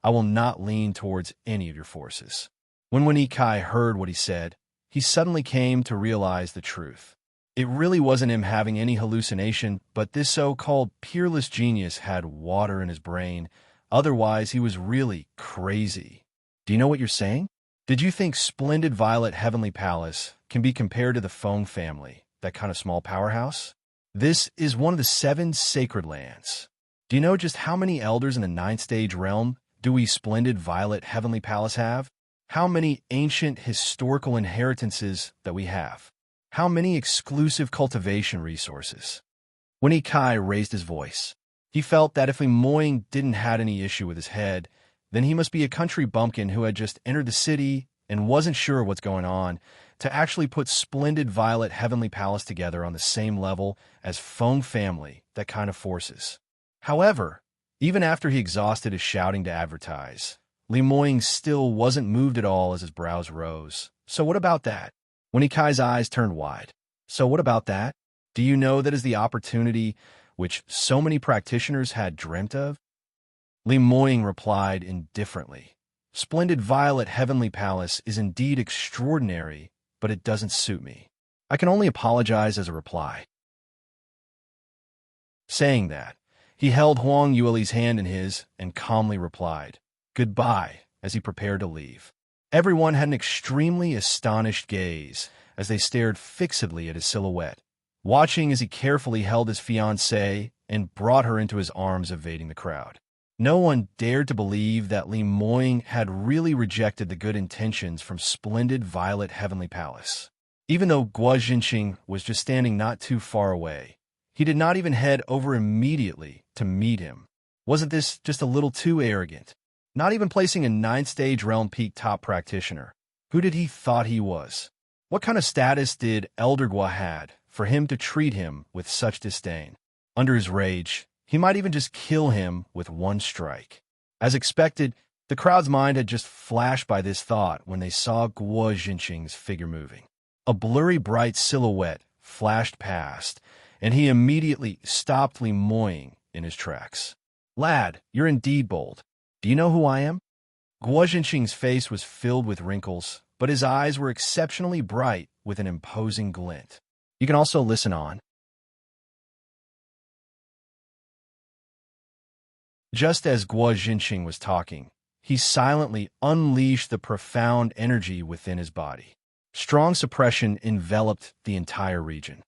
I will not lean towards any of your forces." When Wen Ikai heard what he said, he suddenly came to realize the truth. It really wasn't him having any hallucination, but this so-called peerless genius had water in his brain. Otherwise, he was really crazy. Do you know what you're saying? Did you think splendid Violet Heavenly Palace can be compared to the Feng family, that kind of small powerhouse? This is one of the 7 sacred lands. Do you know just how many elders in the 9th-stage realm do we splendid Violet Heavenly Palace have? How many ancient historical inheritances that we have? How many exclusive cultivation resources? When Ikai raised his voice, he felt that if Lemoyne didn't have any issue with his head, then he must be a country bumpkin who had just entered the city and wasn't sure what's going on to actually put splendid Violet Heavenly Palace together on the same level as Feng family, that kind of forces. However, even after he exhausted his shouting to advertise, Lemoyne still wasn't moved at all as his brows rose. So what about that? When Ikai's eyes turned wide. So what about that? Do you know that is the opportunity which so many practitioners had dreamt of? Lemoyne replied indifferently. Splendid Violet Heavenly Palace is indeed extraordinary, but it doesn't suit me. I can only apologize as a reply. Saying that, he held Huang Yueli's hand in his and calmly replied, "Goodbye," as he prepared to leave. Everyone had an extremely astonished gaze as they stared fixedly at his silhouette, watching as he carefully held his fiancée and brought her into his arms, evading the crowd. No one dared to believe that Lemoyne had really rejected the good intentions from splendid Violet Heavenly Palace. Even though Guo Jinqing was just standing not too far away, he did not even head over immediately to meet him. Wasn't this just a little too arrogant? Not even placing a 9th-stage realm peak top practitioner. Who did he thought he was? What kind of status did Elder Guo had for him to treat him with such disdain? Under his rage, he might even just kill him with one strike. As expected, the crowd's mind had just flashed by this thought when they saw Guo Jinqing's figure moving. A blurry bright silhouette flashed past, and he immediately stopped Lemoyne in his tracks. "Lad, you're indeed bold. Do you know who I am?" Guo Jinqing's face was filled with wrinkles, but his eyes were exceptionally bright with an imposing glint. You can also listen on. Just as Guo Jinqing was talking, he silently unleashed the profound energy within his body. Strong suppression enveloped the entire region.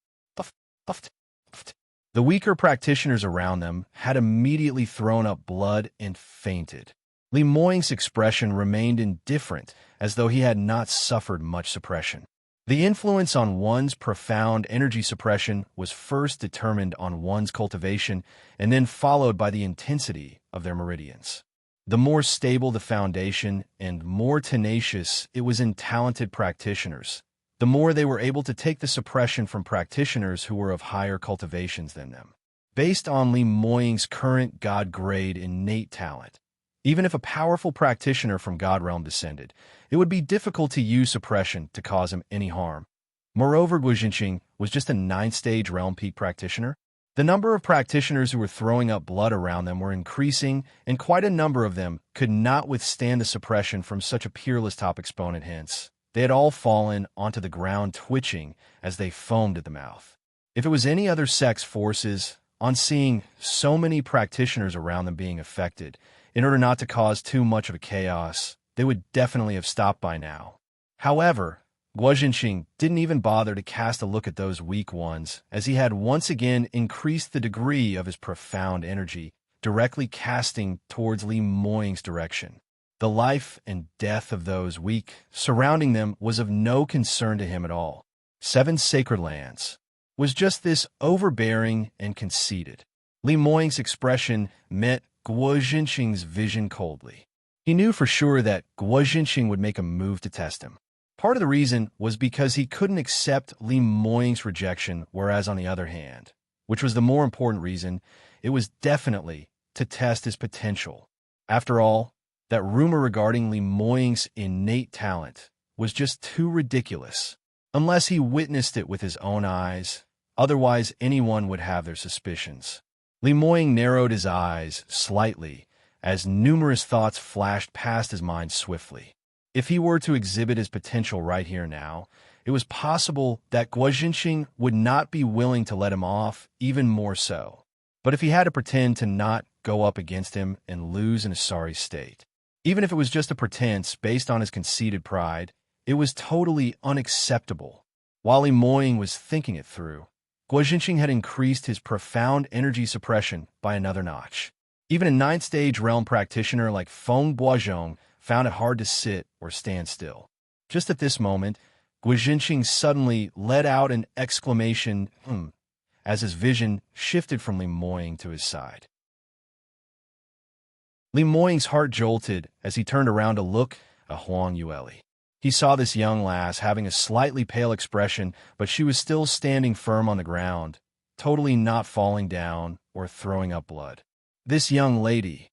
The weaker practitioners around them had immediately thrown up blood and fainted. Lemoyne's expression remained indifferent, as though he had not suffered much suppression. The influence on one's profound energy suppression was first determined on one's cultivation and then followed by the intensity of their meridians. The more stable the foundation and more tenacious it was in talented practitioners, the more they were able to take the suppression from practitioners who were of higher cultivations than them. Based on Lemoyne's current God-grade innate talent, even if a powerful practitioner from God Realm descended, it would be difficult to use suppression to cause him any harm. Moreover, Guo Jinqing was just a 9th-stage realm peak practitioner. The number of practitioners who were throwing up blood around them were increasing, and quite a number of them could not withstand the suppression from such a peerless top exponent. Hence, they had all fallen onto the ground, twitching as they foamed at the mouth. If it was any other sex forces, on seeing so many practitioners around them being affected, in order not to cause too much of a chaos, they would definitely have stopped by now. However, Guo Jinqing didn't even bother to cast a look at those weak ones, as he had once again increased the degree of his profound energy, directly casting towards Lemoyne's direction. The life and death of those weak surrounding them was of no concern to him at all. 7 sacred lands was just this overbearing and conceited. Lemoyne's expression met Guo Jinqing's vision coldly. He knew for sure that Guo Jinqing would make a move to test him. Part of the reason was because he couldn't accept Lemoyne's rejection, whereas on the other hand, which was the more important reason, it was definitely to test his potential. After all, that rumor regarding Lemoyne's innate talent was just too ridiculous. Unless he witnessed it with his own eyes, otherwise anyone would have their suspicions. Lemoyne narrowed his eyes slightly as numerous thoughts flashed past his mind swiftly. If he were to exhibit his potential right here now, it was possible that Guo Jinxing would not be willing to let him off, even more so. But if he had to pretend to not go up against him and lose in a sorry state, even if it was just a pretense based on his conceited pride, it was totally unacceptable. While Li Moying was thinking it through, Guo Jinxing had increased his profound energy suppression by another notch. Even a 9th-stage realm practitioner like Feng Boizhong found it hard to sit or stand still. Just at this moment, Guo Jinxing suddenly let out an exclamation, as his vision shifted from Li Moying to his side. Li Moying's heart jolted as he turned around to look at Huang Yueli. He saw this young lass having a slightly pale expression, but she was still standing firm on the ground, totally not falling down or throwing up blood. This young lady.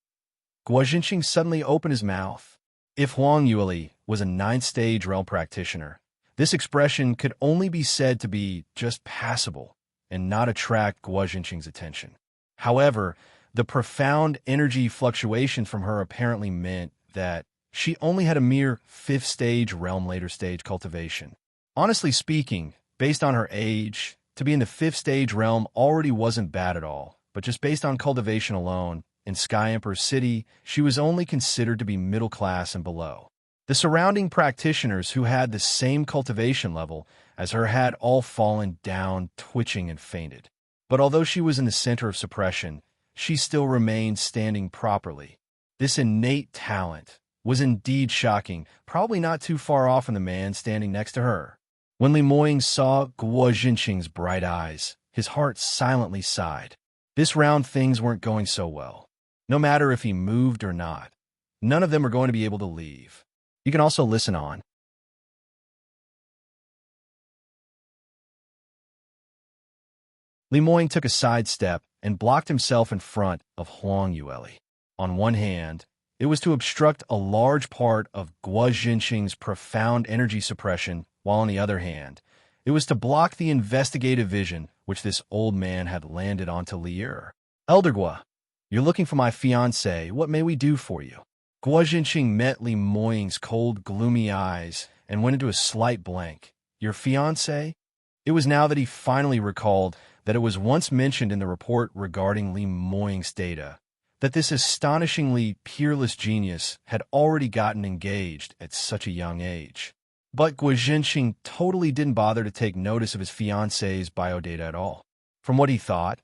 Guo Jinxing suddenly opened his mouth. If Huang Yueli was a 9th-stage realm practitioner, this expression could only be said to be just passable and not attract Guo Jinxing's attention. However, the profound energy fluctuation from her apparently meant that she only had a mere 5th-stage realm later-stage cultivation. Honestly speaking, based on her age, to be in the 5th-stage realm already wasn't bad at all, but just based on cultivation alone, in Sky Emperor City, she was only considered to be middle class and below. The surrounding practitioners who had the same cultivation level as her had all fallen down, twitching and fainted. But although she was in the center of suppression, she still remained standing properly. This innate talent was indeed shocking, probably not too far off from the man standing next to her. When Li Moying saw Guo Jinxing's bright eyes, his heart silently sighed. This round things weren't going so well. No matter if he moved or not, none of them were going to be able to leave. You can also listen on. Li Moying took a side step and blocked himself in front of Huang Yueli. On one hand, it was to obstruct a large part of Guo Jinxing's profound energy suppression, while on the other hand, it was to block the investigative vision which this old man had landed onto Lier. Elder Guo, you're looking for my fiancé. What may we do for you? Guo Jinxing met Li Moying's cold, gloomy eyes and went into a slight blank. Your fiancé? It was now that he finally recalled that it was once mentioned in the report regarding Li Moying's data that this astonishingly peerless genius had already gotten engaged at such a young age. But Guo Jinxing totally didn't bother to take notice of his fiancé's biodata at all. From what he thought,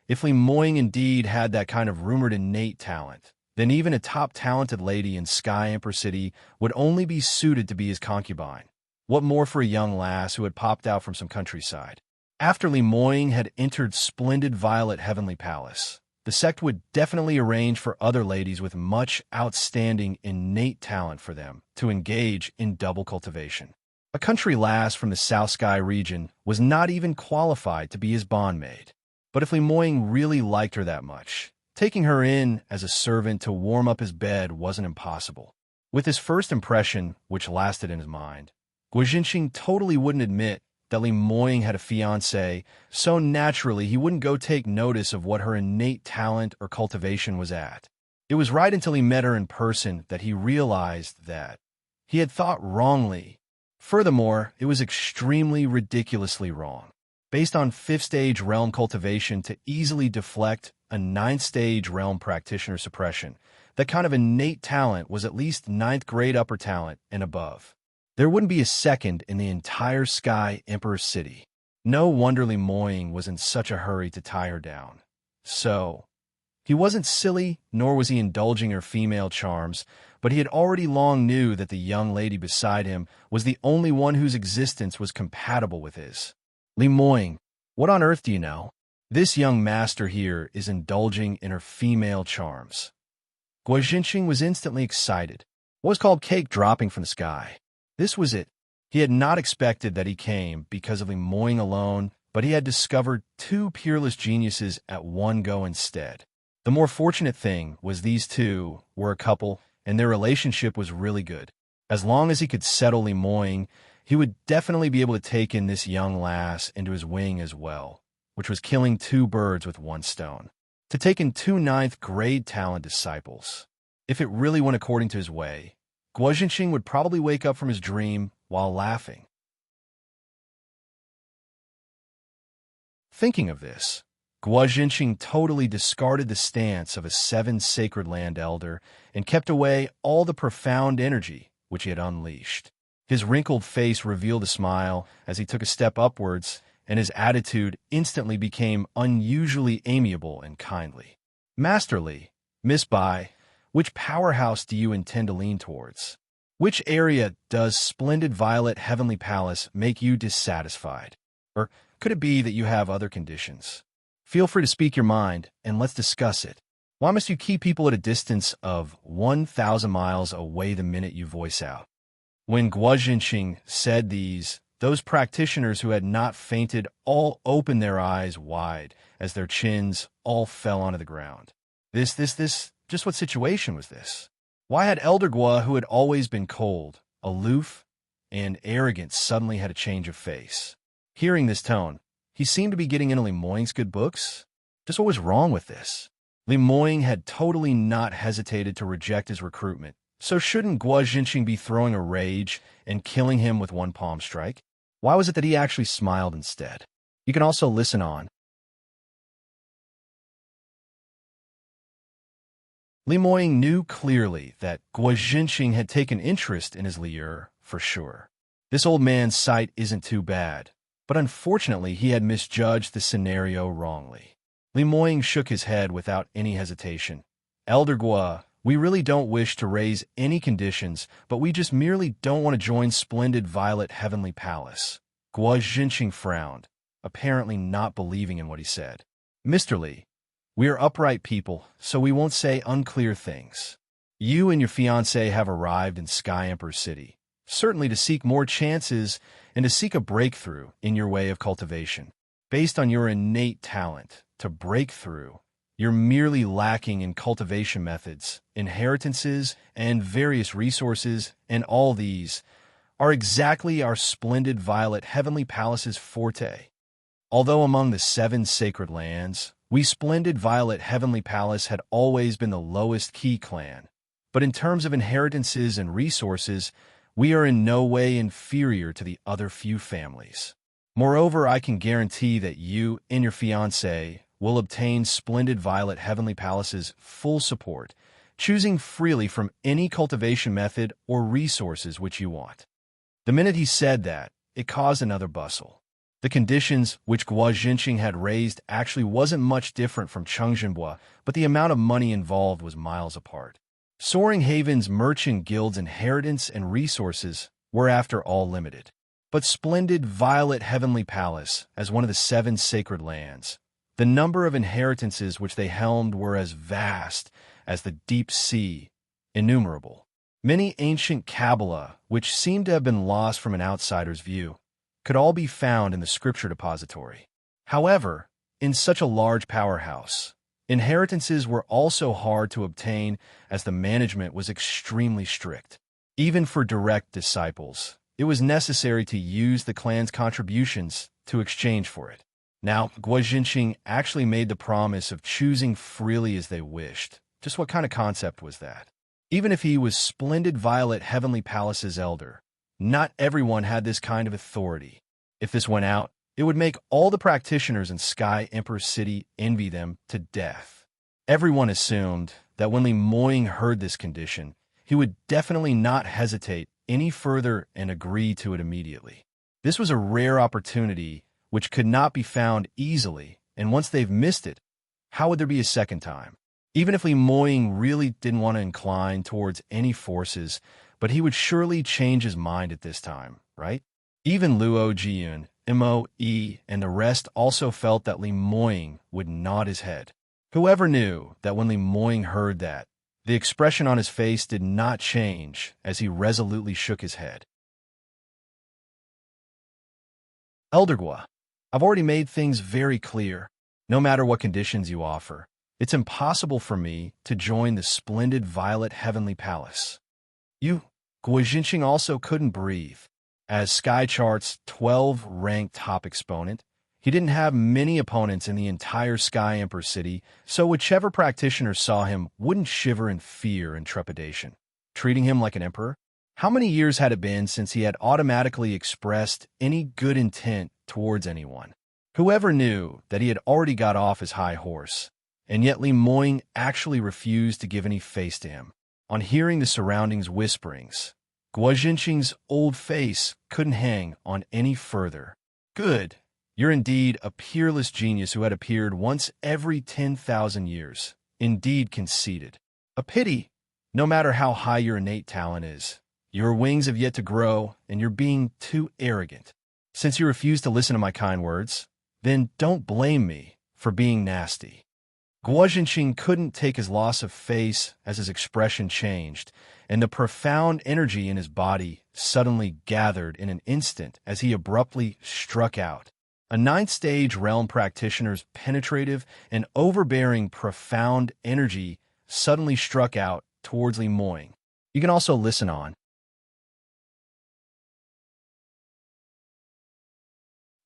if Li Moying indeed had that kind of rumored innate talent, then even a top-talented lady in Sky Emperor City would only be suited to be his concubine. What more for a young lass who had popped out from some countryside? After Li Moying had entered splendid Violet Heavenly Palace, the sect would definitely arrange for other ladies with much outstanding innate talent for them to engage in double cultivation. A country lass from the South Sky region was not even qualified to be his bondmaid. But if Li Moying really liked her that much, taking her in as a servant to warm up his bed wasn't impossible. With his first impression, which lasted in his mind, Guo Jinxing totally wouldn't admit that Li Moying had a fiancé, so naturally he wouldn't go take notice of what her innate talent or cultivation was at. It was right until he met her in person that he realized that he had thought wrongly. Furthermore, it was extremely ridiculously wrong. Based on 5th-stage realm cultivation to easily deflect a 9th-stage realm practitioner suppression, that kind of innate talent was at least 9th grade upper talent and above. There wouldn't be a second in the entire Sky Emperor City. No wonder Li Moying was in such a hurry to tie her down. So, he wasn't silly, nor was he indulging her female charms, but he had already long knew that the young lady beside him was the only one whose existence was compatible with his. Li Moying, what on earth do you know? This young master here is indulging in her female charms. Guo Jinxing was instantly excited. What was called cake dropping from the sky? This was it. He had not expected that he came because of Li Moying alone, but he had discovered two peerless geniuses at one go instead. The more fortunate thing was these two were a couple, and their relationship was really good. As long as he could settle Li Moying, he would definitely be able to take in this young lass into his wing as well, which was killing two birds with one stone. To take in two 9th grade talent disciples. If it really went according to his way, Guo Jinxing would probably wake up from his dream while laughing. Thinking of this, Guo Jinqing totally discarded the stance of a seven sacred land elder and kept away all the profound energy which he had unleashed. His wrinkled face revealed a smile as he took a step upwards, and his attitude instantly became unusually amiable and kindly. Master Li, Miss Bai, which powerhouse do you intend to lean towards? Which area does splendid violet heavenly palace make you dissatisfied? Or could it be that you have other conditions? Feel free to speak your mind, and let's discuss it. Why must you keep people at a distance of 1,000 miles away the minute you voice out? When Guo Jinqing said those practitioners who had not fainted all opened their eyes wide as their chins all fell onto the ground. Just what situation was this? Why had Elder Guo, who had always been cold, aloof, and arrogant, suddenly had a change of face? Hearing this tone, he seemed to be getting into Li Moying's good books. Just what was wrong with this? Li Moying had totally not hesitated to reject his recruitment, so shouldn't Guo Jinqing be throwing a rage and killing him with one palm strike? Why was it that he actually smiled instead? You can also listen on. Li Moying knew clearly that Guo Jinqing had taken interest in his liur, for sure. This old man's sight isn't too bad, but unfortunately he had misjudged the scenario wrongly. Li Moying shook his head without any hesitation. Elder Guo, we really don't wish to raise any conditions, but we just merely don't want to join splendid violet heavenly palace. Guo Jinqing frowned, apparently not believing in what he said. Mr. Li, we are upright people, so we won't say unclear things. You and your fiancé have arrived in Sky Emperor City, certainly to seek more chances and to seek a breakthrough in your way of cultivation. Based on your innate talent to break through, you're merely lacking in cultivation methods, inheritances, and various resources, and all these are exactly our splendid violet heavenly palace's forte. Although among the seven sacred lands, we splendid violet heavenly palace had always been the lowest key clan, but in terms of inheritances and resources, we are in no way inferior to the other few families. Moreover, I can guarantee that you and your fiancé will obtain splendid violet heavenly palace's full support, choosing freely from any cultivation method or resources which you want. The minute he said that, it caused another bustle. The conditions which Guo Jinqing had raised actually wasn't much different from Chengzhenbua, but the amount of money involved was miles apart. Soaring Haven's merchant guild's inheritance and resources were after all limited. But splendid violet heavenly palace, as one of the seven sacred lands, the number of inheritances which they helmed were as vast as the deep sea, innumerable. Many ancient Kabbalah, which seemed to have been lost from an outsider's view, could all be found in the scripture depository. However, in such a large powerhouse, inheritances were also hard to obtain as the management was extremely strict. Even for direct disciples, it was necessary to use the clan's contributions to exchange for it. Now, Guo Jinqing actually made the promise of choosing freely as they wished. Just what kind of concept was that? Even if he was splendid violet heavenly palace's elder, not everyone had this kind of authority. If this went out, it would make all the practitioners in Sky Emperor City envy them to death. Everyone assumed that when Li Moying heard this condition, he would definitely not hesitate any further and agree to it immediately. This was a rare opportunity which could not be found easily, and once they've missed it, how would there be a second time? Even if Li Moying really didn't want to incline towards any forces, but he would surely change his mind at this time, right? Even Luo Jiyun, Moe, and the rest also felt that Li Moying would nod his head. Whoever knew that when Li Moying heard that, the expression on his face did not change as he resolutely shook his head. Elder Guo, I've already made things very clear. No matter what conditions you offer, it's impossible for me to join the splendid violet heavenly palace. Guo Jinqing also couldn't breathe. As Skychart's 12-ranked top exponent, he didn't have many opponents in the entire Sky Emperor City, so whichever practitioner saw him wouldn't shiver in fear and trepidation. Treating him like an emperor? How many years had it been since he had automatically expressed any good intent towards anyone? Whoever knew that he had already got off his high horse, and yet Li Moying actually refused to give any face to him. On hearing the surroundings' whisperings, Guo Jinqing's old face couldn't hang on any further. Good. You're indeed a peerless genius who had appeared once every 10,000 years. Indeed conceited. A pity. No matter how high your innate talent is, your wings have yet to grow, and you're being too arrogant. Since you refuse to listen to my kind words, then don't blame me for being nasty. Guo Jinqing couldn't take his loss of face as his expression changed, and the profound energy in his body suddenly gathered in an instant as he abruptly struck out. A ninth-stage realm practitioner's penetrative and overbearing profound energy suddenly struck out towards Li Moying. You can also listen on.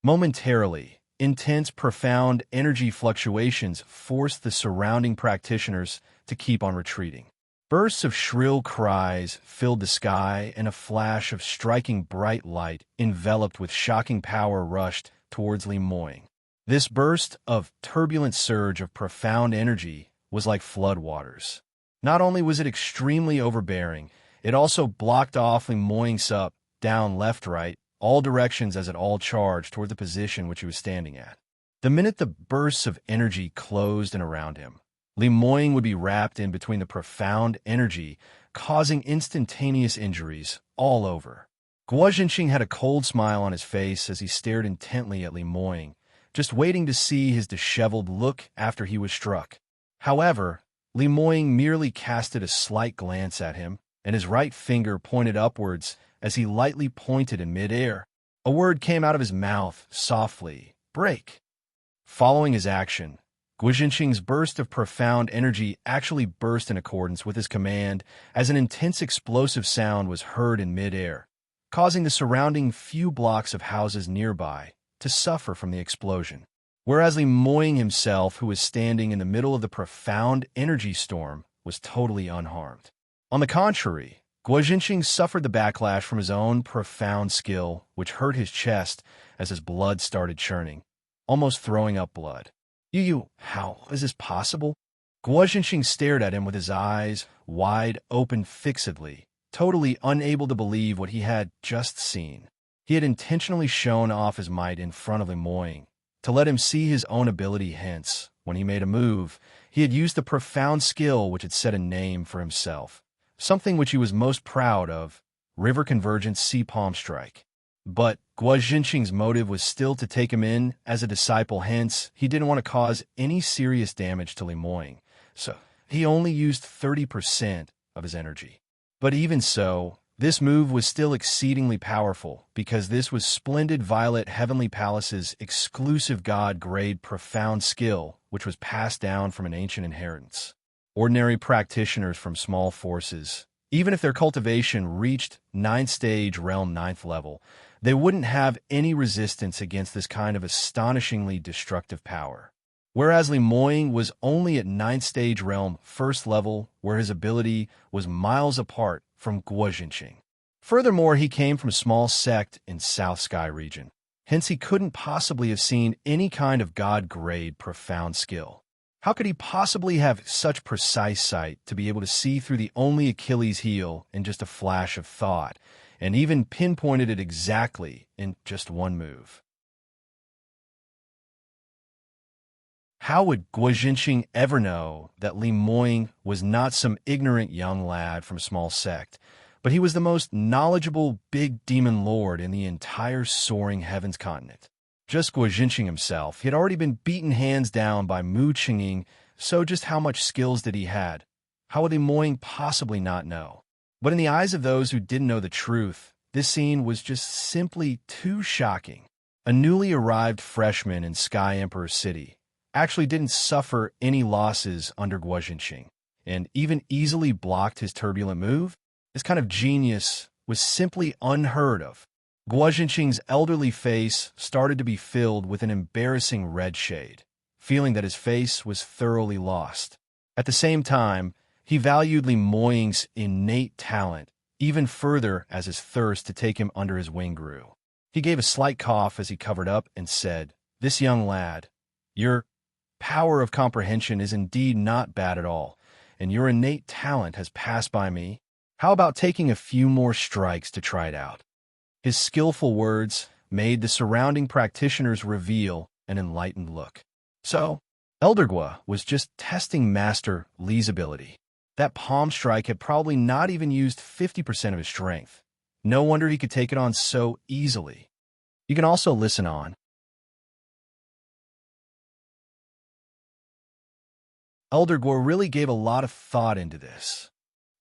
Momentarily, intense, profound energy fluctuations forced the surrounding practitioners to keep on retreating. Bursts of shrill cries filled the sky, and a flash of striking bright light enveloped with shocking power rushed towards Li Moying. This burst of turbulent surge of profound energy was like floodwaters. Not only was it extremely overbearing, it also blocked off Li Moying's up, down, left, right, all directions as it all charged toward the position which he was standing at. The minute the bursts of energy closed in around him, Li Moying would be wrapped in between the profound energy, causing instantaneous injuries all over. Guo Jinqing had a cold smile on his face as he stared intently at Li Moying, just waiting to see his disheveled look after he was struck. However, Li Moying merely casted a slight glance at him, and his right finger pointed upwards as he lightly pointed in midair. A word came out of his mouth softly, "Break." Following his action, Guo Jinqing's burst of profound energy actually burst in accordance with his command as an intense explosive sound was heard in midair, causing the surrounding few blocks of houses nearby to suffer from the explosion. Whereas Li Moying himself, who was standing in the middle of the profound energy storm, was totally unharmed. On the contrary, Guo Jinqing suffered the backlash from his own profound skill, which hurt his chest as his blood started churning, almost throwing up blood. How is this possible? Guo Jinqing stared at him with his eyes wide open fixedly, totally unable to believe what he had just seen. He had intentionally shown off his might in front of Li Moying, to let him see his own ability. Hence, when he made a move, he had used the profound skill which had set a name for himself, something which he was most proud of, River Convergence Sea Palm Strike. But Guo Jinqing's motive was still to take him in as a disciple, hence he didn't want to cause any serious damage to Li Moying, so he only used 30% of his energy. But even so, this move was still exceedingly powerful, because this was Splendid Violet Heavenly Palace's exclusive God-grade profound skill, which was passed down from an ancient inheritance. Ordinary practitioners from small forces, even if their cultivation reached 9th stage realm 9th level, they wouldn't have any resistance against this kind of astonishingly destructive power. Whereas Li Moying was only at 9th stage realm 1st level, where his ability was miles apart from Guo Jinqing. Furthermore, he came from a small sect in South Sky region. Hence, he couldn't possibly have seen any kind of God-grade profound skill. How could he possibly have such precise sight to be able to see through the only Achilles heel in just a flash of thought, and even pinpointed it exactly in just one move? How would Guo Jinqing ever know that Li Moying was not some ignorant young lad from a small sect, but he was the most knowledgeable big demon lord in the entire soaring heavens continent? Just Guo Jinqing himself, he had already been beaten hands down by Mu Qingying, so just how much skills did he had? How would Li Moying possibly not know? But in the eyes of those who didn't know the truth, this scene was just simply too shocking. A newly arrived freshman in Sky Emperor City actually didn't suffer any losses under Guo Jinqing, and even easily blocked his turbulent move. This kind of genius was simply unheard of. Guo Jinqing's elderly face started to be filled with an embarrassing red shade, feeling that his face was thoroughly lost. At the same time, he valued Li Moying's innate talent even further as his thirst to take him under his wing grew. He gave a slight cough as he covered up and said, This young lad, your power of comprehension is indeed not bad at all, and your innate talent has passed by me. How about taking a few more strikes to try it out?" His skillful words made the surrounding practitioners reveal an enlightened look. So, Eldergua was just testing Master Lee's ability. That palm strike had probably not even used 50% of his strength. No wonder he could take it on so easily. You can also listen on. Eldergua really gave a lot of thought into this.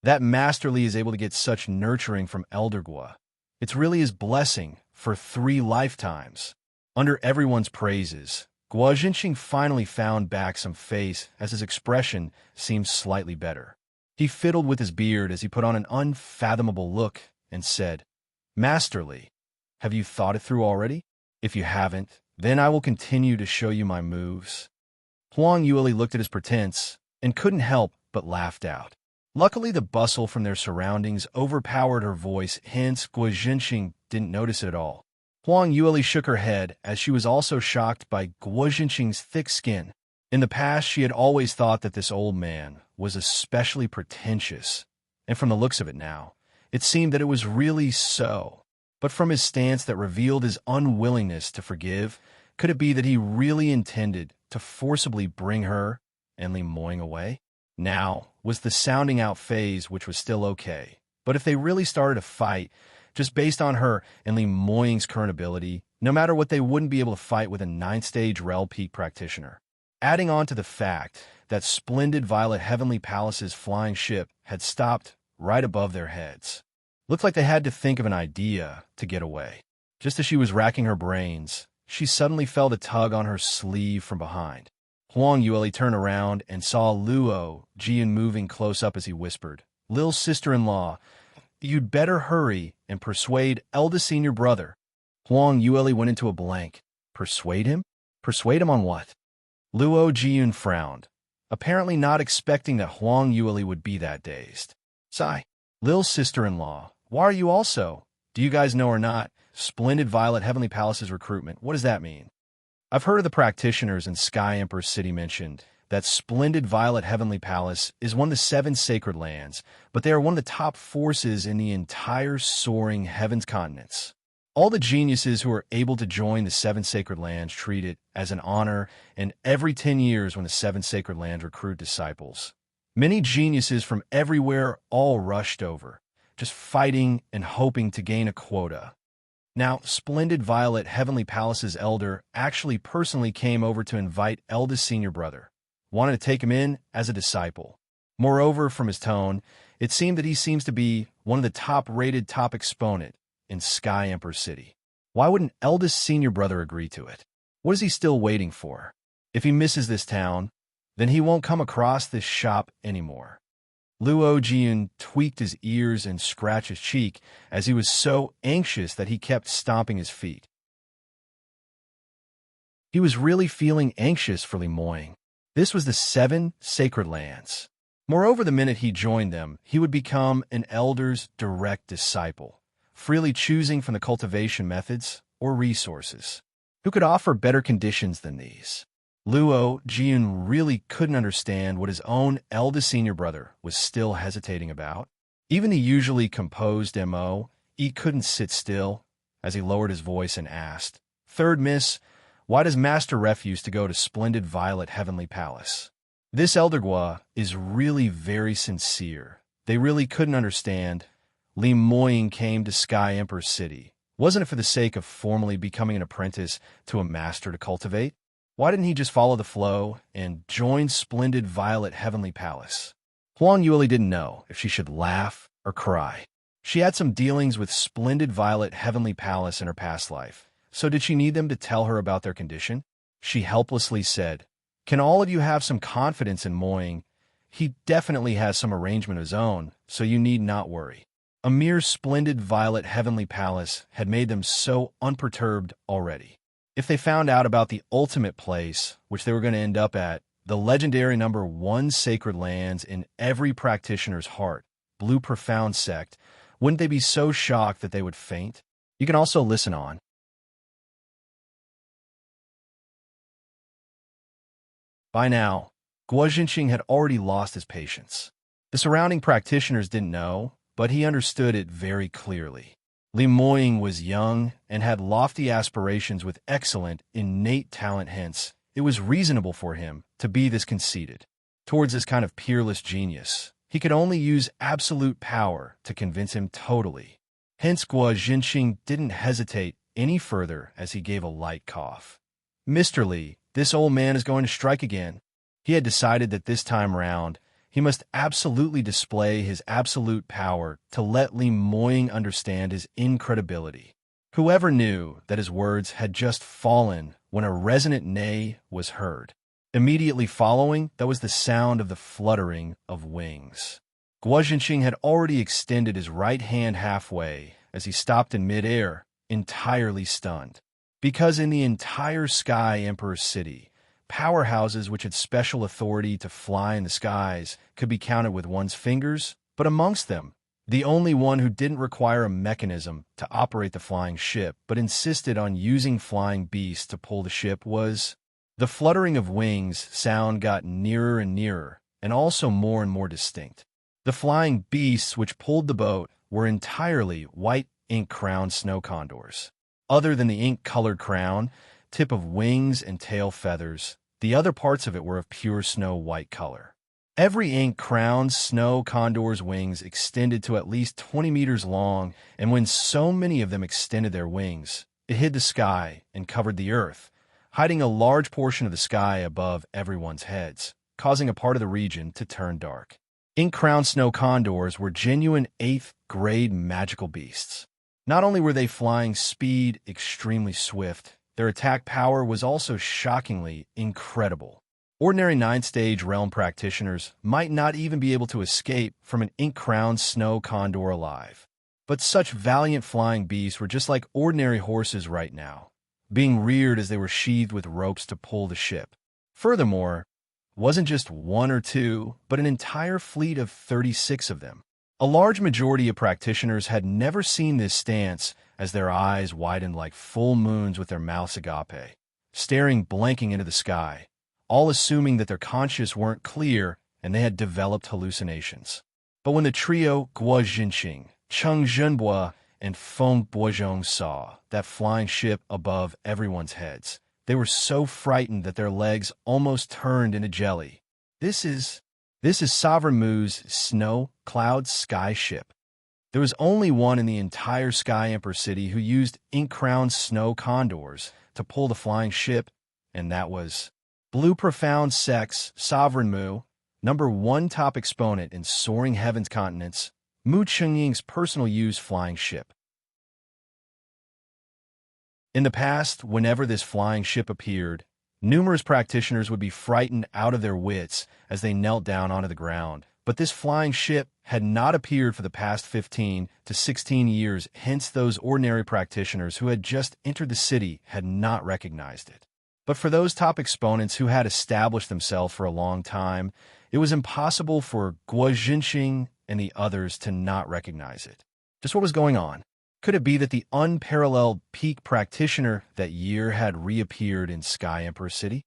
That Master Lee is able to get such nurturing from Eldergua. It's really his blessing for 3 lifetimes. Under everyone's praises, Gua Jinxing finally found back some face as his expression seemed slightly better. He fiddled with his beard as he put on an unfathomable look and said, "Master Lee, have you thought it through already? If you haven't, then I will continue to show you my moves." Huang Yueli looked at his pretense and couldn't help but laughed out. Luckily, the bustle from their surroundings overpowered her voice, hence Gua Jinxing didn't notice it at all. Huang Yueli shook her head as she was also shocked by Gua Jinxing's thick skin. In the past, she had always thought that this old man was especially pretentious, and from the looks of it now, it seemed that it was really so. But from his stance that revealed his unwillingness to forgive, could it be that he really intended to forcibly bring her and Li Moying away? Now was the sounding out phase, which was still okay. But if they really started a fight, just based on her and Li Moying's current ability, no matter what, they wouldn't be able to fight with a 9th-stage Rel Peak practitioner. Adding on to the fact that splendid Violet Heavenly Palace's flying ship had stopped right above their heads. Looked like they had to think of an idea to get away. Just as she was racking her brains, she suddenly felt a tug on her sleeve from behind. Huang Yueli turned around and saw Luo Jian moving close up as he whispered, "Lil's sister-in-law, you'd better hurry and persuade eldest senior brother." Huang Yueli went into a blank. Persuade him? Persuade him on what? Luo Jian frowned, apparently not expecting that Huang Yueli would be that dazed. "Sigh, Lil's sister-in-law, why are you also? Do you guys know or not? Splendid Violet Heavenly Palace's recruitment. What does that mean?" I've heard of the practitioners in Sky Emperor City mentioned that Splendid Violet Heavenly Palace is one of the 7 sacred lands, but they are one of the top forces in the entire soaring heavens continents. All the geniuses who are able to join the 7 sacred lands treat it as an honor, and every 10 years when the 7 sacred lands recruit disciples, many geniuses from everywhere all rushed over, just fighting and hoping to gain a quota. Now, Splendid Violet Heavenly Palace's elder actually personally came over to invite eldest senior brother, wanted to take him in as a disciple. Moreover, from his tone, it seemed that he seems to be one of the top-rated top exponent in Sky Emperor City. Why wouldn't eldest senior brother agree to it? What is he still waiting for? If he misses this town, then he won't come across this shop anymore. Luo Jian tweaked his ears and scratched his cheek as he was so anxious that he kept stomping his feet. He was really feeling anxious for Li Moying. This was the 7 sacred lands. Moreover, the minute he joined them, he would become an elder's direct disciple, freely choosing from the cultivation methods or resources. Who could offer better conditions than these? Luo Jian really couldn't understand what his own eldest senior brother was still hesitating about. Even the usually composed M.O., he couldn't sit still as he lowered his voice and asked, "Third Miss, why does Master refuse to go to Splendid Violet Heavenly Palace?" This Eldergua is really very sincere. They really couldn't understand. Li Moying came to Sky Emperor City. Wasn't it for the sake of formally becoming an apprentice to a master to cultivate? Why didn't he just follow the flow and join Splendid Violet Heavenly Palace? Huang Yueli didn't know if she should laugh or cry. She had some dealings with Splendid Violet Heavenly Palace in her past life, so did she need them to tell her about their condition? She helplessly said, "Can all of you have some confidence in Moying? He definitely has some arrangement of his own, so you need not worry." A mere Splendid Violet Heavenly Palace had made them so unperturbed already. If they found out about the ultimate place, which they were going to end up at, the legendary number 1 sacred lands in every practitioner's heart, Blue Profound Sect, wouldn't they be so shocked that they would faint? You can also listen on. By now, Guo Jinxing had already lost his patience. The surrounding practitioners didn't know, but he understood it very clearly. Li Moying was young and had lofty aspirations with excellent, innate talent, hence, it was reasonable for him to be this conceited. Towards this kind of peerless genius, he could only use absolute power to convince him totally. Hence, Guo Jinxing didn't hesitate any further as he gave a light cough. Mr. Li, this old man is going to strike again. He had decided that this time round, he must absolutely display his absolute power to let Li Moying understand his incredibility. Whoever knew that his words had just fallen when a resonant neigh was heard. Immediately following, that was the sound of the fluttering of wings. Guo Jinxing had already extended his right hand halfway as he stopped in midair, entirely stunned. Because in the entire Sky Emperor city, powerhouses which had special authority to fly in the skies could be counted with one's fingers, but amongst them, the only one who didn't require a mechanism to operate the flying ship but insisted on using flying beasts to pull the ship was... The fluttering of wings sound got nearer and nearer, and also more and more distinct. The flying beasts which pulled the boat were entirely white ink-crowned snow condors. Other than the ink-colored crown, tip of wings and tail feathers, the other parts of it were of pure snow-white color. Every ink-crowned snow condor's wings extended to at least 20 meters long, and when so many of them extended their wings, it hid the sky and covered the earth, hiding a large portion of the sky above everyone's heads, causing a part of the region to turn dark. Ink-crowned snow condors were genuine 8th-grade magical beasts. Not only were they flying speed extremely swift, their attack power was also shockingly incredible. Ordinary 9th-stage realm practitioners might not even be able to escape from an ink-crowned snow condor alive. But such valiant flying beasts were just like ordinary horses right now, being reared as they were sheathed with ropes to pull the ship. Furthermore, wasn't just one or two, but an entire fleet of 36 of them. A large majority of practitioners had never seen this stance as their eyes widened like full moons with their mouths agape, staring blanking into the sky, all assuming that their conscience weren't clear and they had developed hallucinations. But when the trio Guo Jinxing, Cheng Zhenbua, and Feng Boizhong saw that flying ship above everyone's heads, they were so frightened that their legs almost turned into jelly. This is Sovereign Mu's Snow Cloud Sky Ship. There was only one in the entire Sky Emperor city who used ink-crowned snow condors to pull the flying ship, and that was Blue Profound Sex Sovereign Mu, #1 top exponent in soaring heavens continents, Mu Chengying's personal use flying ship. In the past, whenever this flying ship appeared, numerous practitioners would be frightened out of their wits as they knelt down onto the ground. But this flying ship had not appeared for the past 15 to 16 years, hence those ordinary practitioners who had just entered the city had not recognized it. But for those top exponents who had established themselves for a long time, it was impossible for Guo Jinxing and the others to not recognize it. Just what was going on? Could it be that the unparalleled peak practitioner that year had reappeared in Sky Emperor City?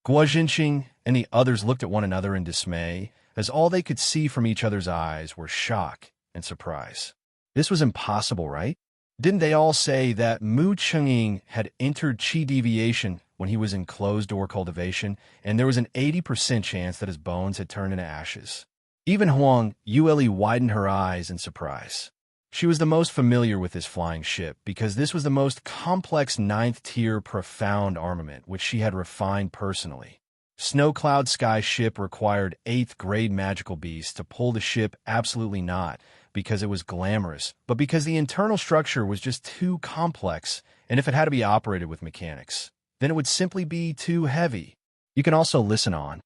Guo Jinxing and the others looked at one another in dismay, as all they could see from each other's eyes were shock and surprise. This was impossible, right? Didn't they all say that Mu Chengying had entered Qi deviation when he was in closed-door cultivation, and there was an 80% chance that his bones had turned into ashes? Even Huang Yueli widened her eyes in surprise. She was the most familiar with this flying ship because this was the most complex 9th-tier profound armament which she had refined personally. Snow Cloud Sky Ship required 8th-grade magical beasts to pull the ship, absolutely not because it was glamorous, but because the internal structure was just too complex, and if it had to be operated with mechanics, then it would simply be too heavy. You can also listen on.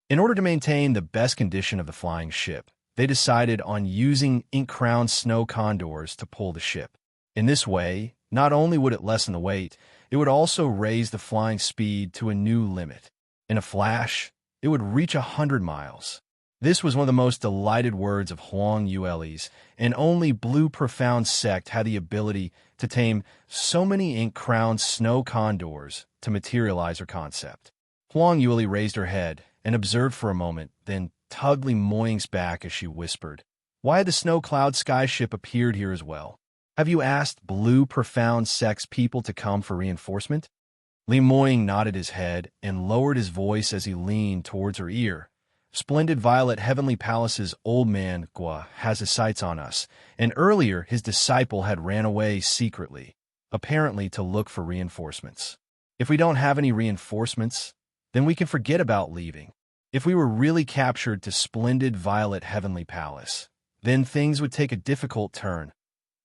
In order to maintain the best condition of the flying ship, they decided on using ink-crowned snow condors to pull the ship. In this way, not only would it lessen the weight, it would also raise the flying speed to a new limit. In a flash, it would reach 100 miles. This was one of the most delighted words of Huang Yueli's, and only Blue Profound Sect had the ability to tame so many ink-crowned snow condors to materialize her concept. Huang Yueli raised her head and observed for a moment, then tugged Li Moying's back as she whispered, "Why had the snow cloud sky ship appeared here as well? Have you asked Blue Profound Sect's people to come for reinforcement?" Li Moying nodded his head and lowered his voice as he leaned towards her ear. "Splendid Violet Heavenly Palace's old man, Gua, has his sights on us, and earlier his disciple had ran away secretly, apparently to look for reinforcements. If we don't have any reinforcements, then we can forget about leaving. If we were really captured to Splendid Violet Heavenly Palace, then things would take a difficult turn."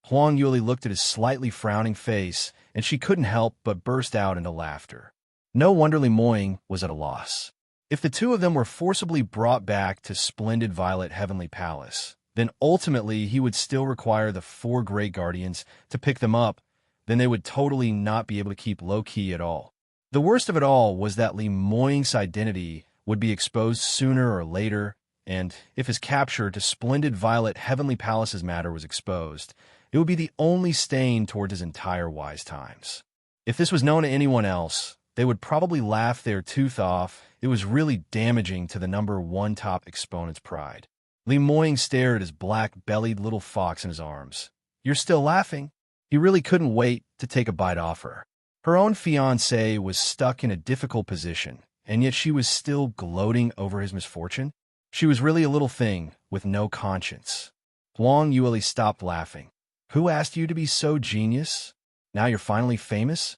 Huang Yueli looked at his slightly frowning face, and she couldn't help but burst out into laughter. No wonder Li Moying was at a loss. If the two of them were forcibly brought back to Splendid Violet Heavenly Palace, then ultimately he would still require the 4 Great Guardians to pick them up, then they would totally not be able to keep low-key at all. The worst of it all was that Li Moying's identity would be exposed sooner or later, and if his capture to Splendid Violet Heavenly Palace's matter was exposed, it would be the only stain toward his entire wise times. If this was known to anyone else, they would probably laugh their tooth off. It was really damaging to the number 1 top exponent's pride. Li Moying stared at his black-bellied little fox in his arms. "You're still laughing?" He really couldn't wait to take a bite off her. Her own fiancé was stuck in a difficult position, and yet she was still gloating over his misfortune. She was really a little thing with no conscience. Huang Yueli stopped laughing. "Who asked you to be so genius? Now you're finally famous?"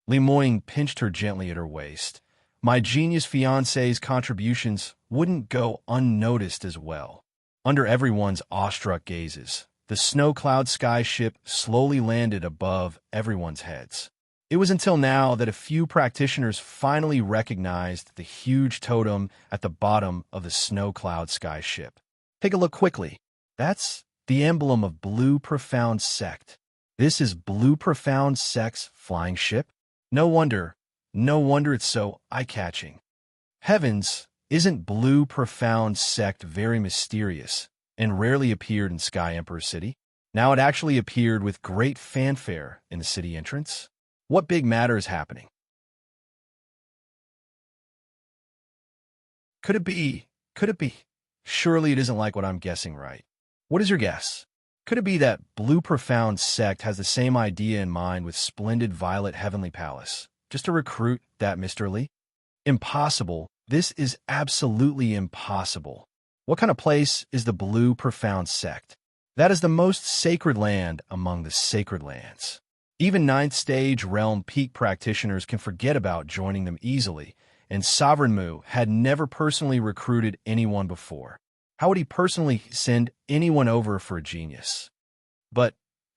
Li Moying pinched her gently at her waist. "My genius fiancé's contributions wouldn't go unnoticed as well." Under everyone's awestruck gazes, the snow cloud sky ship slowly landed above everyone's heads. It was until now that a few practitioners finally recognized the huge totem at the bottom of the snow cloud sky ship. Take a look quickly. That's the emblem of Blue Profound Sect. This is Blue Profound Sect's flying ship? No wonder it's so eye-catching. Heavens, isn't Blue Profound Sect very mysterious and rarely appeared in Sky Emperor City? Now it actually appeared with great fanfare in the city entrance. What big matter is happening? Could it be? Surely it isn't like what I'm guessing, right? What is your guess? Could it be that Blue Profound Sect has the same idea in mind with Splendid Violet Heavenly Palace, just to recruit that Mr. Li? Impossible. This is absolutely impossible. What kind of place is the Blue Profound Sect? That is the most sacred land among the sacred lands. Even 9th stage realm peak practitioners can forget about joining them easily, and Sovereign Mu had never personally recruited anyone before. How would he personally send anyone over for a genius? But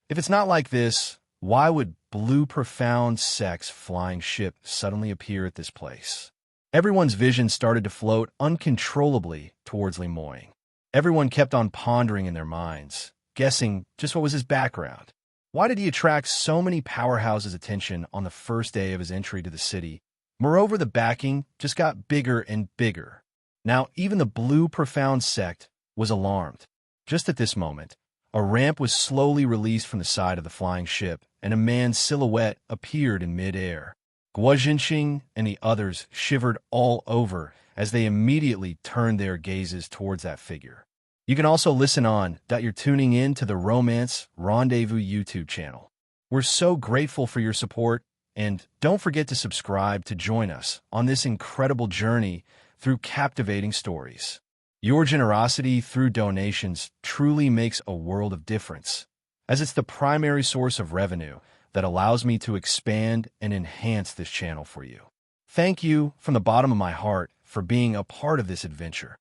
if it's not like this, why would Blue Profound Sect's flying ship suddenly appear at this place? Everyone's vision started to float uncontrollably towards Li Moying. Everyone kept on pondering in their minds, guessing just what was his background. Why did he attract so many powerhouses' attention on the first day of his entry to the city? Moreover, the backing just got bigger and bigger. Now, even the Blue Profound Sect was alarmed. Just at this moment, a ramp was slowly released from the side of the flying ship, and a man's silhouette appeared in mid-air. Guo Jinxing and the others shivered all over as they immediately turned their gazes towards that figure. You can also listen on that you're tuning in to the Romance Rendezvous YouTube channel. We're so grateful for your support, and don't forget to subscribe to join us on this incredible journey through captivating stories. Your generosity through donations truly makes a world of difference, as it's the primary source of revenue that allows me to expand and enhance this channel for you. Thank you from the bottom of my heart for being a part of this adventure.